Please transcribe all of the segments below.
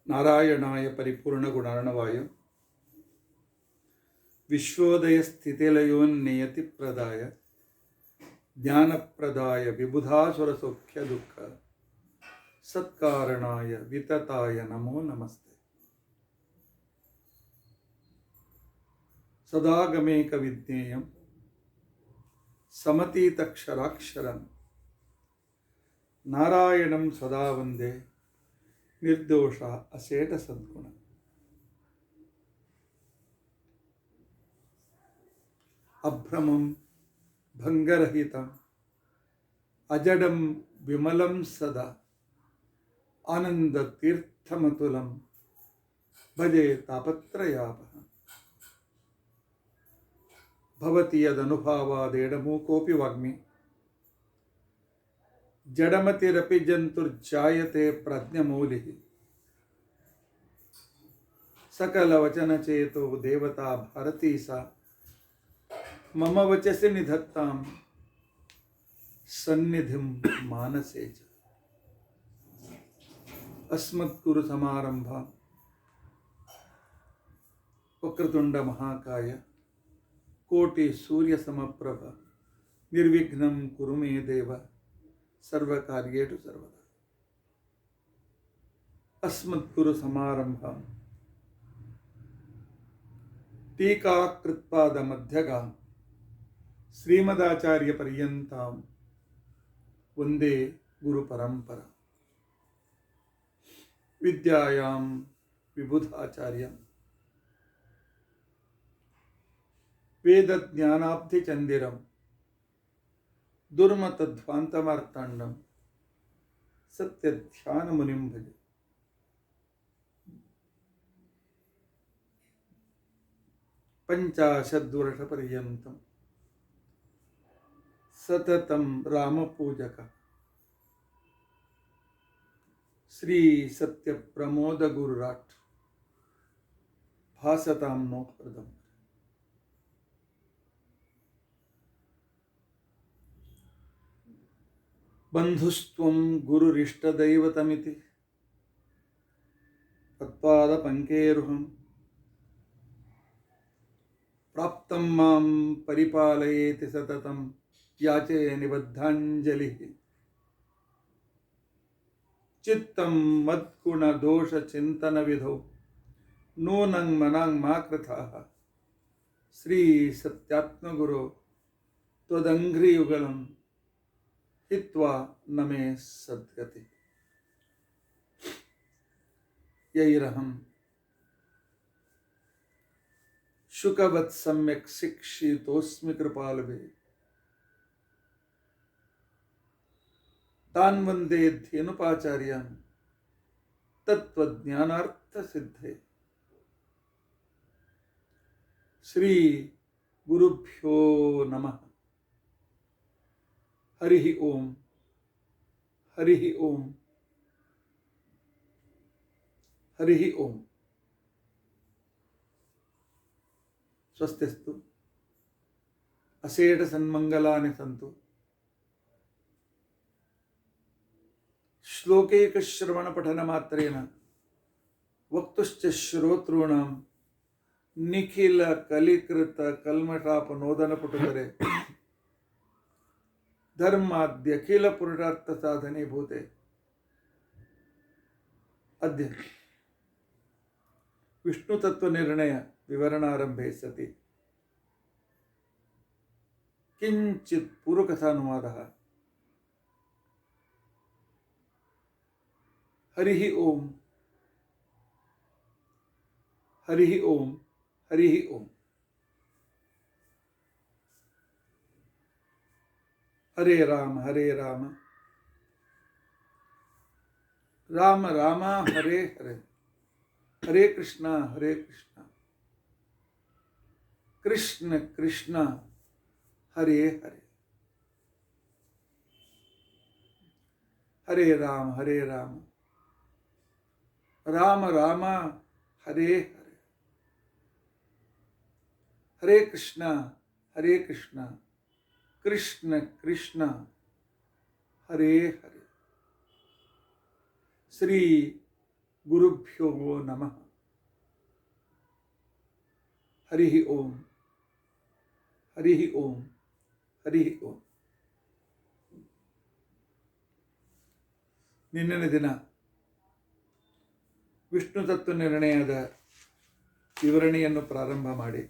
नारायणाय परिपूर्णगुणार्णवाय विश्वोदयस्थितिलयोन्नियतिप्रदाय ज्ञानप्रदाय विबुधासुरसौख्यदुःख सत्कारणाय वितताय नमो नमस्ते। सदागमेकविज्ञेयं समतीतक्षराक्षरं नारायणं सदा वन्दे निर्दोष अशेष सद्गुण। अभ्रमं भंगरहितं अजडं विमलं सदा आनन्दतीर्थमतुलं भजे तापत्रयापहं। भवति यदनुभावादेडमूकोऽपि वाग्मी जडमतिरपि जन्तुर्जायते प्रज्ञमौलिः। सकलवचनचेतो देवता भारती सा मम वचसि निधत्तां सन्निधिं मानसे च। अस्मद्गुरुसमारम्भां वक्रतुण्डमहाकाय कोटिसूर्यसमप्रभ निर्विघ्नं कुरु मे देव सर्वकार्येषु सर्वदा। अस्मद्गुरुसमारम्भां टीकाकृत्पादमध्यगां श्रीमदाचार्यपर्यन्तां वन्दे गुरुपरम्परां। विद्यायां विबुधाचार्यं वेदज्ञानाब्धिचन्दिरं दुर्मतध्वान्तमार्ताण्डं सत्यध्यानमुनिं भजे। पञ्चाशद्वर्षपर्यन्तं सततं रामपूजकः श्री सत्यप्रमोद गुरुराट भासतां नो हृदम्। बन्धुस्त्वं गुरुरिष्टदैवतमिति तत्पादपङ्केरुहं प्राप्तं मां परिपालयेति सततं याचे निबद्धाञ्जलिः। चित्तं मद्गुणदोषचिन्तनविधौ नूनं मनां मा कृथाः। श्री सत्यात्मगुरो त्वदङ्घ्रियुगलं हित्वा न मे सद्गतिः। यैरहं शुकवत् सम्यक् शिक्षितोऽस्मि कृपालुभिः तान् वन्दे धेनुपाचार्यान् तत्त्वज्ञानार्थसिद्धये। श्री गुरुभ्यो नमः। हरिः ओम हरिः ओम हरिः ओम। स्वस्तिस्तु अशेष सन्मंगलानि सन्तु। श्लोकैक श्रवण पठन मात्रेण वक्तुश्च श्रोतॄणां निखिल कलिकृत कल्मषापनोदन पुटुकरे धर्माद्यखिल पुरुषार्थ साधने भूते अद्य विष्णु तत्व निर्णय विवरणारंभे सति किंचित पूर्वकथानुवादः। हरिः ओम हरिः ओम हरिः ओम। हरे राम राम राम हरे हरे, हरे कृष्णा कृष्ण कृष्ण हरे हरे। हरे राम राम राम हरे हरे, हरे कृष्णा कृष्ण कृष्ण हरे हरे। श्री ಗುರುಭ್ಯೋ ನಮಃ. ಹರಿ ಓಂ, ಹರಿ ಓಂ, ಹರಿ ಓಂ. ನಿನ್ನಿನ ದಿನ ವಿಷ್ಣು ತತ್ವ ನಿರ್ಣಯದ ವಿವರಣೆಯನ್ನು ಪ್ರಾರಂಭ ಮಾಡಿ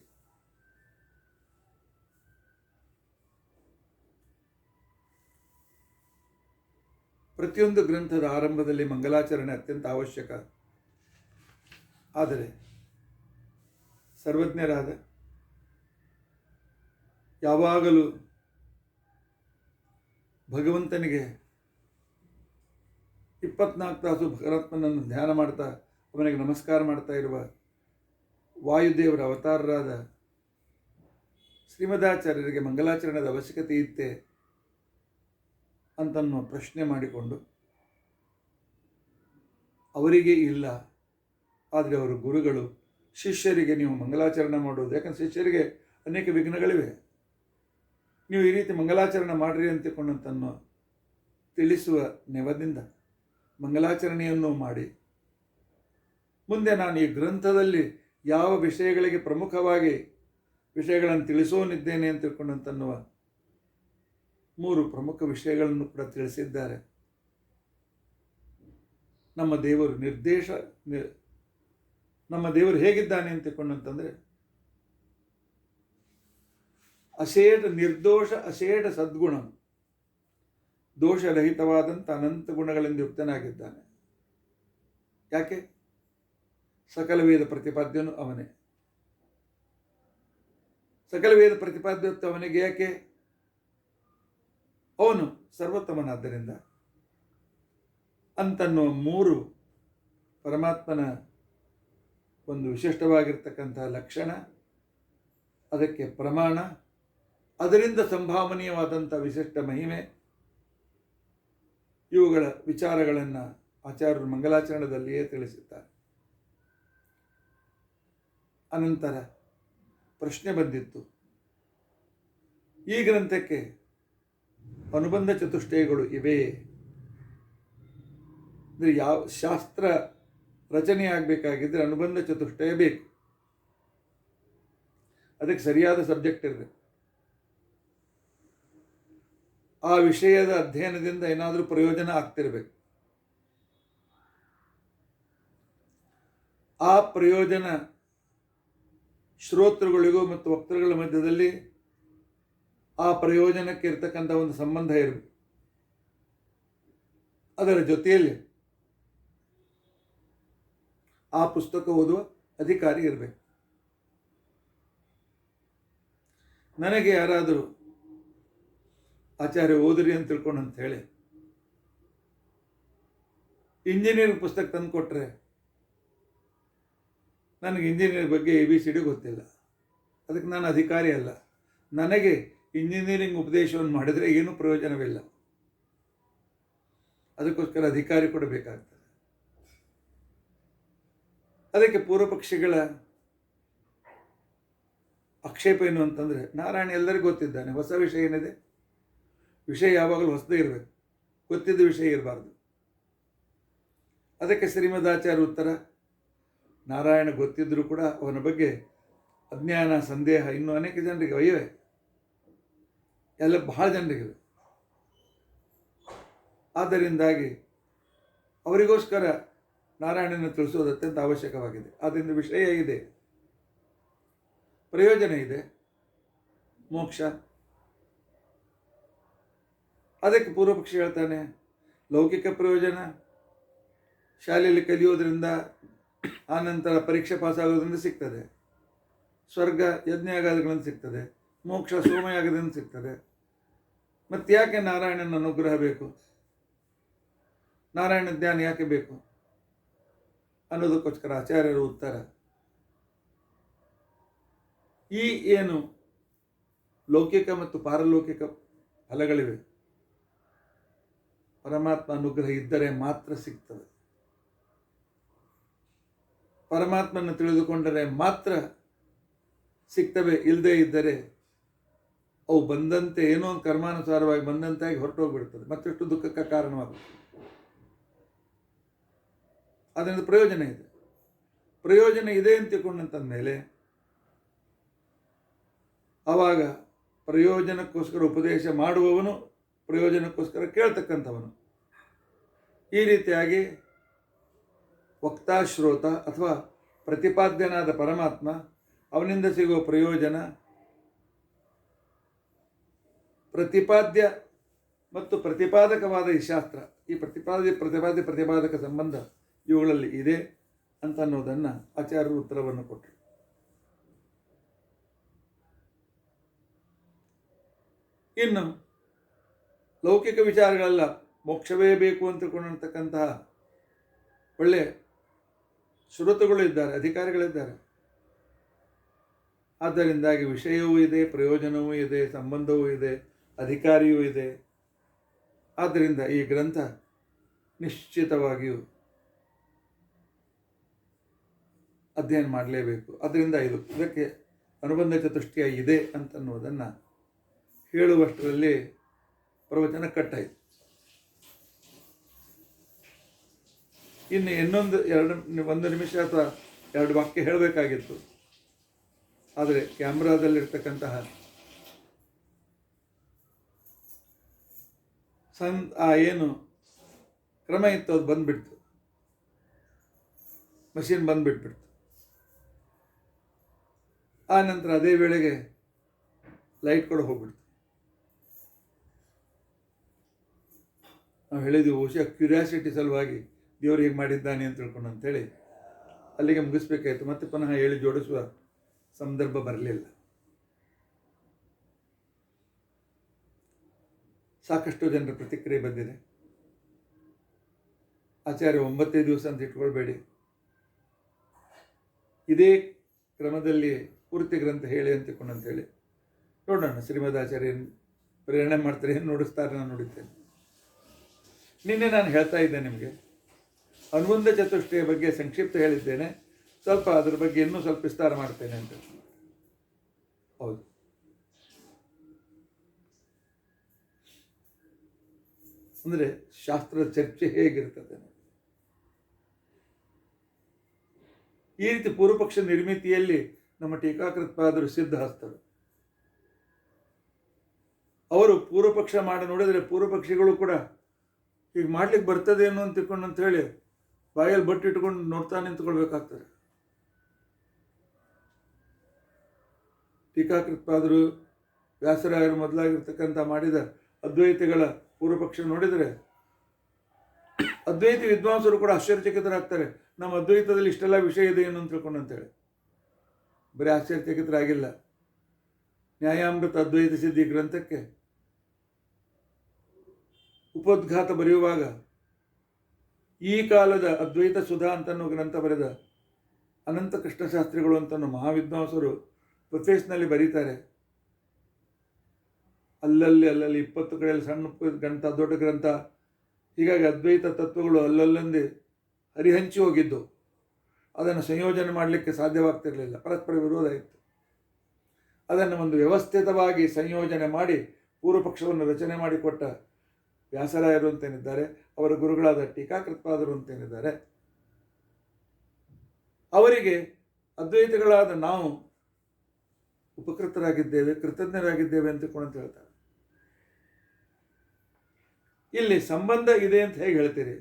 ಪ್ರತಿಯೊಂದು ಗ್ರಂಥದ ಆರಂಭದಲ್ಲಿ ಮಂಗಲಾಚರಣೆ ಅತ್ಯಂತ ಅವಶ್ಯಕ. ಆದರೆ ಸರ್ವಜ್ಞರಾದ, ಯಾವಾಗಲೂ ಭಗವಂತನಿಗೆ 24 ತಾಸು ಪರಮಾತ್ಮನನ್ನು ಧ್ಯಾನ ಮಾಡ್ತಾ ಅವನಿಗೆ ನಮಸ್ಕಾರ ಮಾಡ್ತಾ ಇರುವ ವಾಯುದೇವರ ಅವತಾರರಾದ ಶ್ರೀಮದಾಚಾರ್ಯರಿಗೆ ಮಂಗಲಾಚರಣೆದ ಅವಶ್ಯಕತೆ ಇತ್ತೆ ಅಂತನ್ನು ಪ್ರಶ್ನೆ ಮಾಡಿಕೊಂಡು, ಅವರಿಗೆ ಇಲ್ಲ, ಆದರೆ ಅವರು ಗುರುಗಳು ಶಿಷ್ಯರಿಗೆ ನೀವು ಮಂಗಲಾಚರಣೆ ಮಾಡೋದು, ಯಾಕಂದರೆ ಶಿಷ್ಯರಿಗೆ ಅನೇಕ ವಿಘ್ನಗಳಿವೆ, ನೀವು ಈ ರೀತಿ ಮಂಗಲಾಚರಣೆ ಮಾಡಿರಿ ಅಂತಿಕೊಂಡಂತನ್ನು ತಿಳಿಸುವ ನೆವದಿಂದ ಮಂಗಲಾಚರಣೆಯನ್ನು ಮಾಡಿ, ಮುಂದೆ ನಾನು ಈ ಗ್ರಂಥದಲ್ಲಿ ಯಾವ ವಿಷಯಗಳಿಗೆ ಪ್ರಮುಖವಾಗಿ ವಿಷಯಗಳನ್ನು ತಿಳಿಸೋನಿದ್ದೇನೆ ಅಂತ ತಿಳ್ಕೊಂಡಂತನ್ನುವ 3 ಪ್ರಮುಖ ವಿಷಯಗಳನ್ನು ಕೂಡ ತಿಳಿಸಿದ್ದಾರೆ. ನಮ್ಮ ದೇವರು ಹೇಗಿದ್ದಾನೆ ಅಂತ ತಿಳ್ಕೊಂಡಂತಂದರೆ, ಅಶೇಷ ನಿರ್ದೋಷ ಅಶೇಷ ಸದ್ಗುಣ, ದೋಷರಹಿತವಾದಂಥ ಅನಂತ ಗುಣಗಳಿಂದ ಯುಕ್ತನಾಗಿದ್ದಾನೆ. ಯಾಕೆ? ಸಕಲ ವೇದ ಪ್ರತಿಪಾದ್ಯನು ಅವನೇ. ಸಕಲ ವೇದ ಪ್ರತಿಪಾದ್ಯತ್ವ ಅವನಿಗೆ. ಯಾಕೆ? ಅವನು ಸರ್ವೋತ್ತಮನಾದ್ದರಿಂದ ಅಂತನ್ನುವ 3 ಪರಮಾತ್ಮನ ಒಂದು ವಿಶಿಷ್ಟವಾಗಿರ್ತಕ್ಕಂಥ ಲಕ್ಷಣ, ಅದಕ್ಕೆ ಪ್ರಮಾಣ, ಅದರಿಂದ ಸಂಭಾವನೀಯವಾದಂಥ ವಿಶಿಷ್ಟ ಮಹಿಮೆ, ಇವುಗಳ ವಿಚಾರಗಳನ್ನು ಆಚಾರ್ಯರು ಮಂಗಲಾಚರಣೆಯಲ್ಲಿಯೇ ತಿಳಿಸಿದ್ದಾರೆ. ಅನಂತರ ಪ್ರಶ್ನೆ ಬಂದಿತ್ತು, ಈ ಗ್ರಂಥಕ್ಕೆ ಅನುಬಂಧ ಚತುಷ್ಟಯಗಳು ಇವೆಯೇ? ಅಂದರೆ ಯಾವ ಶಾಸ್ತ್ರ ರಚನೆ ಆಗಬೇಕಾಗಿದ್ದರೆ ಅನುಬಂಧ ಚತುಷ್ಟಯ ಬೇಕು. ಅದಕ್ಕೆ ಸರಿಯಾದ ಸಬ್ಜೆಕ್ಟ್ ಇರಬೇಕು. ಆ ವಿಷಯದ ಅಧ್ಯಯನದಿಂದ ಏನಾದರೂ ಪ್ರಯೋಜನ ಆಗ್ತಿರಬೇಕು. ಆ ಪ್ರಯೋಜನ ಶ್ರೋತೃಗಳಿಗೂ ಮತ್ತು ವಕ್ತೃಗಳ ಮಧ್ಯದಲ್ಲಿ ಆ ಪ್ರಯೋಜನಕ್ಕೆ ಇರ್ತಕ್ಕಂಥ ಒಂದು ಸಂಬಂಧ ಇರಬೇಕು. ಅದರ ಜೊತೆಯಲ್ಲಿ ಆ ಪುಸ್ತಕ ಓದುವ ಅಧಿಕಾರಿ ಇರಬೇಕು. ನನಗೆ ಯಾರಾದರೂ ಆಚಾರ್ಯ ಓದ್ರಿ ಅಂತ ತಿಳ್ಕೊಂಡು ಅಂತ ಹೇಳಿ ಇಂಜಿನಿಯರಿಂಗ್ ಪುಸ್ತಕ ತಂದು ಕೊಟ್ಟರೆ, ನನಗೆ ಇಂಜಿನಿಯರಿಂಗ್ ಬಗ್ಗೆ ABCD ಗೊತ್ತಿಲ್ಲ, ಅದಕ್ಕೆ ನಾನು ಅಧಿಕಾರಿ ಅಲ್ಲ. ನನಗೆ ಇಂಜಿನಿಯರಿಂಗ್ ಉಪದೇಶವನ್ನು ಮಾಡಿದರೆ ಏನೂ ಪ್ರಯೋಜನವಿಲ್ಲ. ಅದಕ್ಕೋಸ್ಕರ ಅಧಿಕಾರಿ ಕೊಡಬೇಕಾಗ್ತದೆ. ಅದಕ್ಕೆ ಪೂರ್ವಪಕ್ಷಿಗಳ ಆಕ್ಷೇಪ ಏನು ಅಂತಂದರೆ, ನಾರಾಯಣ ಎಲ್ಲರಿಗೂ ಗೊತ್ತಿದ್ದಾನೆ, ಹೊಸ ವಿಷಯ ಏನಿದೆ? ವಿಷಯ ಯಾವಾಗಲೂ ಹೊಸದೇ ಇರಬೇಕು, ಗೊತ್ತಿದ್ದ ವಿಷಯ ಇರಬಾರ್ದು. ಅದಕ್ಕೆ ಶ್ರೀಮದಾಚಾರ್ಯ ಉತ್ತರ, ನಾರಾಯಣ ಗೊತ್ತಿದ್ದರೂ ಕೂಡ ಅವನ ಬಗ್ಗೆ ಅಜ್ಞಾನ, ಸಂದೇಹ ಇನ್ನೂ ಅನೇಕ ಜನರಿಗೆ ಇವೆ, ಎಲ್ಲ ಬಹಳ ಜನರಿಗಿವೆ. ಆದ್ದರಿಂದಾಗಿ ಅವರಿಗೋಸ್ಕರ ನಾರಾಯಣನ ತಿಳಿಸೋದು ಅತ್ಯಂತ ಅವಶ್ಯಕವಾಗಿದೆ. ಆದ್ದರಿಂದ ವಿಷಯ ಇದೆ, ಪ್ರಯೋಜನ ಇದೆ, ಮೋಕ್ಷ. ಅದಕ್ಕೆ ಪೂರ್ವಪಕ್ಷಿ ಹೇಳ್ತಾನೆ, ಲೌಕಿಕ ಪ್ರಯೋಜನ ಶಾಲೆಯಲ್ಲಿ ಕಲಿಯೋದ್ರಿಂದ, ಆನಂತರ ಪರೀಕ್ಷೆ ಪಾಸಾಗೋದ್ರಿಂದ ಸಿಗ್ತದೆ, ಸ್ವರ್ಗ ಯಜ್ಞಯಾಗಾದಿಗಳಿಂದ ಸಿಗ್ತದೆ, ಮೋಕ್ಷ ಸೋಮಯಾಗದಿಂದ ಸಿಗ್ತದೆ. ಮತ್ತು ಯಾಕೆ ನಾರಾಯಣನ ಅನುಗ್ರಹ ಬೇಕು, ನಾರಾಯಣ ಜ್ಞಾನ ಯಾಕೆ ಬೇಕು ಅನ್ನೋದಕ್ಕೋಸ್ಕರ ಆಚಾರ್ಯರ ಉತ್ತರ, ಈ ಏನು ಲೌಕಿಕ ಮತ್ತು ಪಾರಲೌಕಿಕ ಫಲಗಳಿವೆ, ಪರಮಾತ್ಮ ಅನುಗ್ರಹ ಇದ್ದರೆ ಮಾತ್ರ ಸಿಗ್ತದೆ. ಪರಮಾತ್ಮನ ತಿಳಿದುಕೊಂಡರೆ ಮಾತ್ರ ಸಿಗ್ತವೆ. ಇಲ್ಲದೇ ಇದ್ದರೆ ಅವು ಬಂದಂತೆ ಏನೋ ಒಂದು ಕರ್ಮಾನುಸಾರವಾಗಿ ಬಂದಂತಾಗಿ ಹೊರಟೋಗ್ಬಿಡ್ತದೆ, ಮತ್ತಷ್ಟು ದುಃಖಕ್ಕೆ ಕಾರಣವಾಗುತ್ತೆ. ಅದರಿಂದ ಪ್ರಯೋಜನ ಇದೆ. ಪ್ರಯೋಜನ ಇದೆ ಅಂತ ತಿಳ್ಕೊಂಡಂತಂದ ಮೇಲೆ ಆವಾಗ ಪ್ರಯೋಜನಕ್ಕೋಸ್ಕರ ಉಪದೇಶ ಮಾಡುವವನು, ಪ್ರಯೋಜನಕ್ಕೋಸ್ಕರ ಕೇಳ್ತಕ್ಕಂಥವನು, ಈ ರೀತಿಯಾಗಿ ವಕ್ತಾಶ್ರೋತ ಅಥವಾ ಪ್ರತಿಪಾದ್ಯನಾದ ಪರಮಾತ್ಮ, ಅವನಿಂದ ಸಿಗುವ ಪ್ರಯೋಜನ, ಪ್ರತಿಪಾದ್ಯ ಮತ್ತು ಪ್ರತಿಪಾದಕವಾದ ಈ ಶಾಸ್ತ್ರ, ಈ ಪ್ರತಿಪಾದಕ ಸಂಬಂಧ ಇವುಗಳಲ್ಲಿ ಇದೆ ಅಂತ ಅನ್ನೋದನ್ನು ಆಚಾರ್ಯರು ಉತ್ತರವನ್ನು ಕೊಟ್ಟರು. ಇನ್ನು ಲೌಕಿಕ ವಿಚಾರಗಳೆಲ್ಲ ಮೋಕ್ಷವೇ ಬೇಕು ಅಂತ ತಿಳ್ಕೊಂಡಿರ್ತಕ್ಕಂತಹ ಒಳ್ಳೆ ಶ್ರೋತೃಗಳು ಇದ್ದಾರೆ, ಅಧಿಕಾರಿಗಳಿದ್ದಾರೆ. ಆದ್ದರಿಂದಾಗಿ ವಿಷಯವೂ ಇದೆ, ಪ್ರಯೋಜನವೂ ಇದೆ, ಸಂಬಂಧವೂ ಇದೆ, ಅಧಿಕಾರಿಯೂ ಇದೆ. ಆದ್ದರಿಂದ ಈ ಗ್ರಂಥ ನಿಶ್ಚಿತವಾಗಿಯೂ ಅಧ್ಯಯನ ಮಾಡಲೇಬೇಕು. ಅದರಿಂದ ಇದಕ್ಕೆ ಅನುಬಂಧ ಚತುಷ್ಟಯ ಇದೆ ಅಂತನ್ನುವುದನ್ನು ಹೇಳುವಷ್ಟರಲ್ಲಿ ಪ್ರವಚನ ಕಟ್ಟಾಯಿತು. ಇನ್ನು ಒಂದು ನಿಮಿಷ ಅಥವಾ 2 ವಾಕ್ಯ ಹೇಳಬೇಕಾಗಿತ್ತು. ಆದರೆ ಕ್ಯಾಮ್ರಾದಲ್ಲಿರ್ತಕ್ಕಂತಹ ಏನು ಕ್ರಮ ಇತ್ತು ಅದು ಬಂದುಬಿಡ್ತು, ಮಷಿನ್ ಬಂದುಬಿಟ್ಬಿಡ್ತು. ಆ ನಂತರ ಅದೇ ವೇಳೆಗೆ ಲೈಟ್ ಕೂಡ ಹೋಗ್ಬಿಡ್ತು. ನಾವು ಹೇಳಿದ್ವಿ ಬಹುಶಃ ಕ್ಯೂರಿಯಾಸಿಟಿ ಸಲುವಾಗಿ ದೇವರು ಹೇಗೆ ಮಾಡಿದ್ದಾನೆ ಅಂತ ತಿಳ್ಕೊಂಡು ಅಂತೇಳಿ ಅಲ್ಲಿಗೆ ಮುಗಿಸ್ಬೇಕಾಯಿತು. ಮತ್ತೆ ಪುನಃ ಹೇಳಿ ಜೋಡಿಸುವ ಸಂದರ್ಭ ಬರಲಿಲ್ಲ. ಸಾಕಷ್ಟು ಜನರ ಪ್ರತಿಕ್ರಿಯೆ ಬಂದಿದೆ. ಆಚಾರ್ಯ 9 ದಿವಸ ಅಂತ ಇಟ್ಕೊಳ್ಬೇಡಿ, ಇದೇ ಕ್ರಮದಲ್ಲಿ ಪೂರ್ತಿ ಗ್ರಂಥ ಹೇಳಿ ಅಂತ ತಿಳ್ಕೊಂಡಂತೇಳಿ ನೋಡೋಣ. ಶ್ರೀಮದ್ ಆಚಾರ್ಯ ಪ್ರೇರಣೆ ಮಾಡ್ತಾರೆ, ಏನು ನೋಡಿಸ್ತಾರೆ, ನಾನು ನೋಡಿದ್ದೇನೆ. ನಿನ್ನೆ ನಾನು ಹೇಳ್ತಾ ಇದ್ದೆ ನಿಮಗೆ ಅನುಬಂಧ ಚತುಷ್ಟಯ ಬಗ್ಗೆ ಸಂಕ್ಷಿಪ್ತ ಹೇಳಿದ್ದೇನೆ. ಸ್ವಲ್ಪ ಅದ್ರ ಬಗ್ಗೆ ಇನ್ನೂ ಸ್ವಲ್ಪ ವಿಸ್ತಾರ ಮಾಡ್ತೇನೆ ಅಂತ. ಹೌದು, ಅಂದರೆ ಶಾಸ್ತ್ರದ ಚರ್ಚೆ ಹೇಗಿರ್ತದೆ. ಈ ರೀತಿ ಪೂರ್ವಪಕ್ಷ ನಿರ್ಮಿತಿಯಲ್ಲಿ ನಮ್ಮ ಟೀಕಾಕೃತ್ಪಾದರು ಸಿದ್ಧಹಸ್ತರು. ಅವರು ಪೂರ್ವಪಕ್ಷ ಮಾಡಿ ನೋಡಿದರೆ ಪೂರ್ವಪಕ್ಷಿಗಳು ಕೂಡ ಈಗ ಮಾಡ್ಲಿಕ್ಕೆ ಬರ್ತದೆ ಏನೋ ಅಂತ ತಿಳ್ಕೊಂಡು ಅಂತ ಹೇಳಿ ಬಾಯಲ್ಲಿ ಬಟ್ಟು ಇಟ್ಕೊಂಡು ನೋಡ್ತಾ ನಿಂತ್ಕೊಳ್ಬೇಕಾಗ್ತದೆ. ಟೀಕಾಕೃತ್ಪಾದರು, ವ್ಯಾಸರಾಯರು ಮೊದಲಾಗಿರ್ತಕ್ಕಂಥ ಮಾಡಿದ ಅದ್ವೈತಿಗಳ ಪೂರ್ವಪಕ್ಷ ನೋಡಿದರೆ ಅದ್ವೈತಿ ವಿದ್ವಾಂಸರು ಕೂಡ ಆಶ್ಚರ್ಯಚಕಿತರಾಗ್ತಾರೆ. ನಮ್ಮ ಅದ್ವೈತದಲ್ಲಿ ಇಷ್ಟೆಲ್ಲ ವಿಷಯ ಇದೆ ಏನು ಅಂತ ತಿಳ್ಕೊಂಡು ಅಂತೇಳಿ ಬರೀ ಆಶ್ಚರ್ಯಚಕಿತರಾಗಿಲ್ಲ. ನ್ಯಾಯಾಮೃತ ಅದ್ವೈತ ಸಿದ್ಧಿ ಗ್ರಂಥಕ್ಕೆ ಉಪೋದ್ಘಾತ ಬರೆಯುವಾಗ ಈ ಕಾಲದ ಅದ್ವೈತ ಸುಧಾ ಅಂತನೋ ಗ್ರಂಥ ಬರೆದ ಅನಂತ ಕೃಷ್ಣಶಾಸ್ತ್ರಿಗಳು ಅಂತನೋ ಮಹಾವಿದ್ವಾಂಸರು ಪ್ರಿಫೇಸ್ನಲ್ಲಿ ಬರೀತಾರೆ. ಅಲ್ಲಲ್ಲಿ 20 ಕಡೆಯಲ್ಲಿ ಸಣ್ಣ ಗ್ರಂಥ, ದೊಡ್ಡ ಗ್ರಂಥ, ಹೀಗಾಗಿ ಅದ್ವೈತ ತತ್ವಗಳು ಅಲ್ಲಲ್ಲಂದೇ ಹರಿಹಂಚಿ ಹೋಗಿದ್ದು. ಅದನ್ನು ಸಂಯೋಜನೆ ಮಾಡಲಿಕ್ಕೆ ಸಾಧ್ಯವಾಗ್ತಿರಲಿಲ್ಲ, ಪರಸ್ಪರ ವಿರೋಧ ಇತ್ತು. ಅದನ್ನು ಒಂದು ವ್ಯವಸ್ಥಿತವಾಗಿ ಸಂಯೋಜನೆ ಮಾಡಿ ಪೂರ್ವಪಕ್ಷವನ್ನು ರಚನೆ ಮಾಡಿಕೊಟ್ಟ ವ್ಯಾಸರಾಯರು ಅಂತೇನಿದ್ದಾರೆ, ಅವರ ಗುರುಗಳಾದ ಟೀಕಾಕೃತ್ಪಾದರು ಅಂತೇನಿದ್ದಾರೆ, ಅವರಿಗೆ ಅದ್ವೈತಗಳಾದ ನಾವು ಉಪಕೃತರಾಗಿದ್ದೇವೆ, ಕೃತಜ್ಞರಾಗಿದ್ದೇವೆ ಅಂತ ಹೇಳ್ತಾರೆ. ಇಲ್ಲಿ ಸಂಬಂಧ ಇದೆ ಅಂತ ಹೇಗೆ ಹೇಳ್ತೀರಿ?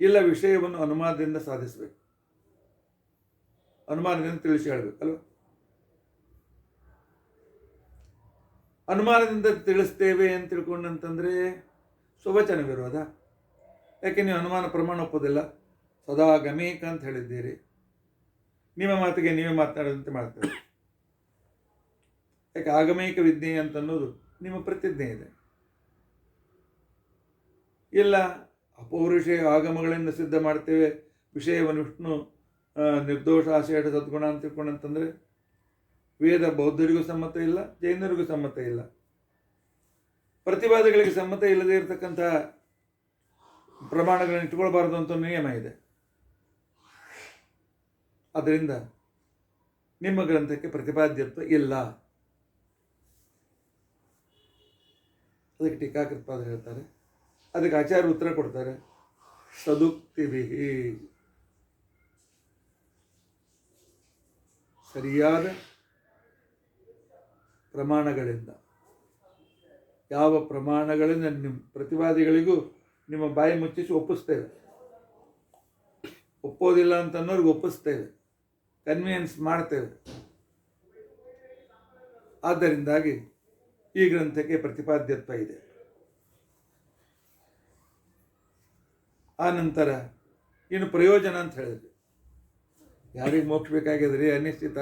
ಇಲ್ಲ, ವಿಷಯವನ್ನು ಅನುಮಾನದಿಂದ ಸಾಧಿಸಬೇಕು, ಅನುಮಾನದಿಂದ ತಿಳಿಸಿ ಹೇಳಬೇಕಲ್ವ. ಅನುಮಾನದಿಂದ ತಿಳಿಸ್ತೇವೆ ಅಂತ ತಿಳ್ಕೊಂಡಂತಂದರೆ ಸ್ವವಚನ ವಿರೋಧ. ಯಾಕೆ ನೀವು ಅನುಮಾನ ಪ್ರಮಾಣ ಒಪ್ಪೋದಿಲ್ಲ, ಸದಾ ಗಮೀಕ ಅಂತ ಹೇಳಿದ್ದೀರಿ. ನಿಮ್ಮ ಮಾತಿಗೆ ನೀವೇ ಮಾತನಾಡದಂತೆ ಮಾಡ್ತಾರೆ. ಯಾಕೆ ಆಗಮೈಕ ವಿದ್ಯೆ ಅಂತನ್ನೋದು ನಿಮ್ಮ ಪ್ರತಿಜ್ಞೆ ಇದೆ. ಇಲ್ಲ, ಅಪೌರುಷೇಯ ಆಗಮಗಳಿಂದ ಸಿದ್ಧ ಮಾಡ್ತೇವೆ ವಿಷಯವನ್ನು ವಿಷ್ಣು ನಿರ್ದೋಷ ಆಶೇಷ ಸದ್ಗುಣ ಅಂತ ತಿಳ್ಕೊಂಡಂತಂದರೆ ವೇದ ಬೌದ್ಧರಿಗೂ ಸಮ್ಮತ ಇಲ್ಲ, ಜೈನರಿಗೂ ಸಮ್ಮತ ಇಲ್ಲ, ಪ್ರತಿವಾದಿಗಳಿಗೆ ಸಮ್ಮತ ಇಲ್ಲದೆ ಇರತಕ್ಕಂಥ ಪ್ರಮಾಣಗಳನ್ನು ಇಟ್ಕೊಳ್ಬಾರ್ದು ಅಂತ ನಿಯಮ ಇದೆ. ಅದರಿಂದ ನಿಮ್ಮ ಗ್ರಂಥಕ್ಕೆ ಪ್ರತಿಪಾದ್ಯತ್ವ ಇಲ್ಲ. ಅದಕ್ಕೆ ಟೀಕಾಕೃತ್ಪಾದರು ಹೇಳ್ತಾರೆ, ಅದಕ್ಕೆ ಆಚಾರ್ಯ ಉತ್ತರ ಕೊಡ್ತಾರೆ, ಸದುಕ್ತಿಭಿ, ಸರಿಯಾದ ಪ್ರಮಾಣಗಳಿಂದ. ಯಾವ ಪ್ರಮಾಣಗಳಿಂದ ನಿಮ್ಮ ಪ್ರತಿವಾದಿಗಳಿಗೂ ನಿಮ್ಮ ಬಾಯಿ ಮುಚ್ಚಿಸಿ ಒಪ್ಪಿಸ್ತೇವೆ, ಒಪ್ಪೋದಿಲ್ಲ ಅಂತನ್ನೋರ್ಗೆ ಒಪ್ಪಿಸ್ತೇವೆ, ಕನ್ವಿನ್ಸ್ ಮಾಡ್ತೇವೆ. ಆದ್ದರಿಂದಾಗಿ ಈ ಗ್ರಂಥಕ್ಕೆ ಪ್ರತಿಪಾದ್ಯತ್ವ ಇದೆ. ಆ ನಂತರ ಇನ್ನು ಪ್ರಯೋಜನ ಅಂತ ಹೇಳಿದ್ರಿ. ಯಾರಿಗೆ ಮೋಕ್ಷ ಬೇಕಾಗಿದ್ರಿ? ಅನಿಶ್ಚಿತ.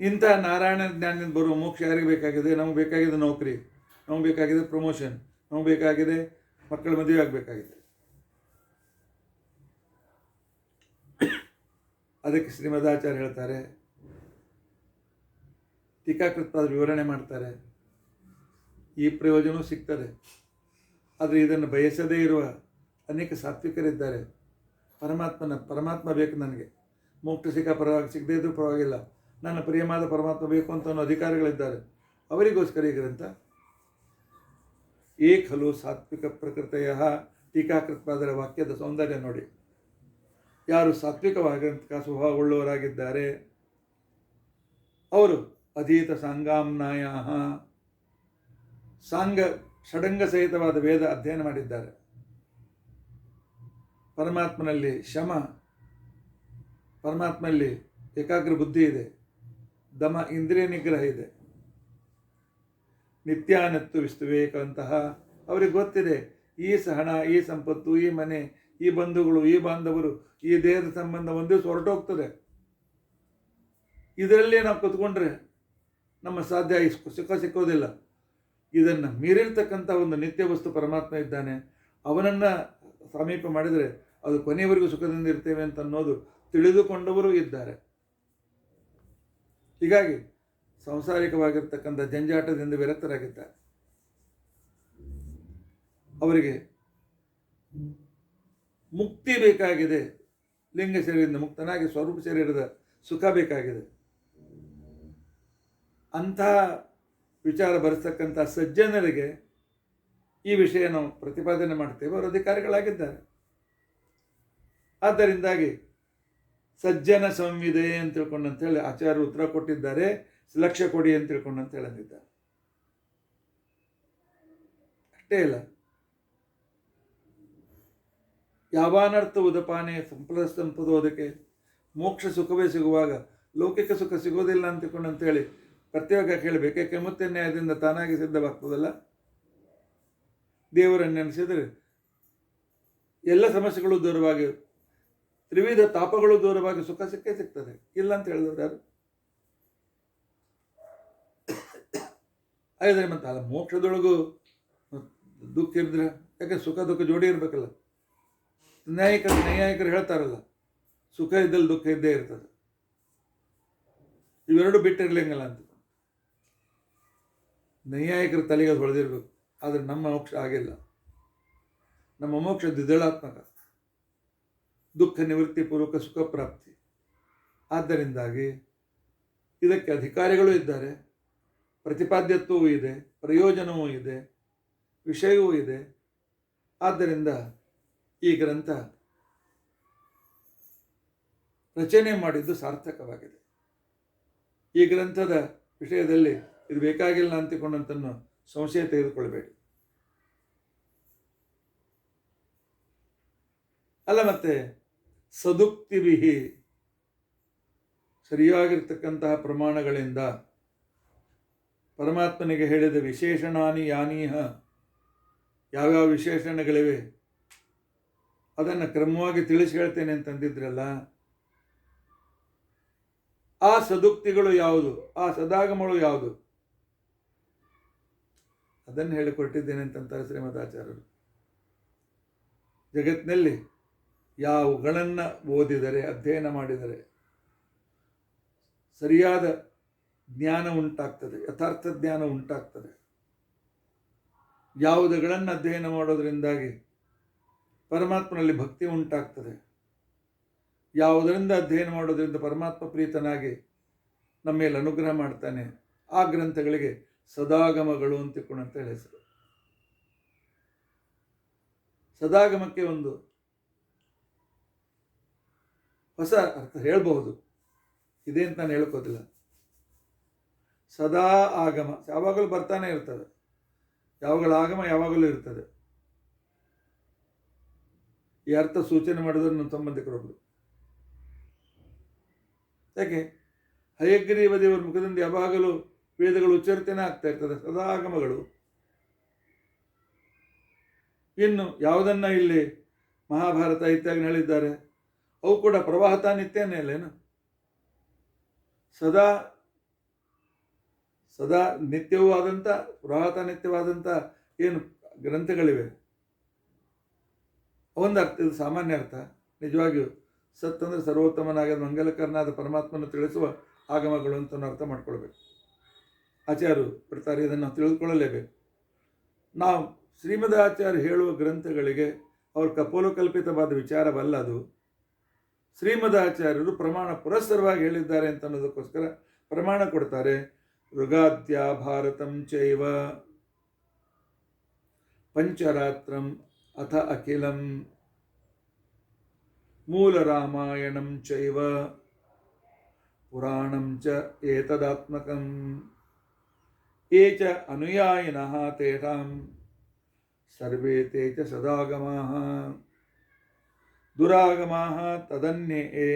ಇಂಥ ನಾರಾಯಣ ಜ್ಞಾನದಿಂದ ಬರುವ ಮೋಕ್ಷ ಯಾರಿಗೆ ಬೇಕಾಗಿದೆ? ನಮಗೆ ಬೇಕಾಗಿದೆ ನೌಕರಿ, ನಮಗೆ ಬೇಕಾಗಿದೆ ಪ್ರಮೋಷನ್, ನಮಗೆ ಬೇಕಾಗಿದೆ ಮಕ್ಕಳ ಮದುವೆ ಆಗಬೇಕಾಗಿದೆ. ಅದಕ್ಕೆ ಶ್ರೀಮದಾಚಾರ್ಯ ಹೇಳ್ತಾರೆ, ಟೀಕಾಕೃತ ವಿವರಣೆ ಮಾಡ್ತಾರೆ, ಈ ಪ್ರಯೋಜನವೂ ಸಿಗ್ತದೆ. ಆದರೆ ಇದನ್ನು ಬಯಸದೇ ಇರುವ ಅನೇಕ ಸಾತ್ವಿಕರಿದ್ದಾರೆ. ಪರಮಾತ್ಮ ಬೇಕು ನನಗೆ, ಮೋಕ್ಷ ಸಿಗದೇ ಇದ್ರೂ ಪರವಾಗಿಲ್ಲ, ನನ್ನ ಪ್ರಿಯವಾದ ಪರಮಾತ್ಮ ಬೇಕು ಅಂತ ಅನ್ನೋ ಅಧಿಕಾರಿಗಳಿದ್ದಾರೆ. ಅವರಿಗೋಸ್ಕರ ಈ ಗ್ರಂಥ. ಏ ಖಲು ಸಾತ್ವಿಕ ಪ್ರಕೃತೆಯ, ಟೀಕಾಕೃತವಾದರ ವಾಕ್ಯದ ಸೌಂದರ್ಯ ನೋಡಿ. ಯಾರು ಸಾತ್ವಿಕವಾದಂತಹ ಸ್ವಭಾವವುಳ್ಳವರಾಗಿದ್ದಾರೆ ಅವರು ಅಧೀತ ಸಾಂಗಾಂನಾಯ, ಷಡಂಗ ಸಹಿತವಾದ ವೇದ ಅಧ್ಯಯನ ಮಾಡಿದ್ದಾರೆ. ಪರಮಾತ್ಮನಲ್ಲಿ ಶಮ, ಪರಮಾತ್ಮನಲ್ಲಿ ಏಕಾಗ್ರ ಬುದ್ಧಿ ಇದೆ, ದಮ ಇಂದ್ರಿಯ ನಿಗ್ರಹ ಇದೆ, ನಿತ್ಯಾನತ್ತು ವಿಸ್ತುವೇಕಂತಹ ಅವರಿಗೆ ಗೊತ್ತಿದೆ ಈ ಸಹನ, ಈ ಸಂಪತ್ತು, ಈ ಮನೆ, ಈ ಬಂಧುಗಳು, ಈ ಬಾಂಧವರು, ಈ ದೇಹದ ಸಂಬಂಧ ಒಂದೇ ಹೊರಟೋಗ್ತದೆ. ಇದರಲ್ಲೇ ನಾವು ಕೂತ್ಕೊಂಡ್ರೆ ನಮ್ಮ ಸಾಧ್ಯ ಸುಖ ಸಿಕ್ಕೋದಿಲ್ಲ. ಇದನ್ನು ಮೀರಿರ್ತಕ್ಕಂಥ ಒಂದು ನಿತ್ಯ ವಸ್ತು ಪರಮಾತ್ಮ ಇದ್ದಾನೆ, ಅವನನ್ನು ಸಮೀಪ ಮಾಡಿದರೆ ಅದು ಕೊನೆಯವರೆಗೂ ಸುಖದಿಂದ ಇರ್ತೇವೆ ಅಂತ ಅನ್ನೋದು ತಿಳಿದುಕೊಂಡವರು ಇದ್ದಾರೆ. ಹೀಗಾಗಿ ಸಾಂಸಾರಿಕವಾಗಿರ್ತಕ್ಕಂಥ ಜಂಜಾಟದಿಂದ ವಿರಕ್ತರಾಗಿದ್ದಾರೆ. ಅವರಿಗೆ ಮುಕ್ತಿ ಬೇಕಾಗಿದೆ, ಲಿಂಗ ಶರೀರದಿಂದ ಮುಕ್ತನಾಗಿ ಸ್ವರೂಪ ಶರೀರದ ಸುಖ ಬೇಕಾಗಿದೆ. ಅಂಥ ವಿಚಾರ ಬರೆಸ್ತಕ್ಕಂಥ ಸಜ್ಜನರಿಗೆ ಈ ವಿಷಯ ನಾವು ಪ್ರತಿಪಾದನೆ ಮಾಡ್ತೇವೆ, ಅವರು ಅಧಿಕಾರಿಗಳಾಗಿದ್ದಾರೆ. ಆದ್ದರಿಂದಾಗಿ ಸಜ್ಜನ ಸಂವಿದೆ ಅಂತ ತಿಳ್ಕೊಂಡಂತೇಳಿ ಆಚಾರ್ಯರು ಉತ್ತರ ಕೊಟ್ಟಿದ್ದಾರೆ. ಲಕ್ಷ್ಯ ಕೊಡಿ ಅಂತ ತಿಳ್ಕೊಂಡಂತೇಳಿ ಅಂದಿದ್ದಾರೆ. ಅಷ್ಟೇ ಇಲ್ಲ, ಯಾವಾನರ್ಥ ಉದಪಾನೆ ಸಂಪದೋದಕ್ಕೆ, ಮೋಕ್ಷ ಸುಖವೇ ಸಿಗುವಾಗ ಲೌಕಿಕ ಸುಖ ಸಿಗೋದಿಲ್ಲ ಅಂತ ತಿಳ್ಕೊಂಡಂತೇಳಿ ಪ್ರತ್ಯೇಕ ಕೇಳಬೇಕು. ಯಾಕೆ ಮುತ್ತೆ ನ್ಯಾಯದಿಂದ ತಾನಾಗಿ ಸಿದ್ಧವಾಗ್ತದಲ್ಲ. ದೇವರನ್ನು ನೆನೆಸಿದರೆ ಎಲ್ಲ ಸಮಸ್ಯೆಗಳು ದೂರವಾಗಿ, ತ್ರಿವಿಧ ತಾಪಗಳು ದೂರವಾಗಿ ಸುಖ ಸಿಕ್ಕೇ ಸಿಗ್ತದೆ. ಇಲ್ಲ ಅಂತ ಹೇಳಿದವರು ಯಾರು? ಆದರೆ ಮತ್ತೆ ಅಲ್ಲ, ಮೋಕ್ಷದೊಳಗೂ ದುಃಖ ಇದ್ರೆ ಯಾಕೆ ಸುಖ ದುಃಖ ಜೋಡಿ ಇರಬೇಕಲ್ಲ. ನೈಯಾಯಿಕರು ಹೇಳ್ತಾರಲ್ಲ, ಸುಖ ಇದ್ದಲ್ಲಿ ದುಃಖ ಇದ್ದೇ ಇರ್ತದೆ, ಇವೆರಡು ಬಿಟ್ಟಿರ್ಲಿಂಗಲ್ಲ ಅಂತ. ನೈಯಾಯಿಕರ ತಲೆಗೆ ಅದು ಹೊಳೆದಿರ್ಬೇಕು. ಆದರೆ ನಮ್ಮ ಮೋಕ್ಷ ಆಗಿಲ್ಲ. ನಮ್ಮ ಮೋಕ್ಷ ದ್ವಿದಳಾತ್ಮಕ, ದುಃಖ ನಿವೃತ್ತಿ ಪೂರ್ವಕ ಸುಖ ಪ್ರಾಪ್ತಿ. ಆದ್ದರಿಂದಾಗಿ ಇದಕ್ಕೆ ಅಧಿಕಾರಿಗಳು ಇದ್ದಾರೆ, ಪ್ರತಿಪಾದ್ಯತ್ವವೂ ಇದೆ, ಪ್ರಯೋಜನವೂ ಇದೆ, ವಿಷಯವೂ ಇದೆ. ಆದ್ದರಿಂದ ಈ ಗ್ರಂಥ ರಚನೆ ಮಾಡಿದ್ದು ಸಾರ್ಥಕವಾಗಿದೆ. ಈ ಗ್ರಂಥದ ವಿಷಯದಲ್ಲಿ ಇದು ಬೇಕಾಗಿಲ್ಲ ಅಂತಿಕೊಂಡಂತನ್ನು ಸಂಶಯ ತೆಗೆದುಕೊಳ್ಬೇಡಿ. ಅಲ್ಲ, ಮತ್ತೆ ಸದುಕ್ತಿವಿಹಿ, ಸರಿಯಾಗಿರ್ತಕ್ಕಂತಹ ಪ್ರಮಾಣಗಳಿಂದ ಪರಮಾತ್ಮನಿಗೆ ಹೇಳಿದ ವಿಶೇಷಣಾನಿ ಯಾನೀಹ, ಯಾವ್ಯಾವ ವಿಶೇಷಣಗಳಿವೆ ಅದನ್ನು ಕ್ರಮವಾಗಿ ತಿಳಿಸಿ ಹೇಳ್ತೇನೆ ಅಂತಂದಿದ್ರಲ್ಲ. ಆ ಸದುಕ್ತಿಗಳು ಯಾವುದು, ಆ ಸದಾಗಮಗಳು ಯಾವುದು, ಅದನ್ನು ಹೇಳಿಕೊಟ್ಟಿದ್ದೇನೆ ಅಂತಂತಾರೆ ಶ್ರೀಮದಾಚಾರ್ಯರು. ಜಗತ್ತಿನಲ್ಲಿ ಯಾವುಗಳನ್ನು ಓದಿದರೆ, ಅಧ್ಯಯನ ಮಾಡಿದರೆ ಸರಿಯಾದ ಜ್ಞಾನ ಉಂಟಾಗ್ತದೆ, ಯಥಾರ್ಥ ಜ್ಞಾನ ಉಂಟಾಗ್ತದೆ. ಯಾವುದುಗಳನ್ನು ಅಧ್ಯಯನ ಮಾಡೋದರಿಂದಾಗಿ ಪರಮಾತ್ಮನಲ್ಲಿ ಭಕ್ತಿ ಉಂಟಾಗ್ತದೆ, ಯಾವುದರಿಂದ ಅಧ್ಯಯನ ಮಾಡೋದರಿಂದ ಪರಮಾತ್ಮ ಪ್ರೀತನಾಗಿ ನಮ್ಮ ಮೇಲೆ ಅನುಗ್ರಹ ಮಾಡ್ತಾನೆ, ಆ ಗ್ರಂಥಗಳಿಗೆ ಸದಾಗಮಗಳು ಅಂತ ತಿಳ್ಕೊಂಡಂತ ಹೆಸರು. ಸದಾಗಮಕ್ಕೆ ಒಂದು ಹೊಸ ಅರ್ಥ ಹೇಳ್ಬಹುದು, ಇದೆ ಅಂತ ನಾನು ಹೇಳ್ಕೋದಿಲ್ಲ. ಸದಾ ಆಗಮ ಯಾವಾಗಲೂ ಬರ್ತಾನೆ ಇರ್ತದೆ, ಯಾವಾಗಲೂ ಆಗಮ ಯಾವಾಗಲೂ ಇರ್ತದೆ. ಈ ಅರ್ಥ ಸೂಚನೆ ಮಾಡಿದ್ರು ನನ್ನ ಸಂಬಂಧಿಕರೊಬ್ಬರು. ಯಾಕೆ ಹಯಗ್ರೀವ ದೇವರ ಮುಖದಿಂದ ಯಾವಾಗಲೂ ವೇದಗಳು ಉಚ್ಚರಿತೇನೆ ಆಗ್ತಾ ಇರ್ತದೆ, ಸದಾ ಆಗಮಗಳು. ಇನ್ನು ಯಾವುದನ್ನ ಇಲ್ಲಿ ಮಹಾಭಾರತ ಇತ್ಯಾಗಿ ಹೇಳಿದ್ದಾರೆ, ಅವು ಕೂಡ ಪ್ರವಾಹತ ನಿತ್ಯನೇ ಅಲ್ಲೇನು? ಸದಾ ಸದಾ ನಿತ್ಯವೂ ಆದಂಥ ಪ್ರವಾಹತ ನಿತ್ಯವಾದಂಥ ಏನು ಗ್ರಂಥಗಳಿವೆ, ಒಂದು ಅರ್ಥ, ಇದು ಸಾಮಾನ್ಯ ಅರ್ಥ. ನಿಜವಾಗಿಯೂ ಸತ್ ಅಂದರೆ ಸರ್ವೋತ್ತಮನಾದ ಮಂಗಲಕರನಾದ ಪರಮಾತ್ಮನ ತಿಳಿಸುವ ಆಗಮಗಳು ಅಂತ ಅರ್ಥ ಮಾಡ್ಕೊಳ್ಬೇಕು. ಆಚಾರ್ಯರು ಬಿಡ್ತಾರೆ, ಇದನ್ನು ನಾವು ತಿಳಿದುಕೊಳ್ಳಲೇಬೇಕು. ನಾವು ಶ್ರೀಮದಾಚಾರ್ಯ ಹೇಳುವ ಗ್ರಂಥಗಳಿಗೆ ಅವ್ರ ಕಪೋಲಕಲ್ಪಿತವಾದ ವಿಚಾರವಲ್ಲ ಅದು. ಶ್ರೀಮದಾಚಾರ್ಯರು ಪ್ರಮಾಣ ಪುರಸ್ಸರವಾಗಿ ಹೇಳಿದ್ದಾರೆ ಅಂತ ಅನ್ನೋದಕ್ಕೋಸ್ಕರ ಪ್ರಮಾಣ ಕೊಡ್ತಾರೆ. ಋಗಾದ್ಯ ಭಾರತಂ ಚೈವ ಪಂಚರಾತ್ರಂ ಅಥ ಅಖಿಲಂ ಮೂಲ ರಾಮಾಯಣಂ ಚೈವ ಪುರಾಣಂ ಚ ಏತದಾತ್ಮಕಂ ಯೇ ಚ ಅನುಯಾಯಿನಃ ತೇಷಾಂ ಸರ್ವೇ ತೇ ಚ ಸದಾಗಮಾಃ ದುರಾಗಮಾಃ ತದನ್ಯೇ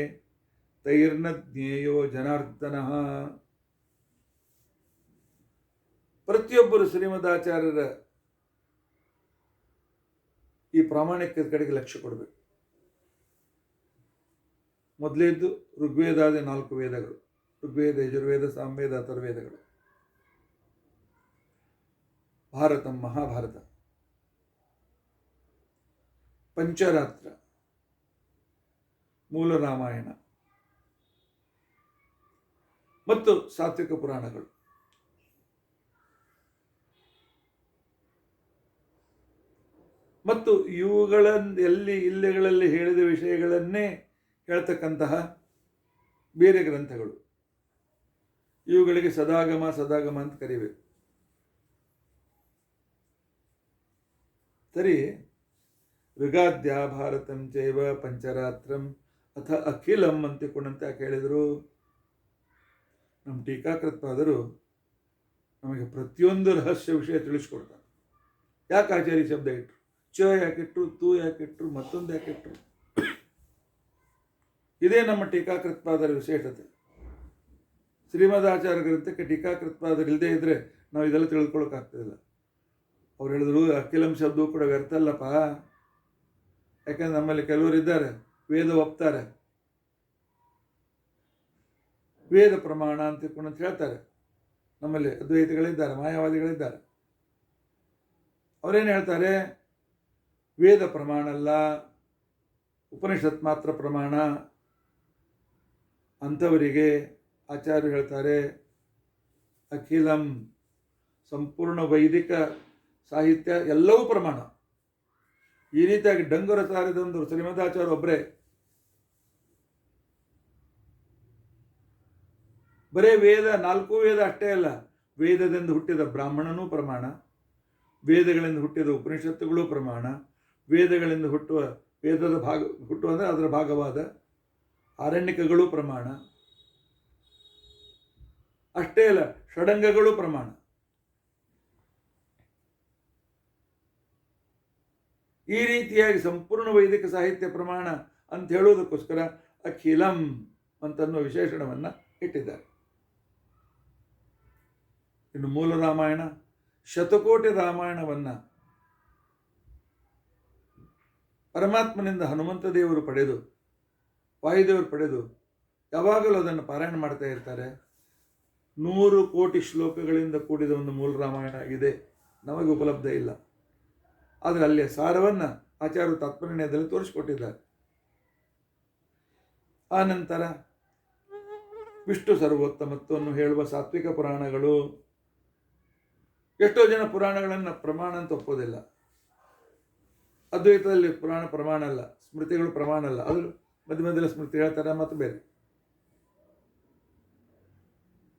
ತೈರ್ನ ಜ್ಞೇಯೋ ಜನಾರ್ದನಃ. ಪ್ರತಿಯೊಬ್ಬರು ಶ್ರೀಮದಾಚಾರ್ಯರ ಈ ಪ್ರಾಮಾಣಿಕದ ಕಡೆಗೆ ಲಕ್ಷ್ಯ ಕೊಡಬೇಕು. ಮೊದಲೇದ್ದು ಋಗ್ವೇದಾದಿ 4 ವೇದಗಳು, ಋಗ್ವೇದ, ಯಜುರ್ವೇದ, ಸಾಮವೇದ, ಅಥರ್ವೇದಗಳು. ಭಾರತ, ಮಹಾಭಾರತ, ಪಂಚರಾತ್ರ, ಮೂಲ ರಾಮಾಯಣ ಮತ್ತು ಸಾತ್ವಿಕ ಪುರಾಣಗಳು. ಮತ್ತು ಇಲ್ಲಿಗಳಲ್ಲಿ ಹೇಳಿದ ವಿಷಯಗಳನ್ನೇ ಹೇಳ್ತಕ್ಕಂತಹ ಬೇರೆ ಗ್ರಂಥಗಳು, ಇವುಗಳಿಗೆ ಸದಾಗಮ ಸದಾಗಮ ಅಂತ ಕರಿಬೇಕು. ಸರಿ, ಋಗಾದ್ಯ ಭಾರತಂ ಚೈವ ಪಂಚರಾತ್ರಂ ಅಥ ಅಖಿಲಂ ಅಂತಿಕೊಂಡಂತೆ ಯಾಕೆ ಹೇಳಿದರು? ನಮ್ಮ ಟೀಕಾಕೃತ್ಪಾದರು ನಮಗೆ ಪ್ರತಿಯೊಂದು ರಹಸ್ಯ ವಿಷಯ ತಿಳಿಸ್ಕೊಡ್ತಾರೆ. ಯಾಕೆ ಆಚಾರ್ಯ ಶಬ್ದ ಇಟ್ಟರು, ಚ ಯಾಕಿಟ್ರು, ತು ಯಾಕಿಟ್ರು, ಮತ್ತೊಂದು ಯಾಕಿಟ್ರು? ಇದೇ ನಮ್ಮ ಟೀಕಾಕೃತ್ಪಾದರ ವಿಶೇಷತೆ. ಶ್ರೀಮದಾಚಾರ್ಯ ಗ್ರಂಥಕ್ಕೆ ಟೀಕಾಕೃತ್ಪಾದರು ಇಲ್ಲದೆ ಇದ್ದರೆ ನಾವು ಇದೆಲ್ಲ ತಿಳ್ಕೊಳಕ್ಕಾಗ್ತದಿಲ್ಲ. ಅವ್ರು ಹೇಳಿದ್ರು ಅಖಿಲಂ ಶಬ್ದವು ಕೂಡ ವ್ಯರ್ಥ ಅಲ್ಲಪ್ಪ. ಯಾಕಂದ್ರೆ ನಮ್ಮಲ್ಲಿ ಕೆಲವರು ಇದ್ದಾರೆ, ವೇದ ಒಪ್ತಾರೆ, ವೇದ ಪ್ರಮಾಣ ಅಂತ ಹೇಳ್ತಾರೆ. ನಮ್ಮಲ್ಲಿ ಅದ್ವೈತಗಳಿದ್ದಾರೆ, ಮಾಯಾವಾದಿಗಳಿದ್ದಾರೆ. ಅವರೇನು ಹೇಳ್ತಾರೆ? ವೇದ ಪ್ರಮಾಣ ಅಲ್ಲ, ಉಪನಿಷತ್ ಮಾತ್ರ ಪ್ರಮಾಣ. ಅಂಥವರಿಗೆ ಆಚಾರ್ಯರು ಹೇಳ್ತಾರೆ ಅಖಿಲಂ, ಸಂಪೂರ್ಣ ವೈದಿಕ ಸಾಹಿತ್ಯ ಎಲ್ಲವೂ ಪ್ರಮಾಣ. ಈ ರೀತಿಯಾಗಿ ಡಂಗುರ ಸಾರಿದಂದರು ಶ್ರೀಮದಾಚಾರ್ಯ ಒಬ್ಬರೇ. ಬರೇ ವೇದ, 4 ವೇದ ಅಷ್ಟೇ ಅಲ್ಲ, ವೇದದಿಂದ ಹುಟ್ಟಿದ ಬ್ರಾಹ್ಮಣನೂ ಪ್ರಮಾಣ, ವೇದಗಳಿಂದ ಹುಟ್ಟಿದ ಉಪನಿಷತ್ತುಗಳು ಪ್ರಮಾಣ, ವೇದಗಳಿಂದ ವೇದದ ಹುಟ್ಟುವ ಅಂದರೆ ಅದರ ಭಾಗವಾದ ಆರಣ್ಯಕಗಳು ಪ್ರಮಾಣ. ಅಷ್ಟೇ ಅಲ್ಲ, ಷಡಂಗಗಳು ಪ್ರಮಾಣ. ಈ ರೀತಿಯಾಗಿ ಸಂಪೂರ್ಣ ವೈದಿಕ ಸಾಹಿತ್ಯ ಪ್ರಮಾಣ ಅಂತ ಹೇಳೋದಕ್ಕೋಸ್ಕರ ಅಖಿಲಂ ಅಂತನ್ನೋ ವಿಶೇಷಣವನ್ನು ಇಟ್ಟಿದ್ದಾರೆ. ಇನ್ನು ಮೂಲ ರಾಮಾಯಣ, ಶತಕೋಟಿ ರಾಮಾಯಣವನ್ನು ಪರಮಾತ್ಮನಿಂದ ಹನುಮಂತ ದೇವರು ಪಡೆದು, ವಾಯುದೇವರು ಪಡೆದು ಯಾವಾಗಲೂ ಅದನ್ನು ಪಾರಾಯಣ ಮಾಡ್ತಾ ಇರ್ತಾರೆ. 100 ಕೋಟಿ ಶ್ಲೋಕಗಳಿಂದ ಕೂಡಿದ ಒಂದು ಮೂಲ ರಾಮಾಯಣ ಇದೆ, ನಮಗೆ ಉಪಲಬ್ಧ ಇಲ್ಲ. ಆದರೆ ಅಲ್ಲಿಯ ಸಾರವನ್ನು ಆಚಾರ್ಯರು ತಾತ್ಪರ್ಯದಲ್ಲಿ ತೋರಿಸಿಕೊಟ್ಟಿದ್ದಾರೆ. ಆ ನಂತರ ವಿಷ್ಣು ಸರ್ವೋತ್ತಮತ್ವವನ್ನು ಹೇಳುವ ಸಾತ್ವಿಕ ಪುರಾಣಗಳು. ಎಷ್ಟೋ ಜನ ಪುರಾಣಗಳನ್ನು ಪ್ರಮಾಣ ಅಂತ ಒಪ್ಪೋದಿಲ್ಲ. ಅದ್ವೈತದಲ್ಲಿ ಪುರಾಣ ಪ್ರಮಾಣ ಅಲ್ಲ, ಸ್ಮೃತಿಗಳು ಪ್ರಮಾಣ ಅಲ್ಲ. ಅದು ಮಧ್ಯದಲ್ಲಿ ಸ್ಮೃತಿ ಹೇಳ್ತಾರೆ ಮತ್ತು ಬೇರೆ.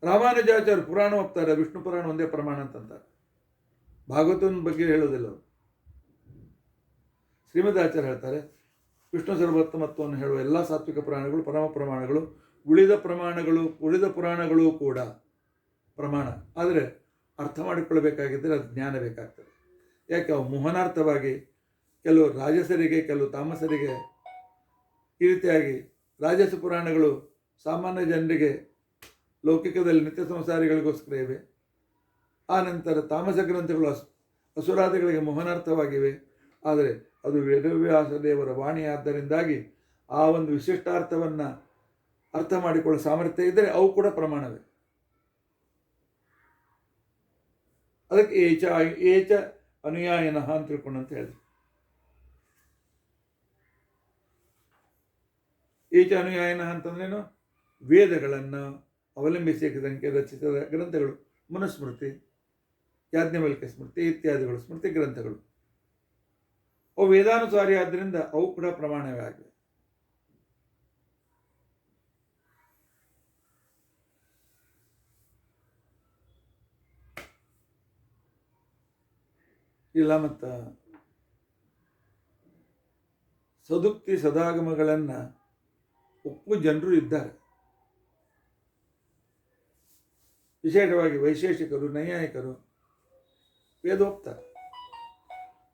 ರಾಮಾನುಜಾಚಾರ್ಯ ಪುರಾಣ ಒಪ್ತಾರೆ, ವಿಷ್ಣು ಪುರಾಣ ಒಂದೇ ಪ್ರಮಾಣ ಅಂತಂತಾರೆ. ಭಾಗವತನ ಬಗ್ಗೆ ಹೇಳೋದಿಲ್ಲ ಅವರು. ಶ್ರೀಮದಾಚಾರ್ಯ ಹೇಳ್ತಾರೆ ವಿಷ್ಣು ಸರ್ವೋತ್ತಮತ್ವವನ್ನು ಹೇಳುವ ಎಲ್ಲ ಸಾತ್ವಿಕ ಪುರಾಣಗಳು ಪರಮ ಪ್ರಮಾಣಗಳು, ಉಳಿದ ಪುರಾಣಗಳು ಕೂಡ ಪ್ರಮಾಣ. ಆದರೆ ಅರ್ಥ ಮಾಡಿಕೊಳ್ಳಬೇಕಾಗಿದ್ದರೆ ಅದು ಜ್ಞಾನ ಬೇಕಾಗ್ತದೆ. ಯಾಕೆ ಅವು ಮೋಹನಾರ್ಥವಾಗಿ ಕೆಲವು ರಾಜಸರಿಗೆ, ಕೆಲವು ತಾಮಸರಿಗೆ, ಈ ರೀತಿಯಾಗಿ ರಾಜಸ ಪುರಾಣಗಳು ಸಾಮಾನ್ಯ ಜನರಿಗೆ ಲೌಕಿಕದಲ್ಲಿ ನಿತ್ಯ ಸಂಸಾರಿಗಳಿಗೋಸ್ಕರ ಇವೆ. ಆ ನಂತರ ತಾಮಸ ಗ್ರಂಥಗಳು ಅಸುರಾದಿಗಳಿಗೆ ಮೋಹನಾರ್ಥವಾಗಿವೆ. ಆದರೆ ಅದು ವೇದವ್ಯಾಸ ದೇವರ ವಾಣಿ ಆದ್ದರಿಂದಾಗಿ ಆ ಒಂದು ವಿಶಿಷ್ಟಾರ್ಥವನ್ನು ಅರ್ಥ ಮಾಡಿಕೊಳ್ಳೋ ಸಾಮರ್ಥ್ಯ ಇದ್ದರೆ ಅವು ಕೂಡ ಪ್ರಮಾಣವೇ. ಅದಕ್ಕೆ ಏಚ ಅನುಯಾಯನಃ ಅಂತ ತಿಳ್ಕೊಂಡು ಅಂತ ಹೇಳಿದ್ರು. ಏಚ ಅನುಯಾಯನಃ ಅಂತಂದ್ರೇನು? ವೇದಗಳನ್ನು ಅವಲಂಬಿಸಿ ರಚಿಸಿದ ಗ್ರಂಥಗಳು, ಮನುಸ್ಮೃತಿ, ಯಾಜ್ಞವಲ್ಕ್ಯ ಸ್ಮೃತಿ ಇತ್ಯಾದಿಗಳು ಸ್ಮೃತಿ ಗ್ರಂಥಗಳು. ಅವು ವೇದಾನುಸಾರಿ ಆದ್ದರಿಂದ ಅವು ಕೂಡ ಪ್ರಮಾಣವೇ ಆಗಿವೆ. ಇಲ್ಲ ಮತ್ತು ಸದುಕ್ತಿ ಸದಾಗಮಗಳನ್ನು ಒಪ್ಪು ಜನರು ಇದ್ದಾರೆ. ವಿಶೇಷವಾಗಿ ವೈಶೇಷಿಕರು, ನೈಯಾಯಿಕರು ವೇದ ಒಪ್ತಾರೆ.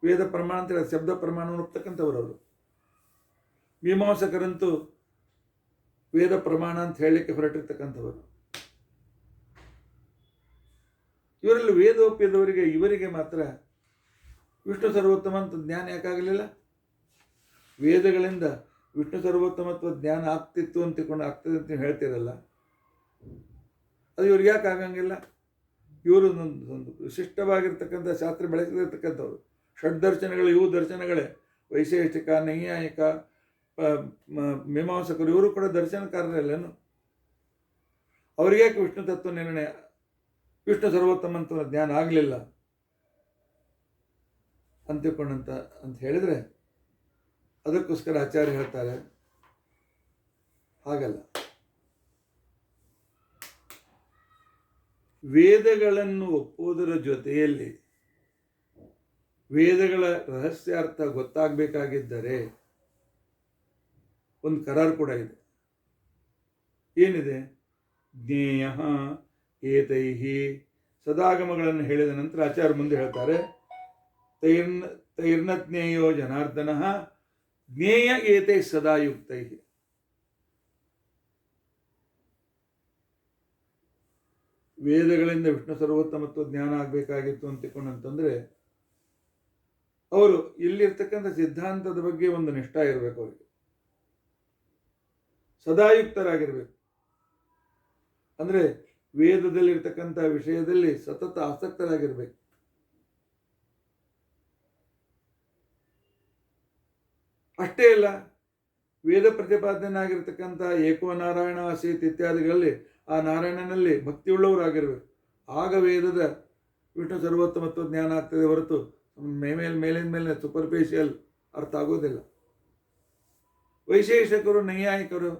ವೇದ ಪ್ರಮಾಣ ಅಂತ ಶಬ್ದ ಪ್ರಮಾಣವನ್ನು ಒಪ್ತಕ್ಕಂಥವ್ರು ಅವರು. ಮೀಮಾಂಸಕರಂತೂ ವೇದ ಪ್ರಮಾಣ ಅಂತ ಹೇಳಲಿಕ್ಕೆ ಹೊರಟಿರ್ತಕ್ಕಂಥವರು. ಇವರಲ್ಲಿ ವೇದ ಒಪ್ಪಿದವರಿಗೆ, ಇವರಿಗೆ ಮಾತ್ರ ವಿಷ್ಣು ಸರ್ವೋತ್ತಮ ಅಂತ ಜ್ಞಾನ ಯಾಕಾಗಲಿಲ್ಲ? ವೇದಗಳಿಂದ ವಿಷ್ಣು ಸರ್ವೋತ್ತಮತ್ವ ಜ್ಞಾನ ಆಗ್ತಿತ್ತು ಅಂತಿಕೊಂಡು ಆಗ್ತದೆ ಅಂತ ಹೇಳ್ತಿರಲ್ಲ, ಅದು ಇವ್ರಿಗೆ ಯಾಕೆ ಆಗಂಗಿಲ್ಲ? ಇವರು ಒಂದು ವಿಶಿಷ್ಟವಾಗಿರ್ತಕ್ಕಂಥ ಶಾಸ್ತ್ರ ಬೆಳೆಸಿರ್ತಕ್ಕಂಥವ್ರು. ಷಡ್ದರ್ಶನಗಳು ಇವು ದರ್ಶನಗಳೇ. ವೈಶೇಷಿಕ, ನೈಯಾಯಿಕ, ಮೀಮಾಂಸಕರು ಇವರು ಕೂಡ ದರ್ಶನಕಾರರಲ್ಲೇನು? ಅವ್ರಿಗೆ ಯಾಕೆ ವಿಷ್ಣು ತತ್ವ ನಿರ್ಣಯ, ವಿಷ್ಣು ಸರ್ವೋತ್ತಮತ್ವ ಜ್ಞಾನ ಆಗಲಿಲ್ಲ ಅಂತ ಹೇಳಿದರೆ, ಅದಕ್ಕೋಸ್ಕರ ಆಚಾರ್ಯ ಹೇಳ್ತಾರೆ ಹಾಗಲ್ಲ. ವೇದಗಳನ್ನು ಒಪ್ಪುವುದರ ಜೊತೆಯಲ್ಲಿ ವೇದಗಳ ರಹಸ್ಯಾರ್ಥ ಗೊತ್ತಾಗಬೇಕಾಗಿದ್ದರೆ ಒಂದು ಕರಾರು ಕೂಡ ಇದೆ. ಏನಿದೆ? ಜ್ಞೇಯ ಏತೈಹಿ. ಸದಾಗಮಗಳನ್ನು ಹೇಳಿದ ನಂತರ ಆಚಾರ್ಯ ಮುಂದೆ ಹೇಳ್ತಾರೆ, ತೈರ್ನ ಜ್ಞೇಯೋ ಜನಾರ್ದನ ಜ್ಞೇಯ ಏತೈ ಸದಾಯುಕ್ತೈ. ವೇದಗಳಿಂದ ವಿಷ್ಣು ಸರ್ವೋತ್ತಮತ್ವ ಜ್ಞಾನ ಆಗಬೇಕಾಗಿತ್ತು ಅಂತಂದರೆ ಅವರು ಇಲ್ಲಿರ್ತಕ್ಕಂಥ ಸಿದ್ಧಾಂತದ ಬಗ್ಗೆ ಒಂದು ನಿಷ್ಠ ಇರಬೇಕು. ಅವರಿಗೆ ಸದಾಯುಕ್ತರಾಗಿರ್ಬೇಕು. ಅಂದರೆ ವೇದದಲ್ಲಿರ್ತಕ್ಕಂಥ ವಿಷಯದಲ್ಲಿ ಸತತ ಆಸಕ್ತರಾಗಿರ್ಬೇಕು. ಅಷ್ಟೇ ಅಲ್ಲ, ವೇದ ಪ್ರತಿಪಾದನೆಯಾಗಿರ್ತಕ್ಕಂಥ ಏಕೋ ನಾರಾಯಣ ಆಸೀತ್ ಇತ್ಯಾದಿಗಳಲ್ಲಿ ಆ ನಾರಾಯಣನಲ್ಲಿ ಭಕ್ತಿಯುಳ್ಳವರಾಗಿರ್ಬೇಕು. ಆಗ ವೇದದ ವಿಷ್ಣು ಸರ್ವೋತ್ತಮತ್ವ ಜ್ಞಾನ ಆಗ್ತದೆ ಹೊರತು ಮೇಲಿನ ಮೇಲೆ ಸೂಪರ್ಫಿಷಿಯಲ್ ಅರ್ಥ ಆಗೋದಿಲ್ಲ. ವೈಶೇಷಿಕರು, ನೈಯಾಯಿಕರು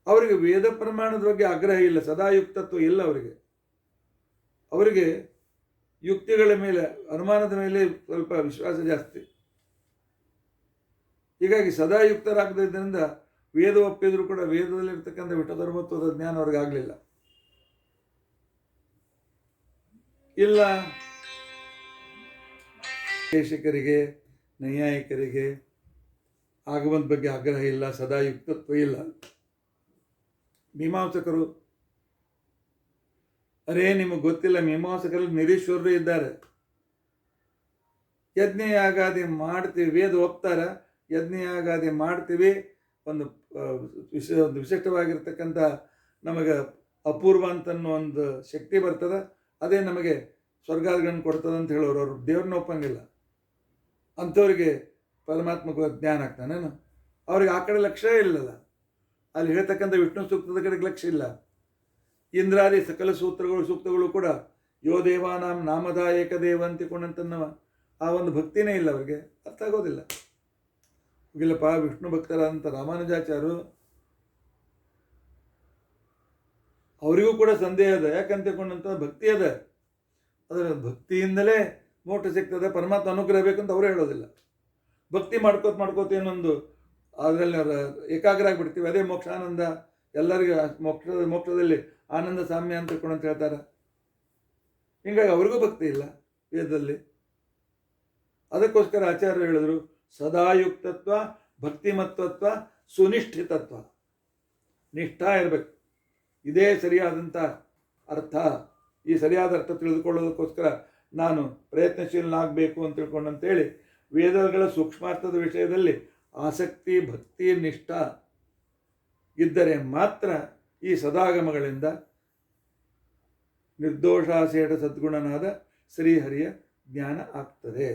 ಅವರಿಗೆ ವೇದ ಪ್ರಮಾಣದ ಬಗ್ಗೆ ಆಗ್ರಹ ಇಲ್ಲ, ಸದಾಯುಕ್ತತ್ವ ಇಲ್ಲ ಅವರಿಗೆ. ಅವರಿಗೆ ಯುಕ್ತಿಗಳ ಮೇಲೆ, ಅನುಮಾನದ ಮೇಲೆ ಸ್ವಲ್ಪ ವಿಶ್ವಾಸ ಜಾಸ್ತಿ. ಹೀಗಾಗಿ ಸದಾಯುಕ್ತರಾಗದ್ದರಿಂದ ವೇದ ಒಪ್ಪಿದ್ರು ಕೂಡ ವೇದದಲ್ಲಿರ್ತಕ್ಕಂಥ ವಿಷ್ಣು ಸರ್ವೋತ್ತಮತ್ವದ ಜ್ಞಾನ ಅವ್ರಿಗೆ ಆಗಲಿಲ್ಲ. ಇಲ್ಲ ವೈಶೇಷಿಕರಿಗೆ, ನೈಯಾಯಿಕರಿಗೆ ಆಗಮದ ಬಗ್ಗೆ ಆಗ್ರಹ ಇಲ್ಲ, ಸದಾಯುಕ್ತತ್ವ ಇಲ್ಲ. ಮೀಮಾಂಸಕರು, ಅರೇ ನಿಮಗೆ ಗೊತ್ತಿಲ್ಲ, ಮೀಮಾಂಸಕರಲ್ಲಿ ನಿರೀಶ್ವರರು ಇದ್ದಾರೆ. ಯಜ್ಞಯಾಗಾದಿ ಮಾಡ್ತೀವಿ, ವೇದ ಒಪ್ತಾರ, ಯಜ್ಞಯಾಗಾದಿ ಮಾಡ್ತೀವಿ, ಒಂದು ವಿಶಿಷ್ಟವಾಗಿರ್ತಕ್ಕಂಥ ನಮಗೆ ಅಪೂರ್ವ ಅಂತನ್ನೋ ಒಂದು ಶಕ್ತಿ ಬರ್ತದೆ, ಅದೇ ನಮಗೆ ಸ್ವರ್ಗಾದಿಗಳನ್ನು ಕೊಡ್ತದೆ ಅಂತ ಹೇಳೋರು. ಅವರು ದೇವ್ರನ್ನ ಒಪ್ಪಂಗಿಲ್ಲ. ಅಂಥವ್ರಿಗೆ ಪರಮಾತ್ಮಕ ಜ್ಞಾನ ಆಗ್ತಾನೇನು? ಅವ್ರಿಗೆ ಆ ಕಡೆ ಲಕ್ಷ್ಯ ಇಲ್ಲಲ್ಲ. ಅಲ್ಲಿ ಹೇಳ್ತಕ್ಕಂಥ ವಿಷ್ಣು ಸೂಕ್ತದ ಕಡೆಗೆ ಲಕ್ಷ್ಯ ಇಲ್ಲ. ಇಂದ್ರಾದಿ ಸಕಲ ಸೂಕ್ತಗಳು ಕೂಡ ಯೋ ದೇವಾನಾಂ ನಾಮದ ಏಕದೇವ ಅಂತಿಕೊಂಡಂತನ್ನವ ಆ ಒಂದು ಭಕ್ತಿನೇ ಇಲ್ಲ ಅವರಿಗೆ, ಅರ್ಥ ಆಗೋದಿಲ್ಲ. ಇಲ್ಲಪ್ಪ, ವಿಷ್ಣು ಭಕ್ತರಾದಂಥ ರಾಮಾನುಜಾಚಾರ್ಯರು ಅವರಿಗೂ ಕೂಡ ಸಂದೇಹ ಅದ. ಯಾಕಂತ ತಿಳ್ಕೊಂಡಂತ ಭಕ್ತಿ ಅದ. ಅದರ ಭಕ್ತಿಯಿಂದಲೇ ಮೋಕ್ಷ ಸಿಗ್ತದೆ, ಪರಮಾತ್ಮ ಅನುಗ್ರಹ ಬೇಕಂತ ಅವರು ಹೇಳೋದಿಲ್ಲ. ಭಕ್ತಿ ಮಾಡ್ಕೋತ ಏನೊಂದು ಅದರಲ್ಲಿ ಏಕಾಗ್ರ ಆಗಿಬಿಡ್ತೀವಿ, ಅದೇ ಮೋಕ್ಷ ಆನಂದ, ಎಲ್ಲರಿಗೂ ಮೋಕ್ಷದಲ್ಲಿ ಆನಂದ ಸಾಮ್ಯ ಅಂತ ತಿಳ್ಕೊಂಡು ಅಂತ ಹೇಳ್ತಾರೆ. ಹೀಗಾಗಿ ಅವ್ರಿಗೂ ಭಕ್ತಿ ಇಲ್ಲ ವೇದದಲ್ಲಿ. ಅದಕ್ಕೋಸ್ಕರ ಆಚಾರ್ಯರು ಹೇಳಿದ್ರು ಸದಾಯುಕ್ತತ್ವ, ಭಕ್ತಿಮತ್ವತ್ವ, ಸುನಿಷ್ಠಿತತ್ವ. ನಿಷ್ಠಾ ಇರಬೇಕು. ಇದೇ ಸರಿಯಾದಂಥ ಅರ್ಥ. ಈ ಸರಿಯಾದ ಅರ್ಥ ತಿಳಿದುಕೊಳ್ಳೋದಕ್ಕೋಸ್ಕರ ನಾನು ಪ್ರಯತ್ನಶೀಲನಾಗಬೇಕು ಅಂತ ತಿಳ್ಕೊಂಡಂತೇಳಿ ವೇದಗಳ ಸೂಕ್ಷ್ಮಾರ್ಥದ ವಿಷಯದಲ್ಲಿ ಆಸಕ್ತಿ, ಭಕ್ತಿ, ನಿಷ್ಠ ಇದ್ದರೆ ಮಾತ್ರ ಈ ಸದಾಗಮಗಳಿಂದ ನಿರ್ದೋಷಾಸೇಢ ಸದ್ಗುಣನಾದ ಶ್ರೀಹರಿಯ ಜ್ಞಾನ ಆಗ್ತದೆ.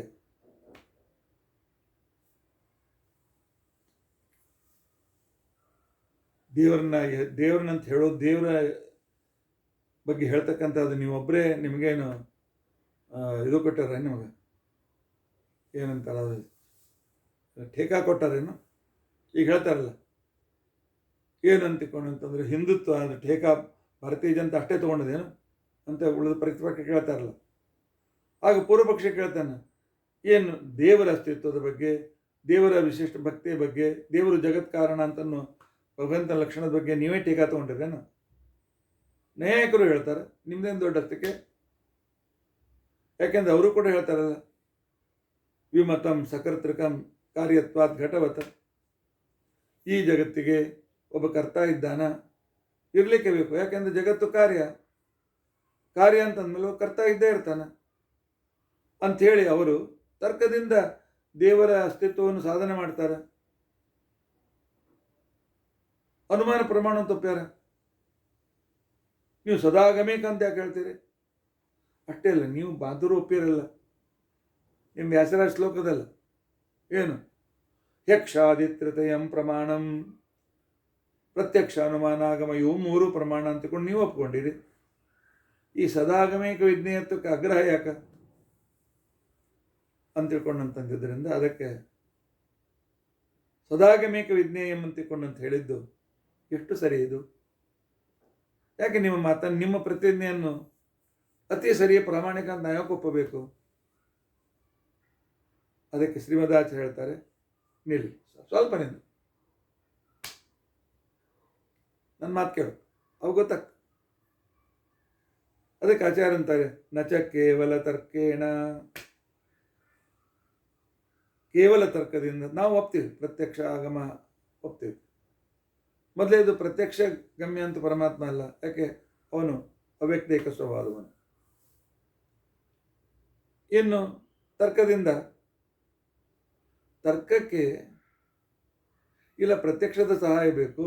ದೇವರನ್ನಂತ ಹೇಳೋದು, ದೇವರ ಬಗ್ಗೆ ಹೇಳ್ತಕ್ಕಂಥದ್ದು ನೀವೊಬ್ಬರೇ ನಿಮಗೇನು ಇದು ಕೊಟ್ಟಾರ, ನಿಮಗೆ ಏನಂತಾರ ಅದು ಠೇಕಾ ಕೊಟ್ಟಾರೇನು? ಈಗ ಹೇಳ್ತಾರಲ್ಲ ಏನಂತಿಕೊಂಡಂತಂದ್ರೆ ಹಿಂದುತ್ವ ಅಂದರೆ ಠೇಕಾ ಭಾರತೀಯ ಜನತಾ ಅಷ್ಟೇ ತೊಗೊಂಡದೇನು ಅಂತ ಉಳಿದ ಪ್ರತಿಪಕ್ಷ ಕೇಳ್ತಾರಲ್ಲ. ಆಗ ಪೂರ್ವಪಕ್ಷ ಕೇಳ್ತಾನೆ, ಏನು ದೇವರ ಅಸ್ತಿತ್ವದ ಬಗ್ಗೆ, ದೇವರ ವಿಶಿಷ್ಟ ಭಕ್ತಿಯ ಬಗ್ಗೆ, ದೇವರು ಜಗತ್ ಕಾರಣ ಅಂತನೋ ಭಗವಂತನ ಲಕ್ಷಣದ ಬಗ್ಗೆ ನೀವೇ ಟೀಕಾ ತೊಗೊಂಡಿರೇನು? ಅನೇಕರು ಹೇಳ್ತಾರೆ. ನಿಮ್ದೇನು ದೊಡ್ಡ ಅಷ್ಟಕ್ಕೆ? ಯಾಕೆಂದ್ರೆ ಅವರು ಕೂಡ ಹೇಳ್ತಾರಲ್ಲ, ವಿಮತಂ ಸಕರ್ತೃಕಂ ಕಾರ್ಯತ್ವಾತ್ ಘಟವತ. ಈ ಜಗತ್ತಿಗೆ ಒಬ್ಬ ಕರ್ತ ಇದ್ದಾನ, ಇರಲಿಕ್ಕೆ ಬೇಕು. ಯಾಕೆಂದ್ರೆ ಜಗತ್ತು ಕಾರ್ಯ ಅಂತಂದ್ಮೇಲೆ ಕರ್ತ ಇದ್ದೇ ಇರ್ತಾನೆ ಅಂಥೇಳಿ ಅವರು ತರ್ಕದಿಂದ ದೇವರ ಅಸ್ತಿತ್ವವನ್ನು ಸಾಧನೆ ಮಾಡ್ತಾರೆ. ಅನುಮಾನ ಪ್ರಮಾಣ ತಪ್ಪ್ಯಾರ. ನೀವು ಸದಾಗಮೇಕ ಅಂತ ಯಾಕೆ ಹೇಳ್ತೀರಿ? ಅಷ್ಟೇ ಅಲ್ಲ, ನೀವು ಬಾದರು ಒಪ್ಪಿರಲ್ಲ. ನಿಮ್ಮ ವ್ಯಾಸರಾಜ ಶ್ಲೋಕದಲ್ಲ ಏನು ಯಕ್ಷಾದಿತ್ಯತಯಂ ಪ್ರಮಾಣಂ ಪ್ರತ್ಯಕ್ಷ ಅನುಮಾನಾಗಮ ಇವು ಮೂರು ಪ್ರಮಾಣ ಅಂತಕೊಂಡು ನೀವು ಒಪ್ಕೊಂಡಿರಿ. ಈ ಸದಾಗಮೇಕ ವಿಜ್ಞೇಯತ್ವಕ್ಕೆ ಆಗ್ರಹ ಯಾಕ ಅಂತ ತಿಳ್ಕೊಂಡಂತಂದಿದ್ದರಿಂದ ಅದಕ್ಕೆ ಸದಾಗಮೇಕ ವಿಜ್ಞೇಯಂ ಅಂತ ತಿಳ್ಕೊಂಡಂತ ಹೇಳಿದ್ದು ಎಷ್ಟು ಸರಿ ಇದು? ಯಾಕೆ ನಿಮ್ಮ ಮಾತನ್ನು, ನಿಮ್ಮ ಪ್ರತಿಜ್ಞೆಯನ್ನು ಅತಿ ಸರಿಯ ಪ್ರಾಮಾಣಿಕ ಅಂತ ನಾಯಕ ಒಪ್ಪಬೇಕು? ಅದಕ್ಕೆ ಶ್ರೀಮದಾಚಾರ್ಯ ಹೇಳ್ತಾರೆ, ನಿಲ್ಲಿ ಸ್ವಲ್ಪ ನಿಂದು, ನನ್ನ ಮಾತು ಕೇಳು, ಅವು ಗೊತ್ತಾಗ್ತದೆ. ಅದಕ್ಕೆ ಆಚಾರ್ಯ ಅಂತಾರೆ, ನಚ ಕೇವಲ ತರ್ಕೇಣ, ಕೇವಲ ತರ್ಕದಿಂದ ನಾವು ಒಪ್ತೀವಿ, ಪ್ರತ್ಯಕ್ಷ ಆಗಮ ಒಪ್ತೀವಿ. ಮೊದಲೇದು ಪ್ರತ್ಯಕ್ಷ ಗಮ್ಯ ಅಂತ ಪರಮಾತ್ಮ ಅಲ್ಲ. ಯಾಕೆ? ಅವನು ಅವ್ಯಕ್ತೇಕ ಸ್ವಭಾವದವನು. ಇನ್ನು ತರ್ಕಕ್ಕೆ ಇಲ್ಲ ಪ್ರತ್ಯಕ್ಷದ ಸಹಾಯ ಬೇಕು,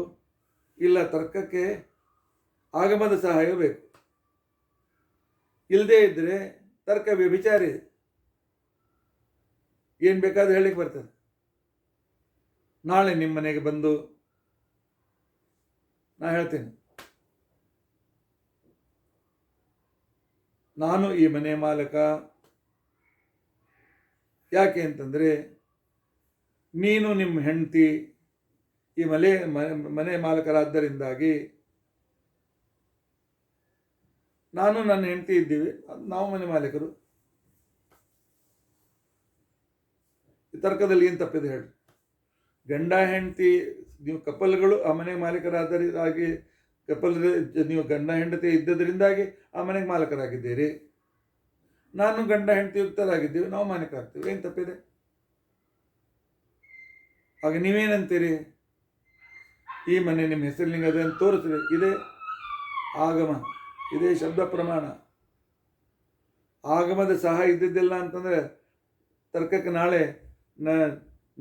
ಇಲ್ಲ ತರ್ಕಕ್ಕೆ ಆಗಮದ ಸಹಾಯ ಬೇಕು. ಇಲ್ಲದೇ ಇದ್ದರೆ ತರ್ಕ ವ್ಯಭಿಚಾರಿ, ಏನು ಬೇಕಾದ್ರೂ ಹೇಳಿಕ್ಕೆ ಬರ್ತದೆ. ನಾಳೆ ನಿಮ್ಮ ಮನೆಗೆ ಬಂದು ನಾ ಹೇಳ್ತೇನೆ, ನಾನು ಈ ಮನೆ ಮಾಲಕ. ಯಾಕೆ ಅಂತಂದರೆ ನೀನು ನಿಮ್ಮ ಹೆಂಡತಿ ಈ ಮನೆ ಮಾಲಕರಾದ್ದರಿಂದಾಗಿ ನಾನು ನನ್ನ ಹೆಂಡತಿ ಇದ್ದೀವಿ, ನಾವು ಮನೆ ಮಾಲೀಕರು. ಈ ತರ್ಕದಲ್ಲಿ ಏನು ತಪ್ಪಿದೆ ಹೇಳಿ? ಗಂಡ ಹೆಂಡತಿ ನೀವು ಕಪಲ್ಗಳು ಆ ಮನೆಗೆ ಮಾಲೀಕರಾದರಿಂದಾಗಿ, ನೀವು ಗಂಡ ಹೆಂಡತಿ ಇದ್ದದರಿಂದಾಗಿ ಆ ಮನೆಗೆ ಮಾಲಕರಾಗಿದ್ದೀರಿ. ನಾನು ಗಂಡ ಹೆಂಡತಿ ಯುಕ್ತರಾಗಿದ್ದೀವಿ, ನಾವು ಮಾಲೀಕರಾಗ್ತೀವಿ. ಏನು ತಪ್ಪಿದೆ? ಆಗ ನೀವೇನಂತೀರಿ? ಈ ಮನೆ ನಿಮ್ಮ ಹೆಸರಿನಿಂದ ಅದೇ ಅಂತ ತೋರಿಸ್ರಿ. ಇದೇ ಆಗಮ, ಇದೇ ಶಬ್ದ ಪ್ರಮಾಣ. ಆಗಮದ ಸಹಾಯ ಇದ್ದಿದ್ದಿಲ್ಲ ಅಂತಂದರೆ ತರ್ಕಕ್ಕೆ ನಾಳೆ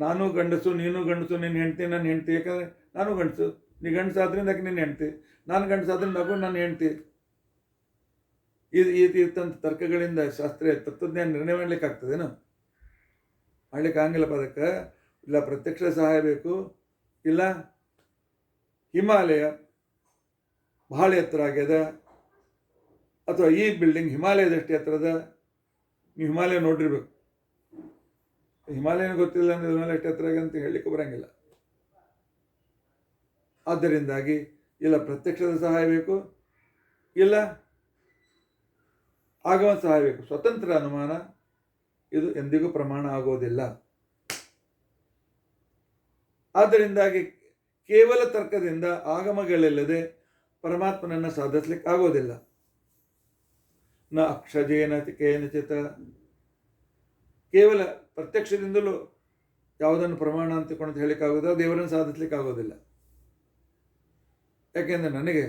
ನಾನು ಗಂಡಸು, ನೀನು ಗಂಡಸು, ನಿನ್ನ ಹೆಂಡ್ತಿ ನನ್ನ ಹೆಂಡ್ತಿ. ಯಾಕಂದರೆ ನಾನು ಗಂಡಸು, ನೀ ಗಂಡಸು ಆದ್ರಿಂದ ಯಾಕೆ ನಿನ್ನ ಹೆಂಡ್ತಿ, ನಾನು ಗಂಡಸು ಆದ್ರಿಂದ ಆಗೂ ನನ್ನ ಹೆಂಡ್ತಿ. ಇರ್ತಂಥ ತರ್ಕಗಳಿಂದ ಶಾಸ್ತ್ರೀಯ ತತ್ವಜ್ಞಾನ ನಿರ್ಣಯ ಮಾಡ್ಲಿಕ್ಕೆ ಆಗ್ತದೇನು? ಮಾಡ್ಲಿಕ್ಕೆ ಆಗಂಗಿಲ್ಲ. ಅದಕ್ಕೆ ಇಲ್ಲ ಪ್ರತ್ಯಕ್ಷ ಸಹಾಯ ಬೇಕು, ಇಲ್ಲ ಹಿಮಾಲಯ ಬಹಳ ಎತ್ತರ ಆಗ್ಯದ, ಅಥವಾ ಈ ಬಿಲ್ಡಿಂಗ್ ಹಿಮಾಲಯದಷ್ಟು ಎತ್ತರದ. ನೀವು ಹಿಮಾಲಯ ನೋಡಿರ್ಬೇಕು, ಹಿಮಾಲಯನ ಗೊತ್ತಿಲ್ಲ ಅಂದರೆ ಹಿಮಾಲಯ ಎಷ್ಟು ಎತ್ತರ ಅಂತ ಹೇಳಲಿಕ್ಕೆ ಬರೋಂಗಿಲ್ಲ. ಆದ್ದರಿಂದಾಗಿ ಇಲ್ಲ ಪ್ರತ್ಯಕ್ಷದ ಸಹಾಯ ಬೇಕು, ಇಲ್ಲ ಆಗಮ ಸಹಾಯ ಬೇಕು. ಸ್ವತಂತ್ರ ಅನುಮಾನ ಇದು ಎಂದಿಗೂ ಪ್ರಮಾಣ ಆಗೋದಿಲ್ಲ. ಆದ್ದರಿಂದಾಗಿ ಕೇವಲ ತರ್ಕದಿಂದ ಆಗಮಗಳಿಲ್ಲದೆ ಪರಮಾತ್ಮನನ್ನು ಸಾಧಿಸ್ಲಿಕ್ಕೆ ಆಗೋದಿಲ್ಲ. ನ ಅಕ್ಷಜೇನ ಕೇನಚಿತ, ಕೇವಲ ಪ್ರತ್ಯಕ್ಷದಿಂದಲೂ ಯಾವುದನ್ನು ಪ್ರಮಾಣ ಅಂತಕೊಂಡು ಹೇಳಿಕ್ಕಾಗೋದಿಲ್ಲ, ದೇವರನ್ನು ಸಾಧಿಸ್ಲಿಕ್ಕೆ ಆಗೋದಿಲ್ಲ. ಯಾಕೆಂದರೆ ನನಗೆ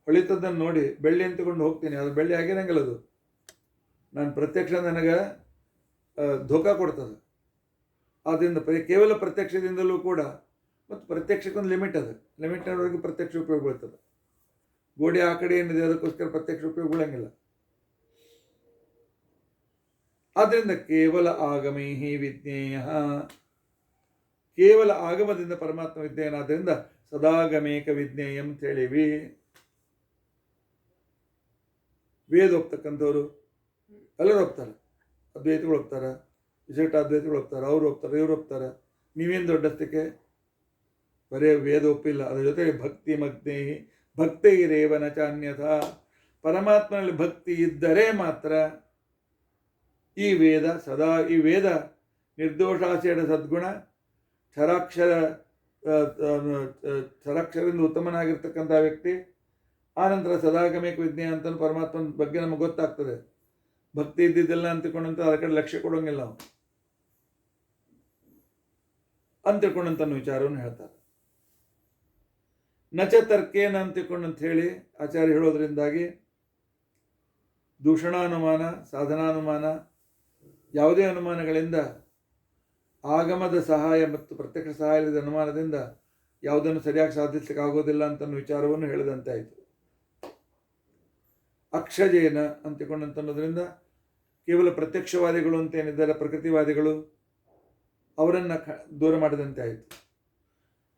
ಹೊಳಿತದ್ದನ್ನು ನೋಡಿ ಬೆಳ್ಳಿ ಅಂತಕೊಂಡು ಹೋಗ್ತೀನಿ, ಅದು ಬೆಳ್ಳಿ ಆಗಿರಂಗಿಲ್ಲ. ಅದು ನಾನು ಪ್ರತ್ಯಕ್ಷ ನನಗೆ ಧೋಕಾ ಕೊಡ್ತದೆ. ಆದ್ದರಿಂದ ಕೇವಲ ಪ್ರತ್ಯಕ್ಷದಿಂದಲೂ ಕೂಡ, ಮತ್ತು ಪ್ರತ್ಯಕ್ಷಕ್ಕೊಂದು ಲಿಮಿಟ್ ಅದ, ಲಿಮಿಟ್ನವರೆಗೆ ಪ್ರತ್ಯಕ್ಷ ಉಪಯೋಗ ಬೀಳ್ತದೆ. ಗೋಡೆ ಆ ಕಡೆ ಏನಿದೆ ಅದಕ್ಕೋಸ್ಕರ ಪ್ರತ್ಯಕ್ಷ ಉಪಯೋಗ ಬೀಳಂಗಿಲ್ಲ. ಆದ್ದರಿಂದ ಕೇವಲ ಆಗಮೈಹಿ ವಿಜ್ಞೇಯ, ಕೇವಲ ಆಗಮದಿಂದ ಪರಮಾತ್ಮ ವಿಜ್ಞೇಯನಾದ್ದರಿಂದ ಸದಾಗಮೇಕ ವಿಜ್ಞೇಯಂ ಅಂತ ಹೇಳಿವಿ. ವೇದ ಒಪ್ತಕ್ಕಂಥವ್ರು ಎಲ್ಲರೂ ಒಪ್ತಾರೆ, ಅದ್ವೈತಗಳು ಒಪ್ತಾರೆ, ವಿಶಿಷ್ಟ ಅದ್ವೈತಗಳು ಒಪ್ತಾರೆ, ಅವ್ರು ಒಪ್ತಾರೆ, ಇವ್ರು ಒಪ್ತಾರೆ. ನೀವೇನು ದೊಡ್ಡಷ್ಟಕ್ಕೆ ಬರೇ ವೇದ ಒಪ್ಪಿಲ್ಲ, ಅದರ ಜೊತೆಗೆ ಭಕ್ತಿ ಮಗ್ನೇಹಿ ಭಕ್ತೈರೇವನ ಚಾನ್ಯಥ, ಪರಮಾತ್ಮನಲ್ಲಿ ಭಕ್ತಿ ಇದ್ದರೆ ಮಾತ್ರ ಈ ವೇದ ಸದಾ, ಈ ವೇದ ನಿರ್ದೋಷಾಚೇಡ ಸದ್ಗುಣ ಕ್ಷರಾಕ್ಷರದಿಂದ ಉತ್ತಮನಾಗಿರ್ತಕ್ಕಂಥ ವ್ಯಕ್ತಿ. ಆನಂತರ ಸದಾಗಮೇಕ ವಿಜ್ಞೇಯ ಅಂತ ಪರಮಾತ್ಮನ ಬಗ್ಗೆ ನಮಗೆ ಗೊತ್ತಾಗ್ತದೆ. ಭಕ್ತಿ ಇದ್ದಿದ್ದೆಲ್ಲ ಅಂತಿಕೊಂಡಂತ ಅದರ ಕಡೆ ಲಕ್ಷ್ಯ ಕೊಡೋಂಗಿಲ್ಲ ನಾವು ಅಂತಿಕೊಂಡಂತ ವಿಚಾರವನ್ನು ಹೇಳ್ತಾರೆ. ನಚ ತರ್ಕೇನ ಅಂತಿಕೊಂಡಂತ ಹೇಳಿ ಆಚಾರ್ಯ ಹೇಳೋದ್ರಿಂದಾಗಿ ದೂಷಣಾನುಮಾನ, ಸಾಧನಾನುಮಾನ, ಯಾವುದೇ ಅನುಮಾನಗಳಿಂದ ಆಗಮದ ಸಹಾಯ ಮತ್ತು ಪ್ರತ್ಯಕ್ಷ ಸಹಾಯದ ಅನುಮಾನದಿಂದ ಯಾವುದನ್ನು ಸರಿಯಾಗಿ ಸಾಧಿಸಲಿಕ್ಕೆ ಆಗೋದಿಲ್ಲ ಅಂತ ವಿಚಾರವನ್ನು ಹೇಳಿದಂತೆ ಆಯಿತು. ಅಕ್ಷಜೇನ ಅಂತಿಕೊಂಡಂತನ್ನೋದ್ರಿಂದ ಕೇವಲ ಪ್ರತ್ಯಕ್ಷವಾದಿಗಳು ಅಂತ ಏನಿದ್ದಾರೆ ಪ್ರಕೃತಿವಾದಿಗಳು, ಅವರನ್ನು ದೂರ ಮಾಡಿದಂತೆ ಆಯಿತು.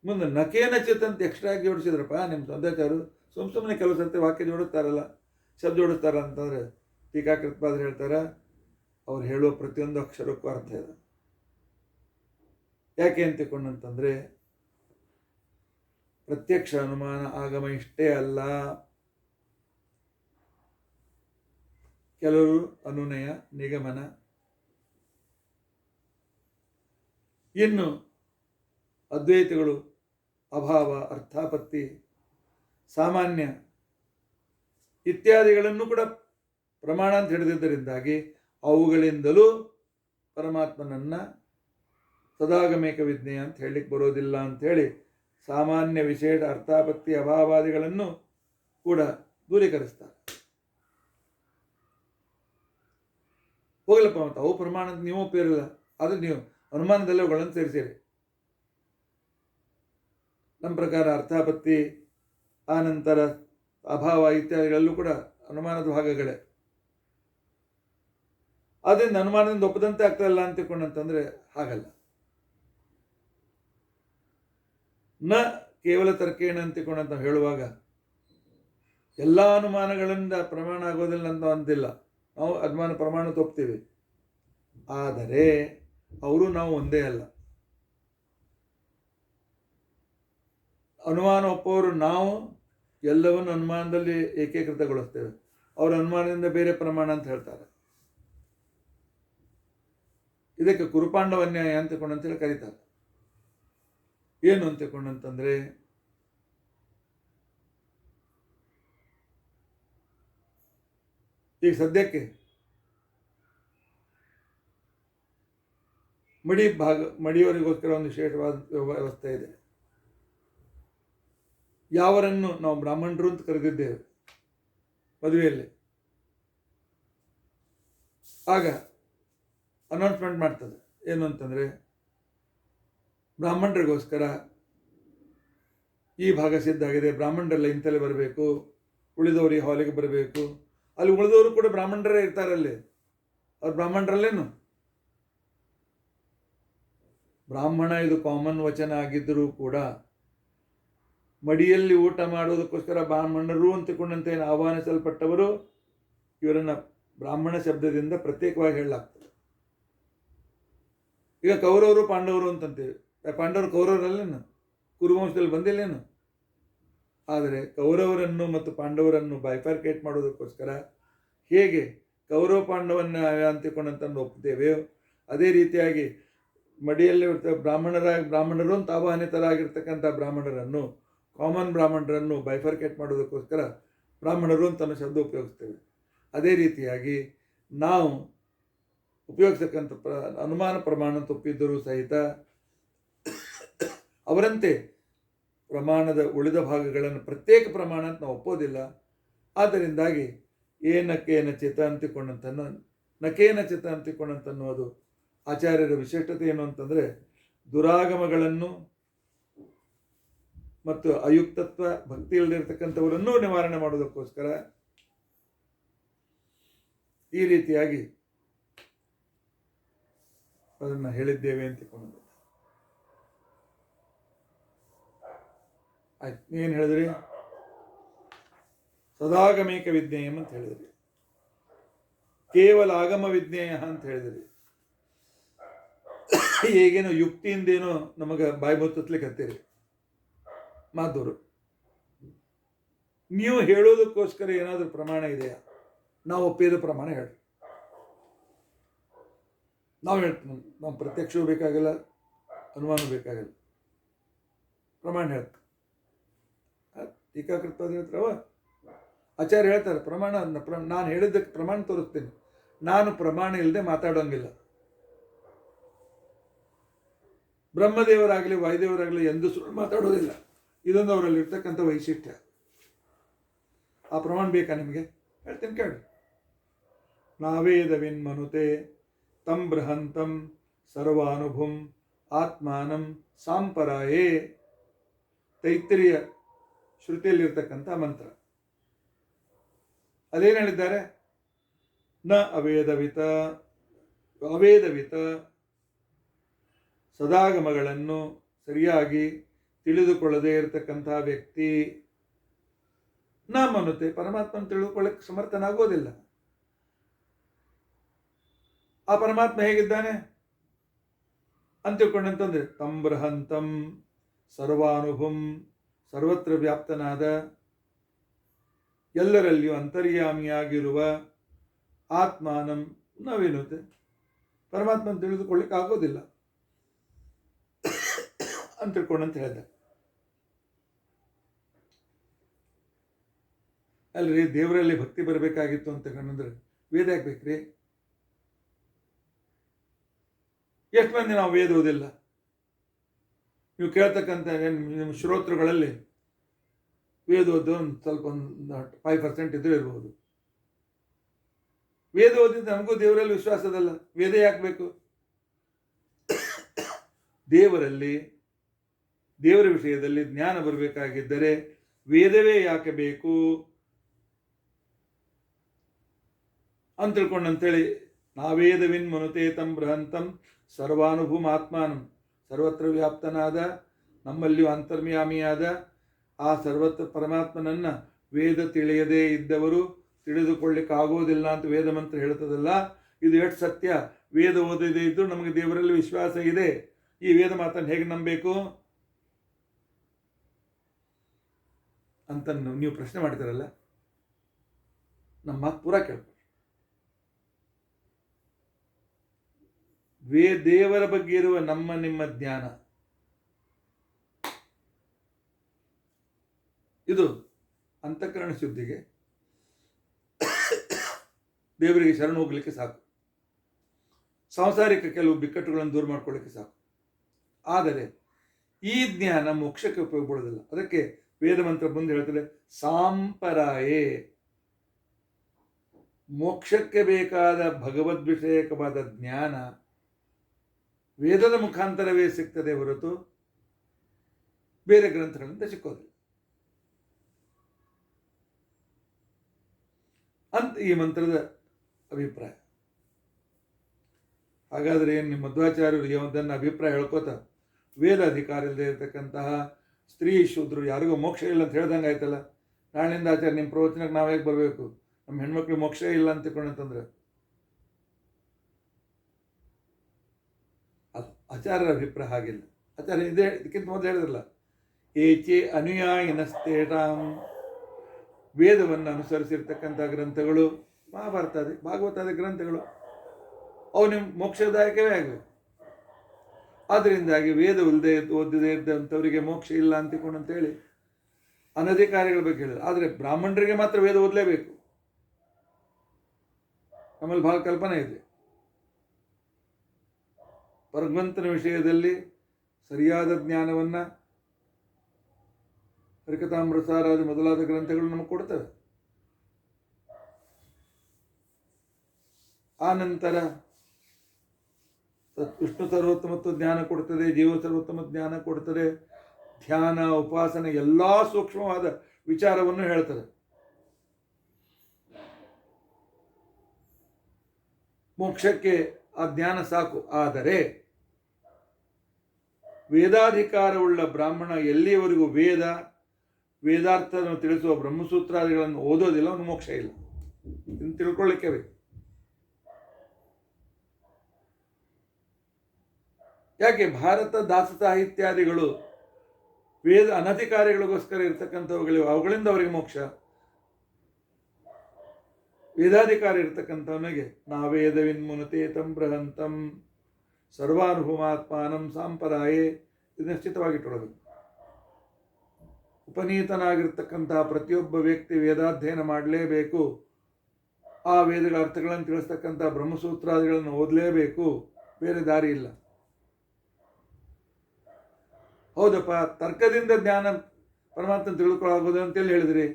ಮುಂದೆ ನಕೇನಚಿತ್ ಅಂತ ಎಕ್ಸ್ಟ್ರಾ ಆಗಿ ಜೋಡಿಸಿದ್ರಪ್ಪ ನಿಮ್ಮ ಸ್ವಂತಾಚಾರು. ಸುಮ್ಮನೆ ಕೆಲವು ಸರ್ತಿ ವಾಕ್ಯ ಜೋಡಿಸ್ತಾರಲ್ಲ, ಶಬ್ದ ಜೋಡಿಸ್ತಾರ ಅಂತಂದರೆ ಟೀಕಾಕೃತ್ಪಾದರು ಹೇಳ್ತಾರೆ, ಅವ್ರು ಹೇಳುವ ಪ್ರತಿಯೊಂದು ಅಕ್ಷರಕ್ಕೂ ಅರ್ಥ ಇದೆ. ಯಾಕೆ ಅಂತಿಕೊಂಡಂತಂದರೆ ಪ್ರತ್ಯಕ್ಷ ಅನುಮಾನ ಆಗಮ ಇಷ್ಟೇ ಅಲ್ಲ, ಕೆಲವರು ಅನುನಯ, ನಿಗಮನ, ಇನ್ನು ಅದ್ವೈತಗಳು ಅಭಾವ, ಅರ್ಥಾಪತ್ತಿ, ಸಾಮಾನ್ಯ ಇತ್ಯಾದಿಗಳನ್ನು ಕೂಡ ಪ್ರಮಾಣ ಅಂತ ಹಿಡಿದಿದ್ದರಿಂದಾಗಿ ಅವುಗಳಿಂದಲೂ ಪರಮಾತ್ಮನನ್ನು ಸದಾಗಮೇಕ ವಿಜ್ಞೇಯ ಅಂತ ಹೇಳಲಿಕ್ಕೆ ಬರೋದಿಲ್ಲ ಅಂಥೇಳಿ ಸಾಮಾನ್ಯ ವಿಶೇಷ ಅರ್ಥಾಪತ್ತಿ ಅಭಾವಾದಿಗಳನ್ನು ಕೂಡ ದೂರೀಕರಿಸ್ತಾರೆ. ಹೋಗಲಪ್ಪ, ಮತ್ತು ಅವು ಪ್ರಮಾಣದ ನೀವು ಒಪ್ಪಿರಲ್ಲ, ಆದರೆ ನೀವು ಅನುಮಾನದಲ್ಲೇ ಅವುಗಳನ್ನು ಸೇರಿಸಿರಿ. ನಮ್ಮ ಪ್ರಕಾರ ಅರ್ಥಾಪತ್ತಿ ಆನಂತರ ಅಭಾವ ಇತ್ಯಾದಿಗಳಲ್ಲೂ ಕೂಡ ಅನುಮಾನದ ಭಾಗಗಳೇ. ಆದ್ದರಿಂದ ಅನುಮಾನದಿಂದ ಒಪ್ಪದಂತೆ ಆಗ್ತಾಯಿಲ್ಲ ಅಂತ ತಿಳ್ಕೊಂಡಂತಂದರೆ ಹಾಗಲ್ಲ. ನ ಕೇವಲ ತರ್ಕೇಣ ಅಂತಿಕೊಂಡಂತ ಹೇಳುವಾಗ ಎಲ್ಲ ಅನುಮಾನಗಳಿಂದ ಪ್ರಮಾಣ ಆಗೋದಿಲ್ಲ ಅಂತ ಅಂತಿಲ್ಲ. ನಾವು ಅನುಮಾನ ಪ್ರಮಾಣ ತಪ್ಪುತ್ತೀವಿ, ಆದರೆ ಅವರು ನಾವು ಒಂದೇ ಅಲ್ಲ. ಅನುಮಾನ ಒಪ್ಪುವವರು ನಾವು ಎಲ್ಲವನ್ನು ಅನುಮಾನದಲ್ಲಿ ಏಕೀಕೃತಗೊಳಿಸ್ತೇವೆ, ಅವರು ಅನುಮಾನದಿಂದ ಬೇರೆ ಪ್ರಮಾಣ ಅಂತ ಹೇಳ್ತಾರೆ. ಇದಕ್ಕೆ ಕುರುಪಾಂಡವನ್ಯಾಯ ಅಂತಕೊಂಡಂತೇಳಿ ಕರೀತಾರೆ. ಏನು ಅಂತಕೊಂಡಂತಂದರೆ ಈಗ ಸದ್ಯಕ್ಕೆ ಮಡಿಯವರಿಗೋಸ್ಕರ ಒಂದು ವಿಶೇಷವಾದ ವ್ಯವಸ್ಥೆ ಇದೆ. ಯಾವರನ್ನು ನಾವು ಬ್ರಾಹ್ಮಣರು ಅಂತ ಕರೆದಿದ್ದೇವೆ ಮದುವೆಯಲ್ಲಿ, ಆಗ ಅನೌನ್ಸ್ಮೆಂಟ್ ಮಾಡ್ತದೆ. ಏನು ಅಂತಂದರೆ ಬ್ರಾಹ್ಮಣರಿಗೋಸ್ಕರ ಈ ಭಾಗ ಸಿದ್ಧಾಗಿದೆ, ಬ್ರಾಹ್ಮಣರೆಲ್ಲ ಇಂತಲೇ ಬರಬೇಕು, ಉಳಿದವರು ಈ ಹಾಲಿಗೆ ಬರಬೇಕು. ಅಲ್ಲಿ ಉಳಿದವರು ಕೂಡ ಬ್ರಾಹ್ಮಣರೇ ಇರ್ತಾರಲ್ಲಿ, ಅವ್ರು ಬ್ರಾಹ್ಮಣರಲ್ಲೇನು. ಬ್ರಾಹ್ಮಣ ಇದು ಕಾಮನ್ ವಚನ ಆಗಿದ್ದರೂ ಕೂಡ ಮಡಿಯಲ್ಲಿ ಊಟ ಮಾಡೋದಕ್ಕೋಸ್ಕರ ಬ್ರಾಹ್ಮಣರು ಅಂತಕೊಂಡಂತೆ ಆಹ್ವಾನಿಸಲ್ಪಟ್ಟವರು, ಇವರನ್ನು ಬ್ರಾಹ್ಮಣ ಶಬ್ದದಿಂದ ಪ್ರತ್ಯೇಕವಾಗಿ ಹೇಳಲಾಗ್ತದೆ. ಈಗ ಕೌರವರು ಪಾಂಡವರು ಅಂತಂತೇವೆ. ಪಾಂಡವರು ಕೌರವರಲ್ಲೇನು, ಕುರುವಂಶದಲ್ಲಿ ಬಂದಿಲ್ಲೇನು. ಆದರೆ ಕೌರವರನ್ನು ಮತ್ತು ಪಾಂಡವರನ್ನು ಬೈಫರ್ಕೇಟ್ ಮಾಡೋದಕ್ಕೋಸ್ಕರ ಹೇಗೆ ಕೌರವ ಪಾಂಡವನ್ನ ಅಂತಿಕೊಂಡಂತಂದು ಒಪ್ಪುತ್ತೇವೆಯೋ ಅದೇ ರೀತಿಯಾಗಿ ಮಡಿಯಲ್ಲಿ ಬ್ರಾಹ್ಮಣರು ಅಂತ ಆಹ್ವಾನಿತರಾಗಿರ್ತಕ್ಕಂಥ ಬ್ರಾಹ್ಮಣರನ್ನು, ಕಾಮನ್ ಬ್ರಾಹ್ಮಣರನ್ನು ಬೈಫರ್ಕೇಟ್ ಮಾಡೋದಕ್ಕೋಸ್ಕರ ಬ್ರಾಹ್ಮಣರು ಅಂತ ಅನ್ನೋ ಶಬ್ದ ಉಪಯೋಗಿಸ್ತೇವೆ. ಅದೇ ರೀತಿಯಾಗಿ ನಾವು ಉಪಯೋಗಿಸ್ತಕ್ಕಂಥ ಅನುಮಾನ ಪ್ರಮಾಣ ತಪ್ಪಿದ್ದರೂ ಸಹಿತ ಅವರಂತೆ ಪ್ರಮಾಣದ ಉಳಿದ ಭಾಗಗಳನ್ನು ಪ್ರತ್ಯೇಕ ಪ್ರಮಾಣ ಅಂತ ನಾವು ಒಪ್ಪೋದಿಲ್ಲ. ಆದ್ದರಿಂದಾಗಿ ಏನಕ್ಕೇನ ಚಿತ ಅಂತಿಕೊಂಡಂತನ್ನು ನಕೇನ ಚಿತ ಅಂತಿಕೊಂಡಂತನ್ನುವುದು ಆಚಾರ್ಯರ ವಿಶಿಷ್ಟತೆ ಏನು ಅಂತಂದರೆ, ದುರಾಗಮಗಳನ್ನು ಮತ್ತು ಅಯುಕ್ತತ್ವ ಭಕ್ತಿ ಇಲ್ಲದಿರ್ತಕ್ಕಂಥವರನ್ನೂ ನಿವಾರಣೆ ಮಾಡೋದಕ್ಕೋಸ್ಕರ ಈ ರೀತಿಯಾಗಿ ಅದನ್ನು ಹೇಳಿದ್ದೇವೆ ಅಂತಿಕೊಂಡು. ಆಯ್ತು, ನೀವೇನು ಹೇಳಿದ್ರಿ? ಸದಾಗಮೇಕ ವಿಜ್ಞೇಯಂ ಅಂತ ಹೇಳಿದ್ರಿ, ಕೇವಲ ಆಗಮ ವಿಜ್ಞೇಯ ಅಂತ ಹೇಳಿದ್ರಿ. ಈಗೇನೋ ಯುಕ್ತಿಯಿಂದೇನೋ ನಮಗೆ ಬಾಯಿ ಮುತ್ತಲಿಕ್ಕೆ ಹತ್ತೀರಿ ಮಾಧವರು. ನೀವು ಹೇಳೋದಕ್ಕೋಸ್ಕರ ಏನಾದರೂ ಪ್ರಮಾಣ ಇದೆಯಾ? ನಾವು ಒಪ್ಪಿದ ಪ್ರಮಾಣ ಹೇಳಿ. ನಾವು ಹೇಳ್ತೀವಿ, ನಾವು ಪ್ರತ್ಯಕ್ಷವೂ ಬೇಕಾಗಿಲ್ಲ, ಅನುಮಾನ ಬೇಕಾಗಿಲ್ಲ, ಪ್ರಮಾಣ ಹೇಳ್ತೀವಿ. ಟೀಕಾಕೃತ ಹೇಳ್ತಾರವ ಆಚಾರ್ಯ ಹೇಳ್ತಾರೆ, ಪ್ರಮಾಣ ನಾನು ಹೇಳಿದ್ದಕ್ಕೆ ಪ್ರಮಾಣ ತೋರಿಸ್ತೀನಿ, ನಾನು ಪ್ರಮಾಣ ಇಲ್ಲದೆ ಮಾತಾಡೋಂಗಿಲ್ಲ. ಬ್ರಹ್ಮದೇವರಾಗಲಿ ವಾಯುದೇವರಾಗಲಿ ಎಂದು ಸುಳ್ಳು ಮಾತಾಡೋದಿಲ್ಲ. ಇದೊಂದು ಅವರಲ್ಲಿ ಇರ್ತಕ್ಕಂಥ ವೈಶಿಷ್ಟ್ಯ. ಆ ಪ್ರಮಾಣ ಬೇಕಾ ನಿಮಗೆ? ಹೇಳ್ತೀನಿ ಕೇಳಿ. ನಾವೇದವಿನ್ ಮನುತೆ ತಂ ಬೃಹಂತಂ ಸರ್ವಾನುಭುಂ ಆತ್ಮಾನಂ ಸಾಂಪರಾಯೇ. ತೈತ್ರಿಯ ಶ್ರುತಿಯಲ್ಲಿರ್ತಕ್ಕಂಥ ಮಂತ್ರ. ಅದೇನು ಹೇಳಿದ್ದಾರೆ? ನ ಅವೇದವಿತ ಸದಾಗಮಗಳನ್ನು ಸರಿಯಾಗಿ ತಿಳಿದುಕೊಳ್ಳದೇ ಇರತಕ್ಕಂಥ ವ್ಯಕ್ತಿ ನ ಮನುತೆ, ಪರಮಾತ್ಮನ ತಿಳಿದುಕೊಳ್ಳಕ್ಕೆ ಸಮರ್ಥನಾಗೋದಿಲ್ಲ. ಆ ಪರಮಾತ್ಮ ಹೇಗಿದ್ದಾನೆ ಅಂತ ತಿಳ್ಕೊಂಡಂತಂದ್ರೆ, ತಂ ಬೃಹಂತಂ ಸರ್ವಾನುಭುಂ, ಸರ್ವತ್ರ ವ್ಯಾಪ್ತನಾದ, ಎಲ್ಲರಲ್ಲಿಯೂ ಅಂತರ್ಯಾಮಿಯಾಗಿರುವ, ಆತ್ಮಾನಂ ನವೇನುತ್ತೆ, ಪರಮಾತ್ಮನ ತಿಳಿದುಕೊಳ್ಳಿಕ್ಕೆ ಆಗೋದಿಲ್ಲ ಅಂತ ತಿಳ್ಕೊಂಡಂತ ಹೇಳಿದ. ಅಲ್ರಿ, ದೇವರಲ್ಲಿ ಭಕ್ತಿ ಬರಬೇಕಾಗಿತ್ತು ಅಂತ ಕಂಡ್ರೆ ವೇದ ಯಾಕೆ ಬೇಕ್ರಿ? ಎಷ್ಟು ಮಂದಿ ನಾವು ವೇದ ಓದಿಲ್ಲ? ನೀವು ಕೇಳ್ತಕ್ಕಂಥ ನಿಮ್ಮ ಶ್ರೋತೃಗಳಲ್ಲಿ ವೇದ ಓದೋ ಒಂದು ಸ್ವಲ್ಪ 5% ಇದ್ರೂ ಇರ್ಬೋದು. ವೇದ ಓದಿದ್ದು ನಮಗೂ ದೇವರಲ್ಲಿ ವಿಶ್ವಾಸದಲ್ಲ, ವೇದ ಯಾಕೆ ಬೇಕು? ದೇವರ ವಿಷಯದಲ್ಲಿ ಜ್ಞಾನ ಬರಬೇಕಾಗಿದ್ದರೆ ವೇದವೇ ಯಾಕೆ ಬೇಕು ಅಂತ ತಿಳ್ಕೊಂಡಂತೇಳಿ, ನಾವೇದವಿನ್ ಮನುತೆ ತಂ ಬೃಹಂತಂ ಸರ್ವಾನುಭೂಮ ಆತ್ಮಾನಂ, ಸರ್ವತ್ರ ವ್ಯಾಪ್ತನಾದ, ನಮ್ಮಲ್ಲಿಯೂ ಅಂತರ್ಯಾಮಿಯಾದ ಆ ಸರ್ವತ್ರ ಪರಮಾತ್ಮನನ್ನ ವೇದ ತಿಳಿಯದೇ ಇದ್ದವರು ತಿಳಿದುಕೊಳ್ಳಿಕ್ಕಾಗೋದಿಲ್ಲ ಅಂತ ವೇದ ಮಂತ್ರ ಹೇಳ್ತದಲ್ಲ, ಇದು ಎಷ್ಟು ಸತ್ಯ. ವೇದ ಓದದೇ ಇದ್ದು ನಮಗೆ ದೇವರಲ್ಲಿ ವಿಶ್ವಾಸ ಇದೆ, ಈ ವೇದ ಮಾತನ್ನು ಹೇಗೆ ನಂಬಬೇಕು ಅಂತ ನೀವು ಪ್ರಶ್ನೆ ಮಾಡ್ತೀರಲ್ಲ, ನಮ್ಮ ಮಾತು ಪೂರಾ ಕೇಳ್ಬೇಕು. ದೇವರ ಬಗ್ಗೆ ಇರುವ ನಿಮ್ಮ ಜ್ಞಾನ ಇದು ಅಂತಃಕರಣ ಶುದ್ಧಿಗೆ, ದೇವರಿಗೆ ಶರಣ ಹೋಗ್ಲಿಕ್ಕೆ ಸಾಕು, ಸಾಂಸಾರಿಕ ಕೆಲವು ಬಿಕ್ಕಟ್ಟುಗಳನ್ನು ದೂರ ಮಾಡ್ಕೊಳ್ಳಿಕ್ಕೆ ಸಾಕು. ಆದರೆ ಈ ಜ್ಞಾನ ಮೋಕ್ಷಕ್ಕೆ ಉಪಯೋಗ ಬೀಳೋದಿಲ್ಲ. ಅದಕ್ಕೆ ವೇದ ಮಂತ್ರ ಬಂದು ಹೇಳ್ತಾರೆ, ಸಾಂಪರಾಯೇ, ಮೋಕ್ಷಕ್ಕೆ ಬೇಕಾದ ಭಗವದ್ ವಿಷಯಕವಾದ ಜ್ಞಾನ ವೇದದ ಮುಖಾಂತರವೇ ಸಿಗ್ತದೆ ಹೊರತು ಬೇರೆ ಗ್ರಂಥಗಳಿಂದ ಸಿಕ್ಕೋದಿಲ್ಲ ಅಂತ ಈ ಮಂತ್ರದ ಅಭಿಪ್ರಾಯ. ಹಾಗಾದರೆ ಏನು ನಿಮ್ಮ ಮಧ್ವಾಚಾರ್ಯರು ಯಾವುದನ್ನು ಅಭಿಪ್ರಾಯ ಹೇಳ್ಕೋತ ವೇದ ಅಧಿಕಾರ ಇಲ್ಲದೆ ಇರತಕ್ಕಂತಹ ಸ್ತ್ರೀ ಶೂದ್ರರು ಯಾರಿಗೂ ಮೋಕ್ಷ ಇಲ್ಲ ಅಂತ ಹೇಳ್ದಂಗೆ ಆಯ್ತಲ್ಲ. ನಾಳಿಂದ ಆಚಾರ್ಯ ನಿಮ್ಮ ಪ್ರವಚನಕ್ಕೆ ನಾವು ಹೇಗೆ ಬರಬೇಕು? ನಮ್ಮ ಹೆಣ್ಮಕ್ಳು ಮೋಕ್ಷ ಇಲ್ಲ ಅಂತ ತಿಳ್ಕೊಂಡಂತಂದ್ರೆ ಅದು ಆಚಾರ್ಯರ ಅಭಿಪ್ರಾಯ ಹಾಗಿಲ್ಲ. ಆಚಾರ್ಯ ಇದಕ್ಕಿಂತ ಮೊದಲು ಹೇಳಿದ್ರಲ್ಲ, ಏಚೆ ಅನುಯಾಯಿನಸ್ತೇಷಾಂ, ವೇದವನ್ನು ಅನುಸರಿಸಿರ್ತಕ್ಕಂಥ ಗ್ರಂಥಗಳು ಮಹಾಭಾರತಾದಿ ಭಾಗವತಾದಿ ಗ್ರಂಥಗಳು ಅವು ನಿಮ್ಮ ಮೋಕ್ಷದಾಯಕವೇ ಆಗಬೇಕು. ಆದ್ದರಿಂದಾಗಿ ವೇದ ಓದದೇ ಇದ್ದಂಥವರಿಗೆ ಮೋಕ್ಷ ಇಲ್ಲ ಅಂತಿಕೊಂಡು ಅಂತೇಳಿ ಅನಧಿಕಾರಿಗಳ ಬಗ್ಗೆ ಹೇಳಿದ್ರು. ಆದರೆ ಬ್ರಾಹ್ಮಣರಿಗೆ ಮಾತ್ರ ವೇದ ಓದಲೇಬೇಕು. ನಮ್ಮಲ್ಲಿ ಬಹಳ ಕಲ್ಪನೆ ಇದೆ. ಭಗವಂತನ ವಿಷಯದಲ್ಲಿ ಸರಿಯಾದ ಜ್ಞಾನವನ್ನು ಹರಿಕಥಾಮೃತಸಾರಾದಿ ಮೊದಲಾದ ಗ್ರಂಥಗಳು ನಮಗೆ ಕೊಡ್ತವೆ. ಆ ನಂತರ ವಿಷ್ಣು ಸರ್ವೋತ್ತಮತ್ವ ಜ್ಞಾನ ಕೊಡ್ತದೆ, ಜೀವ ಸರ್ವೋತ್ತಮ ಜ್ಞಾನ ಕೊಡ್ತದೆ, ಧ್ಯಾನ ಉಪಾಸನೆ ಎಲ್ಲ ಸೂಕ್ಷ್ಮವಾದ ವಿಚಾರವನ್ನು ಹೇಳ್ತದೆ. ಮೋಕ್ಷಕ್ಕೆ ಆ ಜ್ಞಾನ ಸಾಕು. ಆದರೆ ವೇದಾಧಿಕಾರವುಳ್ಳ ಬ್ರಾಹ್ಮಣ ಎಲ್ಲಿಯವರೆಗೂ ವೇದಾರ್ಥವನ್ನು ತಿಳಿಸುವ ಬ್ರಹ್ಮಸೂತ್ರಾದಿಗಳನ್ನು ಓದೋದಿಲ್ಲ, ಅವನು ಮೋಕ್ಷ ಇಲ್ಲ. ಇದನ್ನು ತಿಳ್ಕೊಳ್ಳಿಕ್ಕೆ ಬೇಕು. ಯಾಕೆ ಭಾರತ ದಾಸ ಸಾಹಿತ್ಯಾದಿಗಳು ವೇದ ಅನಧಿಕಾರಿಗಳಿಗೋಸ್ಕರ ಇರ್ತಕ್ಕಂಥವುಗಳಿವೆ, ಅವುಗಳಿಂದ ಅವರಿಗೆ ಮೋಕ್ಷ. ವೇದಾಧಿಕಾರಿ ಇರ್ತಕ್ಕಂಥವನಿಗೆ ನಾವೇದವಿನ್ಮುನತೆ ತಂ ಬೃಹಂತಂ ಸರ್ವಾನುಭವಾತ್ಮಾನಂ ಸಾಂಪರಾಯೇ, ಇದು ನಿಶ್ಚಿತವಾಗಿಟ್ಟೊಳಬೇಕು. ಉಪನೀತನಾಗಿರ್ತಕ್ಕಂತಹ ಪ್ರತಿಯೊಬ್ಬ ವ್ಯಕ್ತಿ ವೇದಾಧ್ಯಯನ ಮಾಡಲೇಬೇಕು. ಆ ವೇದಗಳ ಅರ್ಥಗಳನ್ನು ತಿಳಿಸ್ತಕ್ಕಂಥ ಬ್ರಹ್ಮಸೂತ್ರಾದಿಗಳನ್ನು ಓದಲೇಬೇಕು, ಬೇರೆ ದಾರಿ ಇಲ್ಲ. ಹೌದಪ್ಪ, ತರ್ಕದಿಂದ ಜ್ಞಾನ ಪರಮಾತ್ಮ ತಿಳ್ಕೊಳ್ಳಾಗೋದು ಅಂತೇಳಿ ಹೇಳಿದ್ರಿ,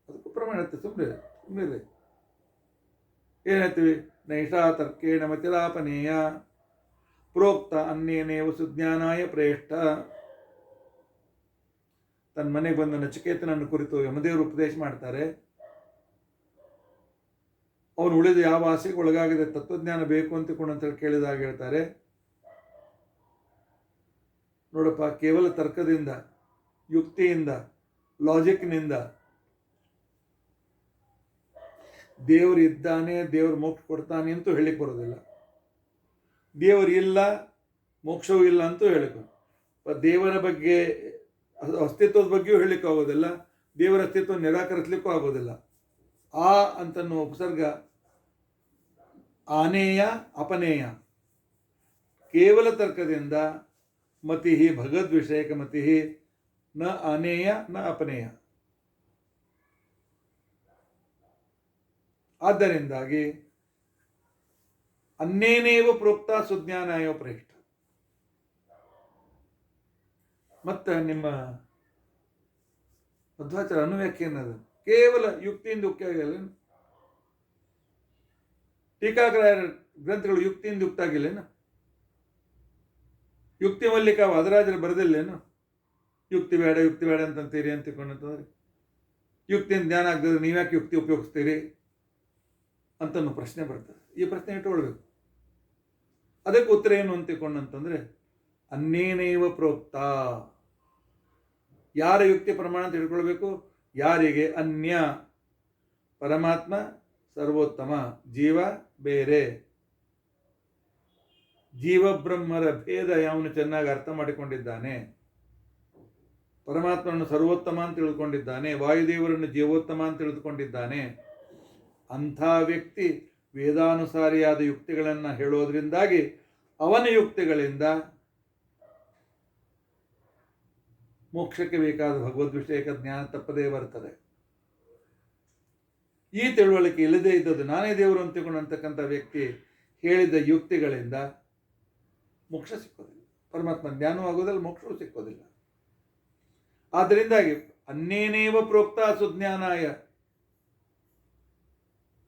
ಅದಕ್ಕೂ ಪ್ರಮಾಣ ಇರುತ್ತೆ. ಸುಮ್ಮನೆ ಏನು ಹೇಳ್ತೀವಿ? ನೈಷಾ ತರ್ಕೇಣ ಮತಿರಾಪನೇಯ ಪ್ರೋಕ್ತ ಅನ್ನೇನೇವ ಸುಜ್ಞಾನಾಯ ಪ್ರೇಷ್ಠ. ತನ್ನ ಮನೆಗೆ ಬಂದ ನಚಿಕೇತನನ್ನು ಕುರಿತು ಯಮದೇವರು ಉಪದೇಶ ಮಾಡ್ತಾರೆ. ಅವನು ಉಳಿದು ಯಾವ ಆಸೆಗೆ ಒಳಗಾಗದೆ ತತ್ವಜ್ಞಾನ ಬೇಕು ಅಂತೇಳಿ ಕೇಳಿದಾಗ ಹೇಳ್ತಾರೆ, ನೋಡಪ್ಪ, ಕೇವಲ ತರ್ಕದಿಂದ, ಯುಕ್ತಿಯಿಂದ, ಲಾಜಿಕ್ನಿಂದ ದೇವರು ಇದ್ದಾನೆ, ದೇವರು ಮೋಕ್ಷ ಕೊಡ್ತಾನೆ ಅಂತೂ ಹೇಳಿಕ್ಕೆ ಬರೋದಿಲ್ಲ. ದೇವರು ಇಲ್ಲ, ಮೋಕ್ಷವೂ ಇಲ್ಲ ಅಂತೂ ಹೇಳಿಕ. ದೇವರ ಬಗ್ಗೆ ಅಸ್ತಿತ್ವದ ಬಗ್ಗೆಯೂ ಹೇಳಲಿಕ್ಕೆ ಆಗೋದಿಲ್ಲ, ದೇವರ ಅಸ್ತಿತ್ವ ನಿರಾಕರಿಸಲಿಕ್ಕೂ ಆಗೋದಿಲ್ಲ. ಆ ಅಂತನ್ನೋ ಉಪಸರ್ಗ ಆನೇಯ ಅಪನೇಯ. ಕೇವಲ ತರ್ಕದಿಂದ ಮತಿ ಭಗವದ್ವಿಷಯಕ ಮತಿ ನ ಅನೇಯ ನ ಅಪನೇಯ. ಆದ್ದರಿಂದಾಗಿ ಅನ್ನೇನೇವ ಪ್ರೋಕ್ತ ಸುಜ್ಞಾನಾಯ ಪ್ರೇಷ್ಠ. ಮತ್ತು ನಿಮ್ಮ ಮಧ್ವಾಚಾರ ಅನುವ್ಯಾಖ್ಯೆ ಅನ್ನೋದು ಕೇವಲ ಯುಕ್ತಿಯಿಂದ ಯುಕ್ತಿ ಆಗಿಲ್ಲೇನು? ಟೀಕಾಗ್ರಾಯರ ಗ್ರಂಥಗಳು ಯುಕ್ತಿಯಿಂದ ಯುಕ್ತ ಆಗಿಲ್ಲೇನು? ಯುಕ್ತಿ ಮಲ್ಲಿಕ ವಾದರಾಜರು ಬರೆದಿಲ್ಲೇನು? ಯುಕ್ತಿ ಬೇಡ ಅಂತಂತೀರಿ ಅಂತಕೊಂಡಂತಂದ್ರೆ, ಯುಕ್ತಿಯಿಂದ ಜ್ಞಾನ ಆಗದಿದ್ರೆ ನೀವ್ಯಾಕೆ ಯುಕ್ತಿ ಉಪಯೋಗಿಸ್ತೀರಿ ಅಂತನೂ ಪ್ರಶ್ನೆ ಬರ್ತದೆ. ಈ ಪ್ರಶ್ನೆ ಇಟ್ಟುಕೊಳ್ಬೇಕು. ಅದಕ್ಕೆ ಉತ್ತರ ಏನು ಅಂತಕೊಂಡಂತಂದ್ರೆ, ಅನ್ನೇನೇವ ಪ್ರೋಕ್ತ. ಯಾರ ಯುಕ್ತಿ ಪ್ರಮಾಣ ಅಂತ ತಿಳ್ಕೊಳ್ಬೇಕು? ಯಾರಿಗೆ? ಅನ್ಯ, ಪರಮಾತ್ಮ ಸರ್ವೋತ್ತಮ, ಜೀವ ಬೇರೆ. ಜೀವ ಬ್ರಹ್ಮರ ಭೇದ ಯಾವನು ಚೆನ್ನಾಗಿ ಅರ್ಥ ಮಾಡಿಕೊಂಡಿದ್ದಾನೆ, ಪರಮಾತ್ಮನನ್ನು ಸರ್ವೋತ್ತಮ ಅಂತ ತಿಳ್ಕೊಂಡಿದ್ದಾನೆ, ವಾಯುದೇವರನ್ನು ಜೀವೋತ್ತಮ ಅಂತ ತಿಳಿದುಕೊಂಡಿದ್ದಾನೆ, ಅಂಥ ವ್ಯಕ್ತಿ ವೇದಾನುಸಾರಿಯಾದ ಯುಕ್ತಿಗಳನ್ನು ಹೇಳೋದ್ರಿಂದಾಗಿ ಅವನ ಯುಕ್ತಿಗಳಿಂದ ಮೋಕ್ಷಕ್ಕೆ ಬೇಕಾದ ಭಗವದ್ವಿಷಯಕ ಜ್ಞಾನ ತಪ್ಪದೇ ಬರ್ತದೆ. ಈ ತಿಳುವಳಿಕೆ ಇಲ್ಲದೇ ಇದ್ದದ್ದು ನಾನೇ ದೇವರು ಅಂತಿಕೊಂಡಂತಕ್ಕಂಥ ವ್ಯಕ್ತಿ ಹೇಳಿದ ಯುಕ್ತಿಗಳಿಂದ ಮೋಕ್ಷ ಸಿಕ್ಕೋದಿಲ್ಲ, ಪರಮಾತ್ಮ ಜ್ಞಾನವೂ ಆಗೋದಿಲ್ಲ, ಮೋಕ್ಷವೂ ಸಿಕ್ಕೋದಿಲ್ಲ. ಆದ್ದರಿಂದಾಗಿ ಅನ್ನೇನೇವ ಪ್ರೋಕ್ತ ಸುಜ್ಞಾನಾಯ.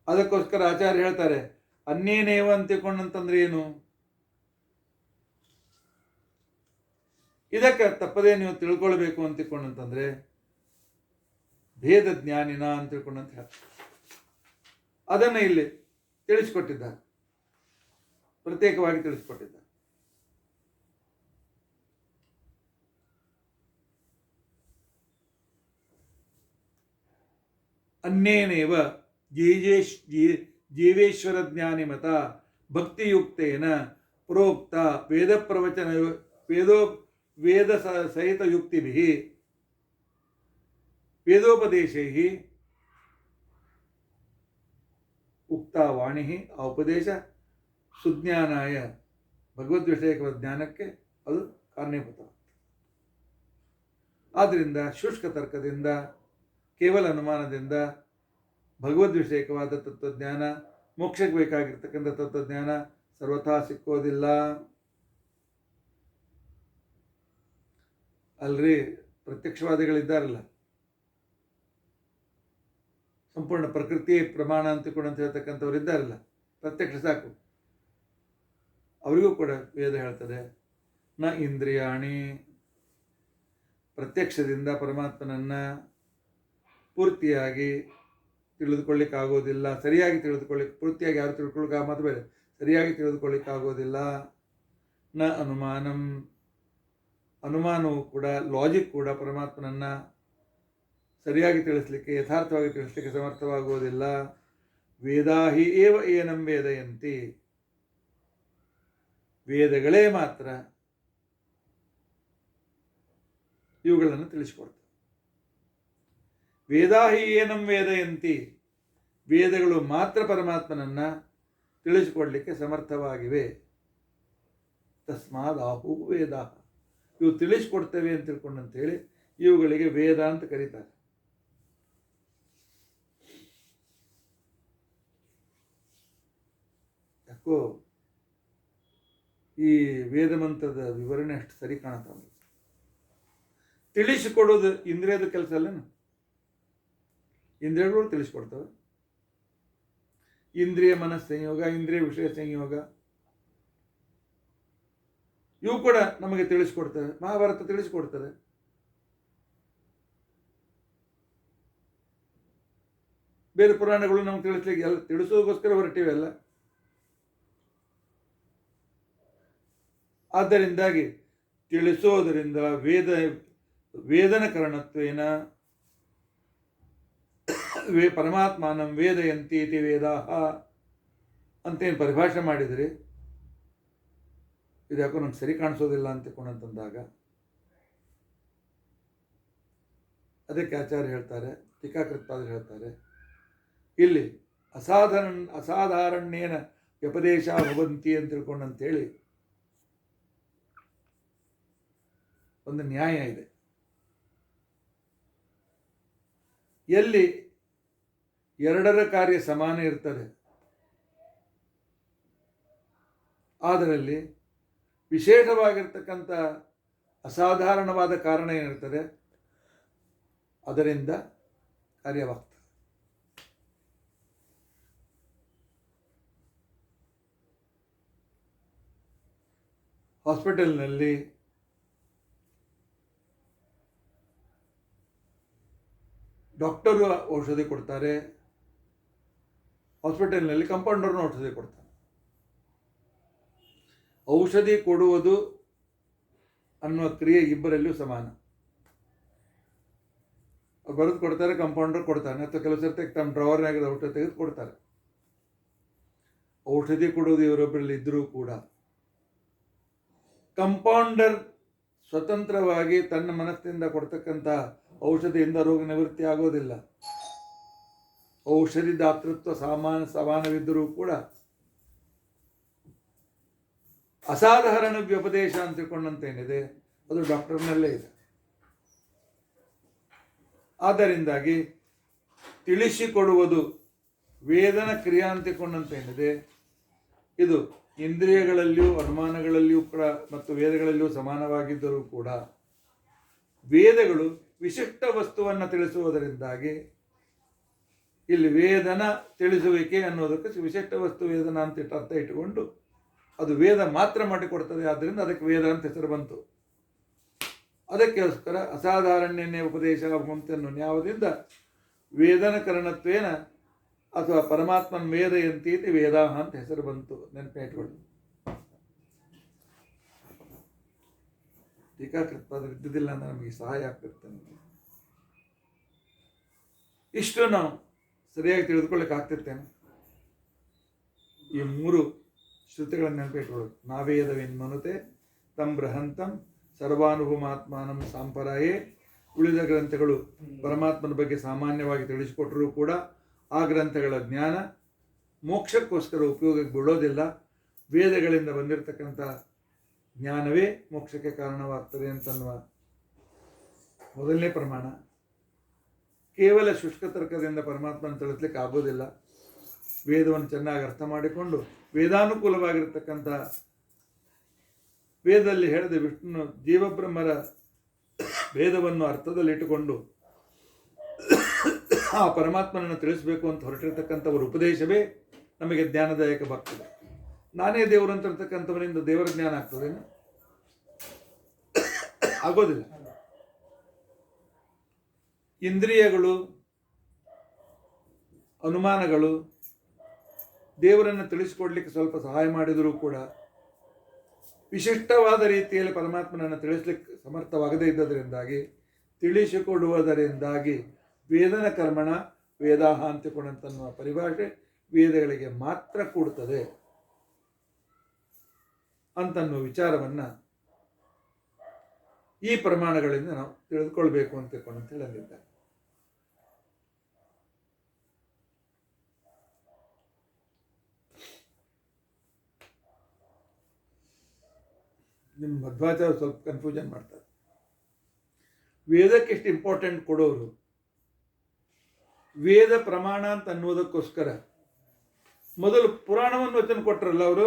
ಅದಕ್ಕೋಸ್ಕರ ಆಚಾರ್ಯ ಹೇಳ್ತಾರೆ, ಅನ್ನೇನೇವ ಅಂತಿಕೊಂಡಂತಂದ್ರೆ ಏನು? ಇದಕ್ಕೆ ತಪ್ಪದೇ ನೀವು ತಿಳ್ಕೊಳ್ಬೇಕು ಅಂತಿಕೊಂಡಂತಂದ್ರೆ ಭೇದ ಜ್ಞಾನಿನ ಅಂತ ತಿಳ್ಕೊಂಡಂತ ಹೇಳ್ತಾರೆ. ಅದನ್ನು ಇಲ್ಲಿ ತಿಳಿಸಿಕೊಟ್ಟಿದ್ದಾರೆ, ಪ್ರತ್ಯೇಕವಾಗಿ ತಿಳಿಸಿಕೊಟ್ಟಿದ್ದಾರೆ. ಅನ್ನೇನೇವ ಜೀವೇಶ್ವರ ಜ್ಞಾನಿ ಮತ ಭಕ್ತಿಯುಕ್ತೇನ ಪ್ರೋಕ್ತ ವೇದ ಸಹಿತ ಯುಕ್ತಿಭಿಃ ವೇದೋಪದೇಶೈಃ ಉಕ್ತಾ ವಾಣಿ ಆ ಉಪದೇಶ ಸುಜ್ಞಾನಾಯ ಭಗವದ್ವಿಷಯಕ ಜ್ಞಾನಕ್ಕೆ ಅದು ಕಾರಣೀಭೂತ. ಆದ್ದರಿಂದ ಶುಷ್ಕ ತರ್ಕದಿಂದ, ಕೇವಲ ಅನುಮಾನದಿಂದ ಭಗವದ್ವಿಷಯಕವಾದ ತತ್ವಜ್ಞಾನ, ಮೋಕ್ಷಕ್ಕೆ ಬೇಕಾಗಿರ್ತಕ್ಕಂಥ ತತ್ವಜ್ಞಾನ ಸರ್ವಥಾ ಸಿಕ್ಕೋದಿಲ್ಲ. ಅಲ್ರಿ ಪ್ರತ್ಯಕ್ಷವಾದಿಗಳಿದ್ದಾರಲ್ಲ, ಸಂಪೂರ್ಣ ಪ್ರಕೃತಿ ಪ್ರಮಾಣ ಅಂತ ಹೇಳ್ತಕ್ಕಂಥವ್ರು ಇದ್ದಾರಲ್ಲ, ಪ್ರತ್ಯಕ್ಷ ಸಾಕು, ಅವರಿಗೂ ಕೂಡ ವೇದ ಹೇಳ್ತದೆ ನ ಇಂದ್ರಿಯಾಣಿ, ಪ್ರತ್ಯಕ್ಷದಿಂದ ಪರಮಾತ್ಮನನ್ನ ಪೂರ್ತಿಯಾಗಿ ತಿಳಿದುಕೊಳ್ಳಿಕ್ಕಾಗೋದಿಲ್ಲ, ಸರಿಯಾಗಿ ಪೂರ್ತಿಯಾಗಿ ಯಾರು ತಿಳ್ಕೊಳ್ಳಿಕ್ಕೆ ಮಾತು ಬೇರೆ, ಸರಿಯಾಗಿ ತಿಳಿದುಕೊಳ್ಳಿಕ್ಕಾಗೋದಿಲ್ಲ. ನ ಅನುಮಾನಂ, ಅನುಮಾನವು ಕೂಡ, ಲಾಜಿಕ್ ಕೂಡ ಪರಮಾತ್ಮನನ್ನ ಸರಿಯಾಗಿ ತಿಳಿಸ್ಲಿಕ್ಕೆ, ಯಥಾರ್ಥವಾಗಿ ತಿಳಿಸ್ಲಿಕ್ಕೆ ಸಮರ್ಥವಾಗುವುದಿಲ್ಲ. ವೇದಾಹಿ ಏವ ಏನಂ ವೇದಯಂತಿ, ವೇದಗಳೇ ಮಾತ್ರ ಇವುಗಳನ್ನು ತಿಳಿಸಿಕೊಡ್ತವೆ. ವೇದಾಹಿ ಏನಂ ವೇದಯಂತಿ, ವೇದಗಳು ಮಾತ್ರ ಪರಮಾತ್ಮನನ್ನ ತಿಳಿಸಿಕೊಡ್ಲಿಕ್ಕೆ ಸಮರ್ಥವಾಗಿವೆ. ತಸ್ಮಾದ್ ಆಹು ವೇದ, ಇವು ತಿಳಿಸಿಕೊಡ್ತೇವೆ ಅಂತ ತಿಳ್ಕೊಂಡಂತೇಳಿ ಇವುಗಳಿಗೆ ವೇದ ಅಂತ ಕರೀತಾರೆ. ಯಾಕೋ ಈ ವೇದ ಮಂತ್ರದ ವಿವರಣೆ ಅಷ್ಟು ಸರಿ ಕಾಣುತ್ತೆ. ತಿಳಿಸಿಕೊಡೋದು ಇಂದ್ರಿಯದ ಕೆಲಸ ಅಲ್ಲೇನು? ಇಂದ್ರಿಯಗಳು ತಿಳಿಸ್ಕೊಡ್ತವೆ. ಇಂದ್ರಿಯ ಮನಸ್ ಸಂಯೋಗ, ಇಂದ್ರಿಯ ವಿಷಯ ಸಂಯೋಗ, ಇವು ಕೂಡ ನಮಗೆ ತಿಳಿಸ್ಕೊಡ್ತವೆ. ಮಹಾಭಾರತ ತಿಳಿಸ್ಕೊಡ್ತದೆ. ಬೇರೆ ಪುರಾಣಗಳು ನಮ್ಗೆ ತಿಳಿಸ್ಲಿಕ್ಕೆ ಎಲ್ಲ ತಿಳಿಸೋದಕ್ಕೋಸ್ಕರ ಹೊರಟಿವೆ ಅಲ್ಲ. ಆದ್ದರಿಂದಾಗಿ ತಿಳಿಸೋದರಿಂದ ವೇದನ ಕಾರಣತ್ವೇನ ಪರಮಾತ್ಮನಂ ವೇದಯಂತಿ ಇತಿ ವೇದಾಃ ಅಂತೇನು ಪರಿಭಾಷೆ ಮಾಡಿದ್ರಿ, ಇದು ಯಾಕೋ ನಂಗೆ ಸರಿ ಕಾಣಿಸೋದಿಲ್ಲ ಅಂತಂದಾಗ ಅದಕ್ಕೆ ಆಚಾರ್ಯ ಹೇಳ್ತಾರೆ, ಟೀಕಾಕೃತ್ಪಾದರು ಹೇಳ್ತಾರೆ, ಇಲ್ಲಿ ಅಸಾಧಾರಣ್ಯೇನ ವ್ಯಪದೇಶ ಭವಂತಿ ಅಂತ ತಿಳ್ಕೊಂಡಂತೇಳಿ ಒಂದು ನ್ಯಾಯ ಇದೆ. ಎಲ್ಲಿ ಎರಡರ ಕಾರ್ಯ ಸಮಾನ ಇರ್ತದೆ, ಅದರಲ್ಲಿ ವಿಶೇಷವಾಗಿರ್ತಕ್ಕಂಥ ಅಸಾಧಾರಣವಾದ ಕಾರಣ ಏನಿರ್ತದೆ ಅದರಿಂದ ಕಾರ್ಯವಾಗ್ತದೆ. ಹಾಸ್ಪಿಟಲ್ನಲ್ಲಿ ಡಾಕ್ಟರು ಔಷಧಿ ಕೊಡ್ತಾರೆ, ಹಾಸ್ಪಿಟಲ್ನಲ್ಲಿ ಕಂಪೌಂಡರ್ನು ಔಷಧಿ ಕೊಡ್ತಾರೆ. ಔಷಧಿ ಕೊಡುವುದು ಅನ್ನುವ ಕ್ರಿಯೆ ಇಬ್ಬರಲ್ಲಿಯೂ ಸಮಾನ. ಬರೆದು ಕೊಡ್ತಾರೆ, ಕಂಪೌಂಡರ್ ಕೊಡ್ತಾನೆ, ಅಥವಾ ಕೆಲವು ಸರ್ತಿ ತಮ್ಮ ಡ್ರಾವರ್ನಾಗಿರೋ ಔಷಧಿ ತೆಗೆದು ಕೊಡ್ತಾರೆ. ಔಷಧಿ ಕೊಡುವುದು ಇವರೊಬ್ಬರಲ್ಲಿ ಇದ್ದರೂ ಕೂಡ ಕಂಪೌಂಡರ್ ಸ್ವತಂತ್ರವಾಗಿ ತನ್ನ ಮನಸ್ಸಿನಿಂದ ಕೊಡ್ತಕ್ಕಂಥ ಔಷಧಿಯಿಂದ ರೋಗ ನಿವೃತ್ತಿ ಆಗೋದಿಲ್ಲ. ಔಷಧಿ ದಾತೃತ್ವ ಸಮಾನವಿದ್ದರೂ ಕೂಡ ಅಸಾಧಾರಣ ವ್ಯಪದೇಶ ಅಂತ ತಿಳ್ಕೊಂಡಂತೇನಿದೆ ಅದು ಡಾಕ್ಟರ್ನಲ್ಲೇ ಇದೆ. ಆದ್ದರಿಂದಾಗಿ ತಿಳಿಸಿಕೊಡುವುದು ವೇದನ ಕ್ರಿಯಾ ಅಂತ ತಿಳ್ಕೊಂಡಂತೇನಿದೆ ಇದು ಇಂದ್ರಿಯಗಳಲ್ಲಿಯೂ ಅನುಮಾನಗಳಲ್ಲಿಯೂ ಕೂಡ ಮತ್ತು ವೇದಗಳಲ್ಲಿಯೂ ಸಮಾನವಾಗಿದ್ದರೂ ಕೂಡ ವೇದಗಳು ವಿಶಿಷ್ಟ ವಸ್ತುವನ್ನು ತಿಳಿಸುವುದರಿಂದಾಗಿ ಇಲ್ಲಿ ವೇದನ ತಿಳಿಸುವಿಕೆ ಅನ್ನೋದಕ್ಕೆ ವಿಶಿಷ್ಟ ವಸ್ತು ವೇದನ ಅಂತ ಅರ್ಥ ಇಟ್ಟುಕೊಂಡು ಅದು ವೇದ ಮಾತ್ರ ಮಾಡಿಕೊಡ್ತದೆ. ಆದ್ದರಿಂದ ಅದಕ್ಕೆ ವೇದ ಅಂತ ಹೆಸರು ಬಂತು. ಅದಕ್ಕೋಸ್ಕರ ಅಸಾಧಾರಣ್ಯನೇ ಉಪದೇಶ ಅನ್ನೋ ನ್ಯಾಯದಿಂದ ವೇದನ ಕರಣತ್ವೇನ ಅಥವಾ ಪರಮಾತ್ಮನ ವೇದಯಂತಿ ವೇದಾಹ ಅಂತ ಹೆಸರು ಬಂತು. ನೆನಪೇ ಇಟ್ಕೊಳ್ಳಿ. ಟೀಕಾಕೃತ್ಪಾದರು ಇದ್ದುದಿಲ್ಲ ಅಂದ್ರೆ ನಮಗೆ ಸಹಾಯ ಆಗ್ತಿರ್ತದೆ. ಇಷ್ಟು ನಾವು ಸರಿಯಾಗಿ ತಿಳಿದುಕೊಳ್ಳಿಕ್ಕೆ ಆಗ್ತಿರ್ತೇನೆ. ಈ ಮೂರು ಶ್ರುತಿಗಳನ್ನು ನೆನಪಿಟ್ಕೊಳ್ಳೋದು. ನಾವೇದವೆನ್ಮನುತೆ ತಂ ಬೃಹಂತಂ ಸರ್ವಾನುಭಮಾತ್ಮಾನಂ ಸಾಂಪರಾಯೇ. ಉಳಿದ ಗ್ರಂಥಗಳು ಪರಮಾತ್ಮನ ಬಗ್ಗೆ ಸಾಮಾನ್ಯವಾಗಿ ತಿಳಿಸಿಕೊಟ್ಟರೂ ಕೂಡ ಆ ಗ್ರಂಥಗಳ ಜ್ಞಾನ ಮೋಕ್ಷಕ್ಕೋಸ್ಕರ ಉಪಯೋಗಕ್ಕೆ ಬೀಳೋದಿಲ್ಲ. ವೇದಗಳಿಂದ ಬಂದಿರತಕ್ಕಂಥ ಜ್ಞಾನವೇ ಮೋಕ್ಷಕ್ಕೆ ಕಾರಣವಾಗ್ತದೆ ಅಂತನ್ನುವ ಮೊದಲನೇ ಪ್ರಮಾಣ. ಕೇವಲ ಶುಷ್ಕ ತರ್ಕದಿಂದ ಪರಮಾತ್ಮನ ತಿಳಿಸ್ಲಿಕ್ಕೆ ಆಗೋದಿಲ್ಲ. ವೇದವನ್ನು ಚೆನ್ನಾಗಿ ಅರ್ಥ ಮಾಡಿಕೊಂಡು ವೇದಾನುಕೂಲವಾಗಿರ್ತಕ್ಕಂಥ ವೇದದಲ್ಲಿ ಹೇಳಿದ ವಿಷ್ಣು ಜೀವಬ್ರಹ್ಮರ ವೇದವನ್ನು ಅರ್ಥದಲ್ಲಿಟ್ಟುಕೊಂಡು ಆ ಪರಮಾತ್ಮನನ್ನು ತಿಳಿಸಬೇಕು ಅಂತ ಹೊರಟಿರ್ತಕ್ಕಂಥವರ ಉಪದೇಶವೇ ನಮಗೆ ಜ್ಞಾನದಾಯಕವಾಗ್ತದೆ. ನಾನೇ ದೇವರು ಅಂತ ಇರ್ತಕ್ಕಂಥವನಿಂದ ದೇವರ ಜ್ಞಾನ ಆಗ್ತದೇನು? ಆಗೋದಿಲ್ಲ. ಇಂದ್ರಿಯಗಳು, ಅನುಮಾನಗಳು ದೇವರನ್ನು ತಿಳಿಸಿಕೊಡ್ಲಿಕ್ಕೆ ಸ್ವಲ್ಪ ಸಹಾಯ ಮಾಡಿದರೂ ಕೂಡ ವಿಶಿಷ್ಟವಾದ ರೀತಿಯಲ್ಲಿ ಪರಮಾತ್ಮನನ್ನು ತಿಳಿಸ್ಲಿಕ್ಕೆ ಸಮರ್ಥವಾಗದೇ ಇದ್ದದರಿಂದಾಗಿ, ತಿಳಿಸಿಕೊಡುವುದರಿಂದಾಗಿ ವೇದನ ಕರ್ಮಣ ವೇದಾಹ ಅಂತಿಕೊಂಡಂತನ್ನುವ ಪರಿಭಾಷೆ ವೇದಗಳಿಗೆ ಮಾತ್ರ ಕೂಡುತ್ತದೆ ಅಂತನ್ನುವ ವಿಚಾರವನ್ನು ಈ ಪ್ರಮಾಣಗಳಿಂದ ನಾವು ತಿಳಿದುಕೊಳ್ಬೇಕು ಅಂತ ಹೇಳಲಿದ್ದಾರೆ. ನಿಮ್ಮ ಮಧ್ವಾಚಾರ್ಯ ಸ್ವಲ್ಪ ಕನ್ಫ್ಯೂಷನ್ ಮಾಡ್ತಾರೆ. ವೇದಕ್ಕೆ ಎಷ್ಟು ಇಂಪಾರ್ಟೆಂಟ್ ಕೊಡೋರು, ವೇದ ಪ್ರಮಾಣ ಅಂತ ಅನ್ನೋದಕ್ಕೋಸ್ಕರ ಮೊದಲು ಪುರಾಣವನ್ನು ವಚನ ಕೊಟ್ಟರಲ್ಲ ಅವರು.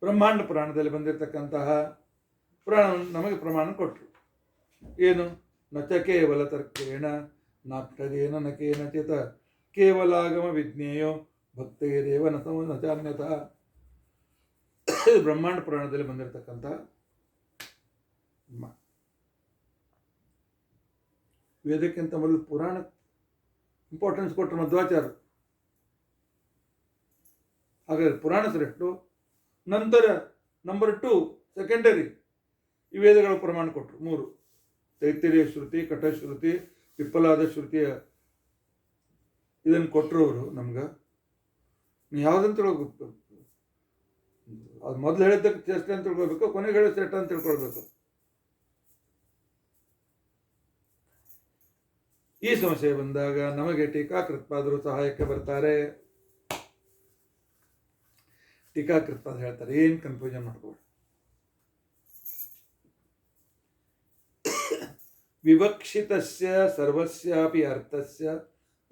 ಬ್ರಹ್ಮಾಂಡ ಪುರಾಣದಲ್ಲಿ ಬಂದಿರತಕ್ಕಂತಹ ಪುರಾಣವನ್ನು ನಮಗೆ ಪ್ರಮಾಣ ಕೊಟ್ಟರು. ಏನು? ನಚ ಕೇವಲ ತರ್ಕೇಣ ನಾಕ್ಷದೇನ ನ ಕೇನಚಿತ ಕೇವಲಾಗಮ ವಿಜ್ಞೇಯೋ ಭಕ್ತೈರೇವ ನಚಾನ್ಯತಃ. ಇದು ಬ್ರಹ್ಮಾಂಡ ಪುರಾಣದಲ್ಲಿ ಬಂದಿರತಕ್ಕಂಥ ವೇದಕ್ಕಿಂತ ಮೊದಲು ಪುರಾಣ ಇಂಪಾರ್ಟೆನ್ಸ್ ಕೊಟ್ಟರು ಮಧ್ವಾಚಾರ್ಯರು. ಹಾಗಾದ್ರೆ ಪುರಾಣ ಶ್ರೇಷ್ಠ. ನಂತರ ನಂಬರ್ 2 ಸೆಕೆಂಡರಿ ಈ ವೇದಗಳ ಪ್ರಮಾಣ ಕೊಟ್ಟರು 3: ತೈತ್ತಿರೀಯ ಶ್ರುತಿ, ಕಠಶ್ರುತಿ, ವಿಫಲಾದ ಶ್ರುತಿಯ ಇದನ್ನು ಕೊಟ್ಟರು ಅವರು ನಮ್ಗೆ. ಯಾವುದಂತ ತಿಳ್ಕೊಬೇಕು? ಅದು ಮೊದಲು ಹೇಳಿದ್ದಕ್ಕೆ ಶ್ರೇಷ್ಠ ಅಂತ ತಿಳ್ಕೊಳ್ಬೇಕು, ಕೊನೆಗೆ ಹೇಳಿದ ಶ್ರೇಷ್ಠ ಅಂತ ತಿಳ್ಕೊಳ್ಬೇಕು. ಈ ಸಮಸ್ಯೆ ಬಂದಾಗ ನಮಗೆ ಟೀಕಾಕೃತ್ಪಾದರು ಸಹಾಯಕ್ಕೆ ಬರ್ತಾರೆ. ಟೀಕಾಕೃತ್ಪಾದ ಹೇಳ್ತಾರೆ, ಏನು ಕನ್ಫ್ಯೂಷನ್ ಮಾಡ್ಕೋಬೇಡಿ. ವಿವಕ್ಷಿತಸ್ಯ ಸರ್ವಸ್ಯಾಪಿ ಅರ್ಥಸ್ಯ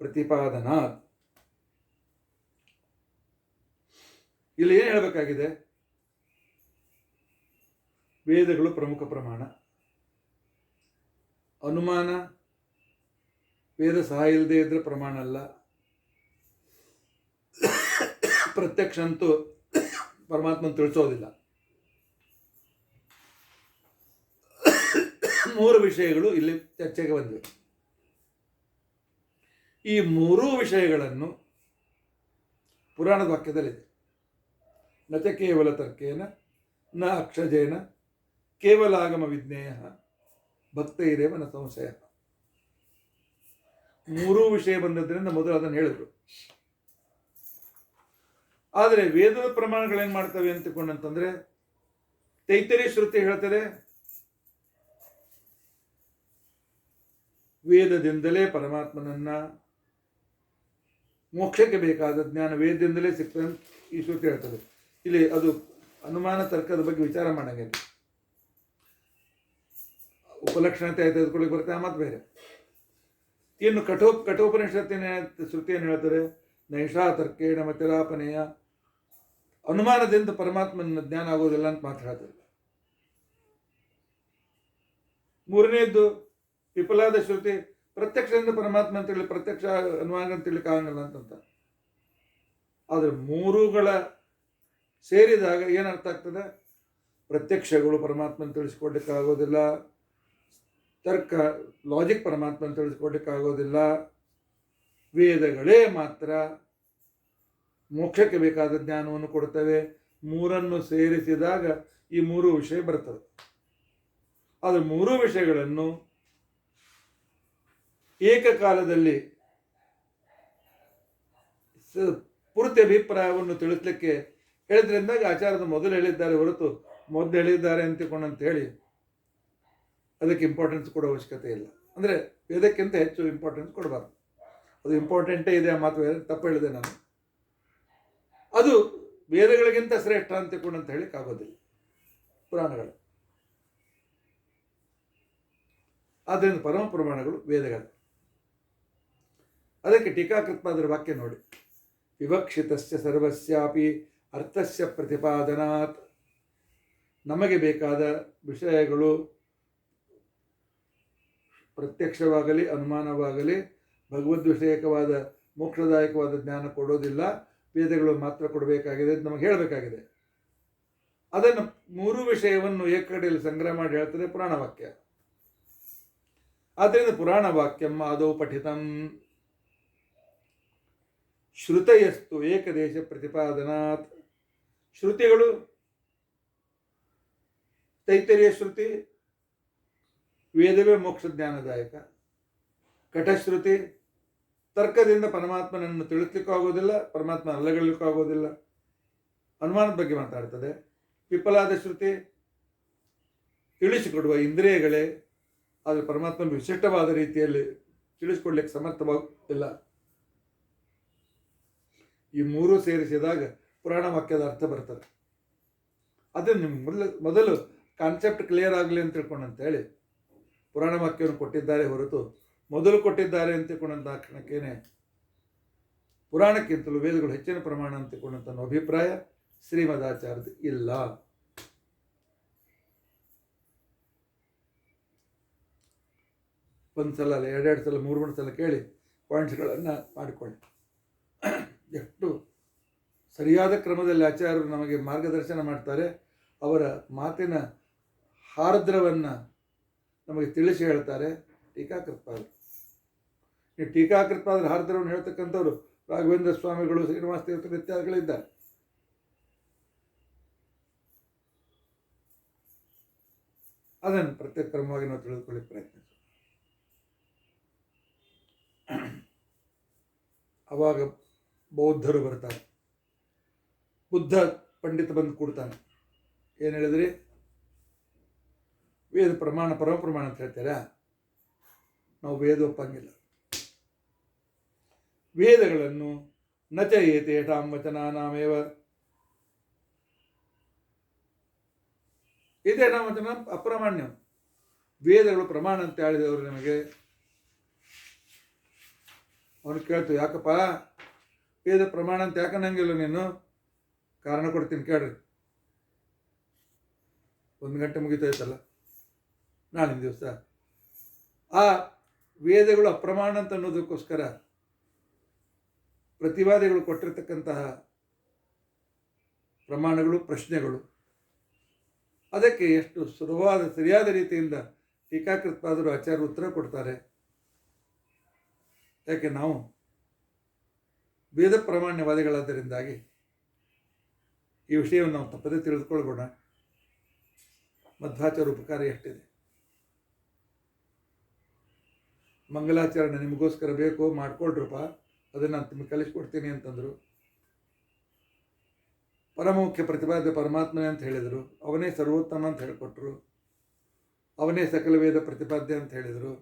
ಪ್ರತಿಪಾದನಾತ್. ಇಲ್ಲಿ ಏನು ಹೇಳಬೇಕಾಗಿದೆ? ವೇದಗಳು ಪ್ರಮುಖ ಪ್ರಮಾಣ. ಅನುಮಾನ ವೇದ ಸಹಾಯ ಇಲ್ಲದೆ ಇದ್ರೆ ಪ್ರಮಾಣ ಅಲ್ಲ. ಪ್ರತ್ಯಕ್ಷ ಅಂತೂ ಪರಮಾತ್ಮನ ತಿಳಿಸೋದಿಲ್ಲ. 3 ವಿಷಯಗಳು ಇಲ್ಲಿ ಚರ್ಚೆಗೆ ಬಂದಿವೆ. ಈ 3 ವಿಷಯಗಳನ್ನು ಪುರಾಣದ ವಾಕ್ಯದಲ್ಲಿದೆ. ನಚ ಕೇವಲ ತರ್ಕೇನ ನ ಅಕ್ಷಜೇನ ಕೇವಲಾಗಮ ವಿಜ್ಞೇಯ ಭಕ್ತೈರೇವ ನ ಸಂಶಯ. 3 ವಿಷಯ ಬಂದದ್ರಿಂದ ಮೊದಲು ಅದನ್ನು ಹೇಳಿದ್ರು. ಆದರೆ ವೇದದ ಪ್ರಮಾಣಗಳೇನು ಮಾಡ್ತವೆ ಅಂತಕೊಂಡಂತಂದ್ರೆ, ತೈತ್ತರೀಯ ಶ್ರುತಿ ಹೇಳ್ತಾರೆ ವೇದದಿಂದಲೇ ಪರಮಾತ್ಮನನ್ನ ಮೋಕ್ಷಕ್ಕೆ ಬೇಕಾದ ಜ್ಞಾನ ವೇದದಿಂದಲೇ ಸಿಗ್ತದೆ ಅಂತ ಈ ಶ್ರುತಿ ಹೇಳ್ತದೆ. ಇಲ್ಲಿ ಅದು ಅನುಮಾನ ತರ್ಕದ ಬಗ್ಗೆ ವಿಚಾರ ಮಾಡಂಗಿಲ್ಲ. ಉಪಲಕ್ಷಣತೆ ಆಯ್ತು ತೆಗೆದುಕೊಳ್ಳಿಕ್ಕೆ ಬರುತ್ತೆ, ಆ ಮಾತು ಬೇರೆ. ಇನ್ನು ಕಠೋಪನಿಷತ್ತಿನ ಶ್ರುತಿಯನ್ನು ಹೇಳ್ತಾರೆ, ನೈಷಾ ತರ್ಕೇಣ ಮತಿರಾಪನೆಯ, ಅನುಮಾನದಿಂದ ಪರಮಾತ್ಮನ ಜ್ಞಾನ ಆಗೋದಿಲ್ಲ ಅಂತ ಮಾತಾಡ್ತಾರೆ. 3ನೇದ್ದು ವಿಫಲಾದ ಶ್ರುತಿ, ಪ್ರತ್ಯಕ್ಷದಿಂದ ಪರಮಾತ್ಮ ಅಂತೇಳಿ ಪ್ರತ್ಯಕ್ಷ ಅನುಮಾನ ಅಂತೇಳಿ ಆಗಲ್ಲ ಅಂತಂತ. ಆದರೆ 3ಗಳ ಸೇರಿದಾಗ ಏನರ್ಥ ಆಗ್ತದೆ? ಪ್ರತ್ಯಕ್ಷಗಳು ಪರಮಾತ್ಮನ ತಿಳಿಸ್ಕೊಡ್ಲಿಕ್ಕೆ ಆಗೋದಿಲ್ಲ, ತರ್ಕ ಲಾಜಿಕ್ ಪರಮಾತ್ಮನ ತಿಳಿಸ್ಕೊಡ್ಲಿಕ್ಕೆ ಆಗೋದಿಲ್ಲ, ವೇದಗಳೇ ಮಾತ್ರ ಮೋಕ್ಷಕ್ಕೆ ಬೇಕಾದ ಜ್ಞಾನವನ್ನು ಕೊಡ್ತವೆ. 3ನ್ನು ಸೇರಿಸಿದಾಗ ಈ 3 ವಿಷಯ ಬರ್ತದೆ. ಆದರೆ 3 ವಿಷಯಗಳನ್ನು ಏಕಕಾಲದಲ್ಲಿ ಪೂರ್ತಿ ಅಭಿಪ್ರಾಯವನ್ನು ತಿಳಿಸ್ಲಿಕ್ಕೆ ಹೇಳಿದ್ರಿಂದಾಗ ಆಚಾರ್ಯರು ಮೊದಲು ಹೇಳಿದ್ದಾರೆ ಹೊರತು ಮೊದಲು ಹೇಳಿದ್ದಾರೆ ಅಂತ ಹೇಳಿ ಅದಕ್ಕೆ ಇಂಪಾರ್ಟೆನ್ಸ್ ಕೊಡೋ ಅವಶ್ಯಕತೆ ಇಲ್ಲ. ಅಂದರೆ ವೇದಕ್ಕಿಂತ ಹೆಚ್ಚು ಇಂಪಾರ್ಟೆನ್ಸ್ ಕೊಡಬಾರ್ದು. ಅದು ಇಂಪಾರ್ಟೆಂಟೇ ಇದೆ, ಆ ಮಾತು ತಪ್ಪು ಹೇಳಿದೆ ನಾನು. ಅದು ವೇದಗಳಿಗಿಂತ ಶ್ರೇಷ್ಠ ಅಂತ ಹೇಳಿಕ್ಕಾಗೋದಿಲ್ಲ ಪುರಾಣಗಳು. ಆದ್ದರಿಂದ ಪರಮ ಪ್ರಮಾಣಗಳು ವೇದಗಳು. ಅದಕ್ಕೆ ಟೀಕಾಕೃತ್ಪಾದರ ವಾಕ್ಯ ನೋಡಿ, ವಿವಕ್ಷಿತಸ್ಯ ಸರ್ವಸ್ಯಾಪಿ ಅರ್ಥಸ್ಯ ಪ್ರತಿಪಾದನಾತ್. ನಮಗೆ ಬೇಕಾದ ವಿಷಯಗಳು ಪ್ರತ್ಯಕ್ಷವಾಗಲಿ ಅನುಮಾನವಾಗಲಿ ಭಗವದ್ ವಿಷಯಕವಾದ ಮೋಕ್ಷದಾಯಕವಾದ ಜ್ಞಾನ ಕೊಡೋದಿಲ್ಲ, ವೇದಗಳು ಮಾತ್ರ ಕೊಡಬೇಕಾಗಿದೆ ಅಂತ ನಮಗೆ ಹೇಳಬೇಕಾಗಿದೆ. ಅದನ್ನು ಮೂರು ವಿಷಯವನ್ನು ಏಕಕಡೆಯಲ್ಲಿ ಸಂಗ್ರಹ ಮಾಡಿ ಹೇಳ್ತದೆ ಪುರಾಣ ವಾಕ್ಯ. ಆದ್ದರಿಂದ ಪುರಾಣ ವಾಕ್ಯಂ ಆದೌ ಪಠಿತಂ ಶ್ರುತಯಸ್ತು ಏಕದೇಶ ಪ್ರತಿಪಾದನಾತ್. ಶ್ರುತಿಗಳು ತೈತರಿಯ ಶ್ರುತಿ ವೇದವೇ ಮೋಕ್ಷ ಜ್ಞಾನದಾಯಕ. ಕಠಶ್ರುತಿ ತರ್ಕದಿಂದ ಪರಮಾತ್ಮನನ್ನು ತಿಳಿಸ್ಲಿಕ್ಕೂ ಆಗೋದಿಲ್ಲ, ಪರಮಾತ್ಮ ಅಲ್ಲಗಳಿಕ್ಕೂ ಆಗೋದಿಲ್ಲ, ಅನುಮಾನದ ಬಗ್ಗೆ ಮಾತಾಡ್ತದೆ. ವಿಫಲಾದ ಶ್ರುತಿ ತಿಳಿಸಿಕೊಡುವ ಇಂದ್ರಿಯಗಳೇ, ಆದರೆ ಪರಮಾತ್ಮನ ವಿಶಿಷ್ಟವಾದ ರೀತಿಯಲ್ಲಿ ತಿಳಿಸ್ಕೊಡ್ಲಿಕ್ಕೆ ಸಮರ್ಥವಾಗಿಲ್ಲ. ಈ ಮೂರು ಸೇರಿಸಿದಾಗ ಪುರಾಣ ವಾಕ್ಯದ ಅರ್ಥ ಬರ್ತದೆ. ಅದನ್ನು ನಿಮ್ಗೆ ಮೊದಲು ಕಾನ್ಸೆಪ್ಟ್ ಕ್ಲಿಯರ್ ಆಗಲಿ ಅಂತ ತಿಳ್ಕೊಂಡಂತೇಳಿ ಪುರಾಣ ವಾಕ್ಯವನ್ನು ಕೊಟ್ಟಿದ್ದಾರೆ ಹೊರತು ಮೊದಲು ಕೊಟ್ಟಿದ್ದಾರೆ ಅಂತ ತಿಳ್ಕೊಂಡಂತ ಕ್ಷಣಕ್ಕೇನೆ ಪುರಾಣಕ್ಕಿಂತಲೂ ವೇದಗಳು ಹೆಚ್ಚಿನ ಪ್ರಮಾಣ ಅಂತ ತಿಳ್ಕೊಂಡಂತ ಅಭಿಪ್ರಾಯ ಶ್ರೀಮದಾಚಾರ್ಯದ ಇಲ್ಲ. ಒಂದು ಸಲ ಅಲ್ಲ, ಎರಡೆರಡು ಸಲ, ಮೂರು ಸಲ ಕೇಳಿ ಪಾಯಿಂಟ್ಸ್ಗಳನ್ನು ಮಾಡಿಕೊಳ್ಳಿ. ಎಷ್ಟು ಸರಿಯಾದ ಕ್ರಮದಲ್ಲಿ ಆಚಾರ್ಯರು ನಮಗೆ ಮಾರ್ಗದರ್ಶನ ಮಾಡ್ತಾರೆ. ಅವರ ಮಾತಿನ ಹಾರ್ದ್ರವನ್ನು ನಮಗೆ ತಿಳಿಸಿ ಹೇಳ್ತಾರೆ ಟೀಕಾಕೃತ್ಪಾದರು. ಈ ಟೀಕಾಕೃತ್ಪಾದರ ಹಾರ್ದ್ರವನ್ನು ಹೇಳ್ತಕ್ಕಂಥವ್ರು ರಾಘವೇಂದ್ರ ಸ್ವಾಮಿಗಳು, ಶ್ರೀನಿವಾಸ ತೀರ್ಥರು ಇತ್ಯಾದಿಗಳಿದ್ದಾರೆ. ಅದನ್ನು ಪ್ರತ್ಯೇಕ ಕ್ರಮವಾಗಿ ನಾವು ತಿಳಿದುಕೊಳ್ಳಿ ಪ್ರಯತ್ನಿಸೋಣ. ಅವಾಗ ಬೌದ್ಧರು ಬರ್ತಾರೆ. ಬುದ್ಧ ಪಂಡಿತ ಬಂದು ಕೂಡ್ತಾನೆ. ಏನು ಹೇಳಿದ್ರಿ? ವೇದ ಪ್ರಮಾಣ ಪರಮ ಪ್ರಮಾಣ ಅಂತ ಹೇಳ್ತೀರಾ? ನಾವು ವೇದ ಒಪ್ಪಂಗಿಲ್ಲ. ವೇದಗಳನ್ನು ನಚಯೇತೆ ಯಥಾಂ ವಚನಾನಾಮೇವ, ಇದೇ ನಮ್ಮ ವಚನ ಅಪ್ರಮಾಣ್ಯ. ವೇದಗಳು ಪ್ರಮಾಣ ಅಂತ ಹೇಳಿದವರು ನಿಮಗೆ ಅವನು ಕೇಳ್ತು, ಯಾಕಪ್ಪ ವೇದ ಪ್ರಮಾಣ ಅಂತ ಯಾಕನ್ನಂಗಿಲ್ಲ ನೀನು? ಕಾರಣ ಕೊಡ್ತೀನಿ ಕೇಳ್ರಿ. 1 ಗಂಟೆ ಮುಗಿತೈತಲ್ಲ ನಾಳಿನ ದಿವಸ. ಆ ವೇದಗಳು ಅಪ್ರಮಾಣ ಅಂತ ಅನ್ನೋದಕ್ಕೋಸ್ಕರ ಪ್ರತಿವಾದಿಗಳು ಕೊಟ್ಟಿರ್ತಕ್ಕಂತಹ ಪ್ರಮಾಣಗಳು, ಪ್ರಶ್ನೆಗಳು, ಅದಕ್ಕೆ ಎಷ್ಟು ಸುಲಭವಾದ ಸರಿಯಾದ ರೀತಿಯಿಂದ ಟೀಕಾಕೃತ್ಪಾದರು ಆಚಾರ್ಯರು ಉತ್ತರ ಕೊಡ್ತಾರೆ. ಯಾಕೆ ನಾವು ವೇದ ಪ್ರಾಮಾಣ್ಯವಾದಿಗಳಾದ್ದರಿಂದಾಗಿ ಈ ವಿಷಯವನ್ನು ನಾವು ತಪ್ಪದೇ ತಿಳಿದುಕೊಳ್ಬೋಣ. ಮಧ್ವಾಚಾರ್ಯ ಉಪಕಾರ ಎಷ್ಟಿದೆ. ಮಂಗಲಾಚರಣೆ ನಿಮಗೋಸ್ಕರ ಬೇಕೋ ಮಾಡ್ಕೊಳ್ರಪ್ಪ, ಅದನ್ನು ನಾನು ನಿಮಗೆ ಕಲಿಸ್ಕೊಡ್ತೀನಿ ಅಂತಂದರು. ಪರಮುಖ್ಯ ಪ್ರತಿಪಾದ್ಯ ಪರಮಾತ್ಮನೇ ಅಂತ ಹೇಳಿದರು. ಅವನೇ ಸರ್ವೋತ್ತಮ ಅಂತ ಹೇಳಿಕೊಟ್ರು. ಅವನೇ ಸಕಲ ವೇದ ಪ್ರತಿಪಾದ್ಯ ಅಂತ ಹೇಳಿದರು.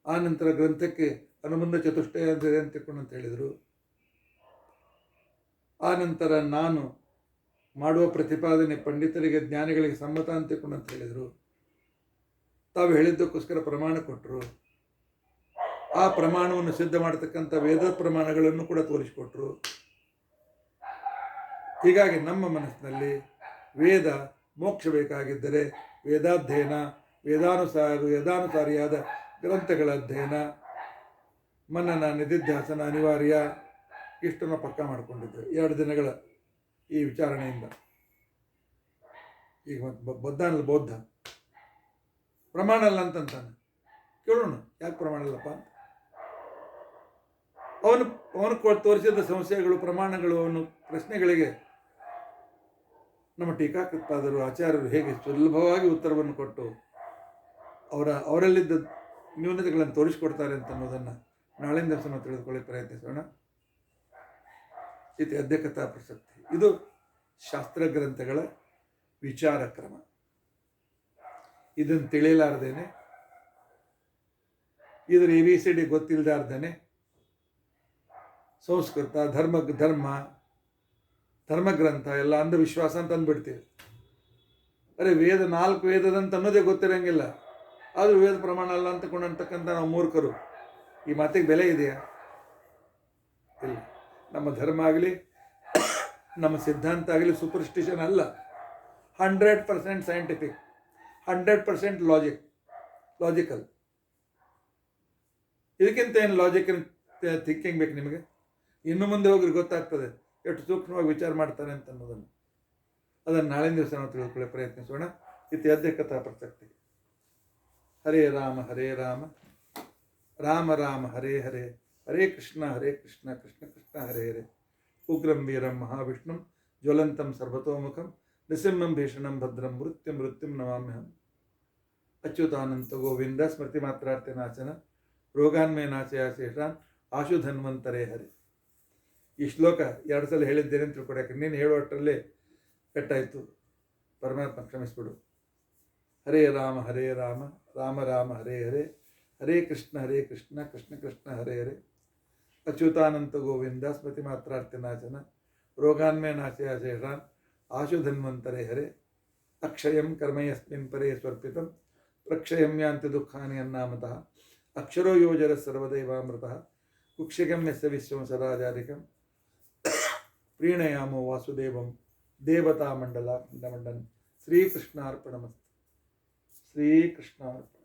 ಆ ನಂತರ ಗ್ರಂಥಕ್ಕೆ ಅನುಬಂಧ ಚತುಷ್ಟಯ ಅಂತಿದೆ ಅಂತ ತಿಳ್ಕೊಂಡು ಹೇಳಿದರು. ಆ ನಂತರ ನಾನು ಮಾಡುವ ಪ್ರತಿಪಾದನೆ ಪಂಡಿತರಿಗೆ ಜ್ಞಾನಿಗಳಿಗೆ ಸಮ್ಮತ ಅಂತ ತಿಳ್ಕೊಂಡು ಹೇಳಿದರು. ತಾವು ಹೇಳಿದ್ದಕ್ಕೋಸ್ಕರ ಪ್ರಮಾಣ ಕೊಟ್ಟರು. ಆ ಪ್ರಮಾಣವನ್ನು ಸಿದ್ಧ ಮಾಡತಕ್ಕಂಥ ವೇದ ಪ್ರಮಾಣಗಳನ್ನು ಕೂಡ ತೋರಿಸಿಕೊಟ್ರು. ಹೀಗಾಗಿ ನಮ್ಮ ಮನಸ್ಸಿನಲ್ಲಿ ವೇದ ಮೋಕ್ಷ ಬೇಕಾಗಿದ್ದರೆ ವೇದಾಧ್ಯಯನ, ವೇದಾನುಸಾರಿಯಾದ ಗ್ರಂಥಗಳ ಅಧ್ಯಯನ, ಮನನ, ನಿಧಿಧ್ಯಾಸನ ಅನಿವಾರ್ಯ. ಇಷ್ಟನ್ನು ಪಕ್ಕ ಮಾಡಿಕೊಂಡಿದ್ದೆ 2 ದಿನಗಳ ಈ ವಿಚಾರಣೆಯಿಂದ. ಈಗ ಬೌದ್ಧ ಬೌದ್ಧ ಪ್ರಮಾಣ ಅಲ್ಲ ಅಂತಂತಾನೆ. ಕೇಳೋಣ ಯಾಕೆ ಪ್ರಮಾಣ ಅಲ್ಲಪ್ಪ ಅಂತ. ಅವನು ತೋರಿಸಿದ ಸಂಶಯಗಳು, ಪ್ರಮಾಣಗಳು, ಅವನು ಪ್ರಶ್ನೆಗಳಿಗೆ ನಮ್ಮ ಟೀಕಾಕೃತ್ಪಾದರು ಆಚಾರ್ಯರು ಹೇಗೆ ಸುಲಭವಾಗಿ ಉತ್ತರವನ್ನು ಕೊಟ್ಟು ಅವರಲ್ಲಿದ್ದ ನ್ಯೂನತೆಗಳನ್ನು ತೋರಿಸಿಕೊಡ್ತಾರೆ ಅಂತ ಅನ್ನೋದನ್ನು ನಾಳಿನ ದಿವಸ ನಾವು ತಿಳಿದುಕೊಳ್ಳಿ ಪ್ರಯತ್ನಿಸೋಣ. ಇದು ಅಧ್ಯಕ್ಷತಾ ಪ್ರಸಕ್ತಿ. ಇದು ಶಾಸ್ತ್ರ ಗ್ರಂಥಗಳ ವಿಚಾರ ಕ್ರಮ. ಇದನ್ನು ತಿಳಿಲಾರ್ದೇನೆ, ಇದ್ರ ABCD ಗೊತ್ತಿಲ್ದಾರ್ದೇನೆ ಸಂಸ್ಕೃತ ಧರ್ಮಗ್ರಂಥ ಎಲ್ಲ ಅಂಧವಿಶ್ವಾಸ ಅಂತ ಅಂದ್ಬಿಡ್ತೀವಿ. ಅರೆ ವೇದ 4 ವೇದದಂತ ಅನ್ನೋದೇ ಗೊತ್ತಿರಂಗಿಲ್ಲ, ಆದರೂ ವೇದ ಪ್ರಮಾಣ ಅಲ್ಲ ಅಂತಕೊಂಡಂತಕ್ಕಂಥ ನಾವು ಮೂರ್ಖರು. ಈ ಮಾತಿಗೆ ಬೆಲೆ ಇದೆಯಾ? ಇಲ್ಲ. ನಮ್ಮ ಧರ್ಮ ಆಗಲಿ, ನಮ್ಮ ಸಿದ್ಧಾಂತ ಆಗಲಿ ಸೂಪರ್ಸ್ಟಿಷನ್ ಅಲ್ಲ. 100% ಸೈಂಟಿಫಿಕ್, 100% ಲಾಜಿಕಲ್. ಇದಕ್ಕಿಂತ ಏನು ಲಾಜಿಕಲ್ ಥಿಂಕಿಂಗ್ ಬೇಕು ನಿಮಗೆ? ಇನ್ನು ಮುಂದೆ ಹೋಗ್ರಿ ಗೊತ್ತಾಗ್ತದೆ ಎಷ್ಟು ಸೂಕ್ಷ್ಮವಾಗಿ ವಿಚಾರ ಮಾಡ್ತಾನೆ ಅಂತ ಅನ್ನೋದನ್ನು. ಅದನ್ನು ನಾಳಿನ ದಿವಸ ನಾವು ತಿಳ್ಕೊಳ್ಳೋ ಪ್ರಯತ್ನಿಸೋಣ. ಇತ್ಯಾದ್ಯ ಕಥಾ ಪ್ರಸಕ್ತಿ. ಹರೇ ರಾಮ ರಾಮ ರಾಮ ಹರೇ ಹರೇ, ಹರೇ ಕೃಷ್ಣ ಕೃಷ್ಣ ಕೃಷ್ಣ ಹರೇ ಹರೇ. ಉಗ್ರಂ ವೀರಂ ಮಹಾವಿಷ್ಣುಂ ಜ್ವಲಂತಂ ಸರ್ವತೋಮುಖಂ ನೃಸಿಂಹಂ ಭೀಷಣಂ ಭದ್ರಂ ಮೃತ್ಯುಂ ನಮಾಮ್ಯಹಂ. ಅಚ್ಯುತಾನಂತ ಗೋವಿಂದ ಸ್ಮೃತಿ ಮಾತ್ರಾರ್ಥ ನಾಶನ ರೋಗಾನ್ಮೇ ನಾಶಯ ಶೇಷಾನ್ ಆಶು ಧನ್ವಂತರೇ ಹರಿ. ಈ ಶ್ಲೋಕ 2 ಸಲ ಹೇಳಿದ್ದೇನೆ ಅಂತ ತಿಳ್ಕೊಡಕ್ಕೆ, ನೀನು ಹೇಳುವಷ್ಟರಲ್ಲೇ ಕಟ್ಟಾಯಿತು. ಪರಮಾತ್ಮ ಕ್ಷಮಿಸ್ಬಿಡು. ಹರೇ ರಾಮ ರಾಮ ರಾಮ ಹರೇ ಹರೇ, ಹರೇ ಕೃಷ್ಣ ಕೃಷ್ಣ ಕೃಷ್ಣ ಹರೇ ಹರೇ. ಅಚ್ಯುತಾನಂತ ಗೋವಿಂದ ಸ್ಮೃತಿ ಮಾತ್ರಾರ್ಥ ನಾಶನ ರೋಗಾನ್ಮೇ ನಾಶಯ ಶೇಷಾನ್ ಆಶು ಧನ್ವಂತರೇ ಹರೇ. ಅಕ್ಷಯಂ ಕರ್ಮಯಸ್ಮಿನ್ ಪರೇ ಸ್ವರ್ಪಿತಂ ಪ್ರಕ್ಷಯಂ ಯಾಂತಿ ದುಃಖಾನಿ ಅನ್ನಾಮತಃ. ಅಕ್ಷರೋ ಯೋಜರ ಸರ್ವದೈವಾಮೃತಃ ಕುಕ್ಷಿಕಂ ಯಸ್ಯ ವಿಶ್ವಂ ಸದಾಚಾರಿಕಂ ಪ್ರೀಣಯಾಮೋ ವಾಸುದೇವಂ ದೇವತಾ ಮಂಡಲ. ಶ್ರೀಕೃಷ್ಣಾರ್ಪಣಮಸ್ತು. ಶ್ರೀಕೃಷ್ಣಾರ್ಪಣ.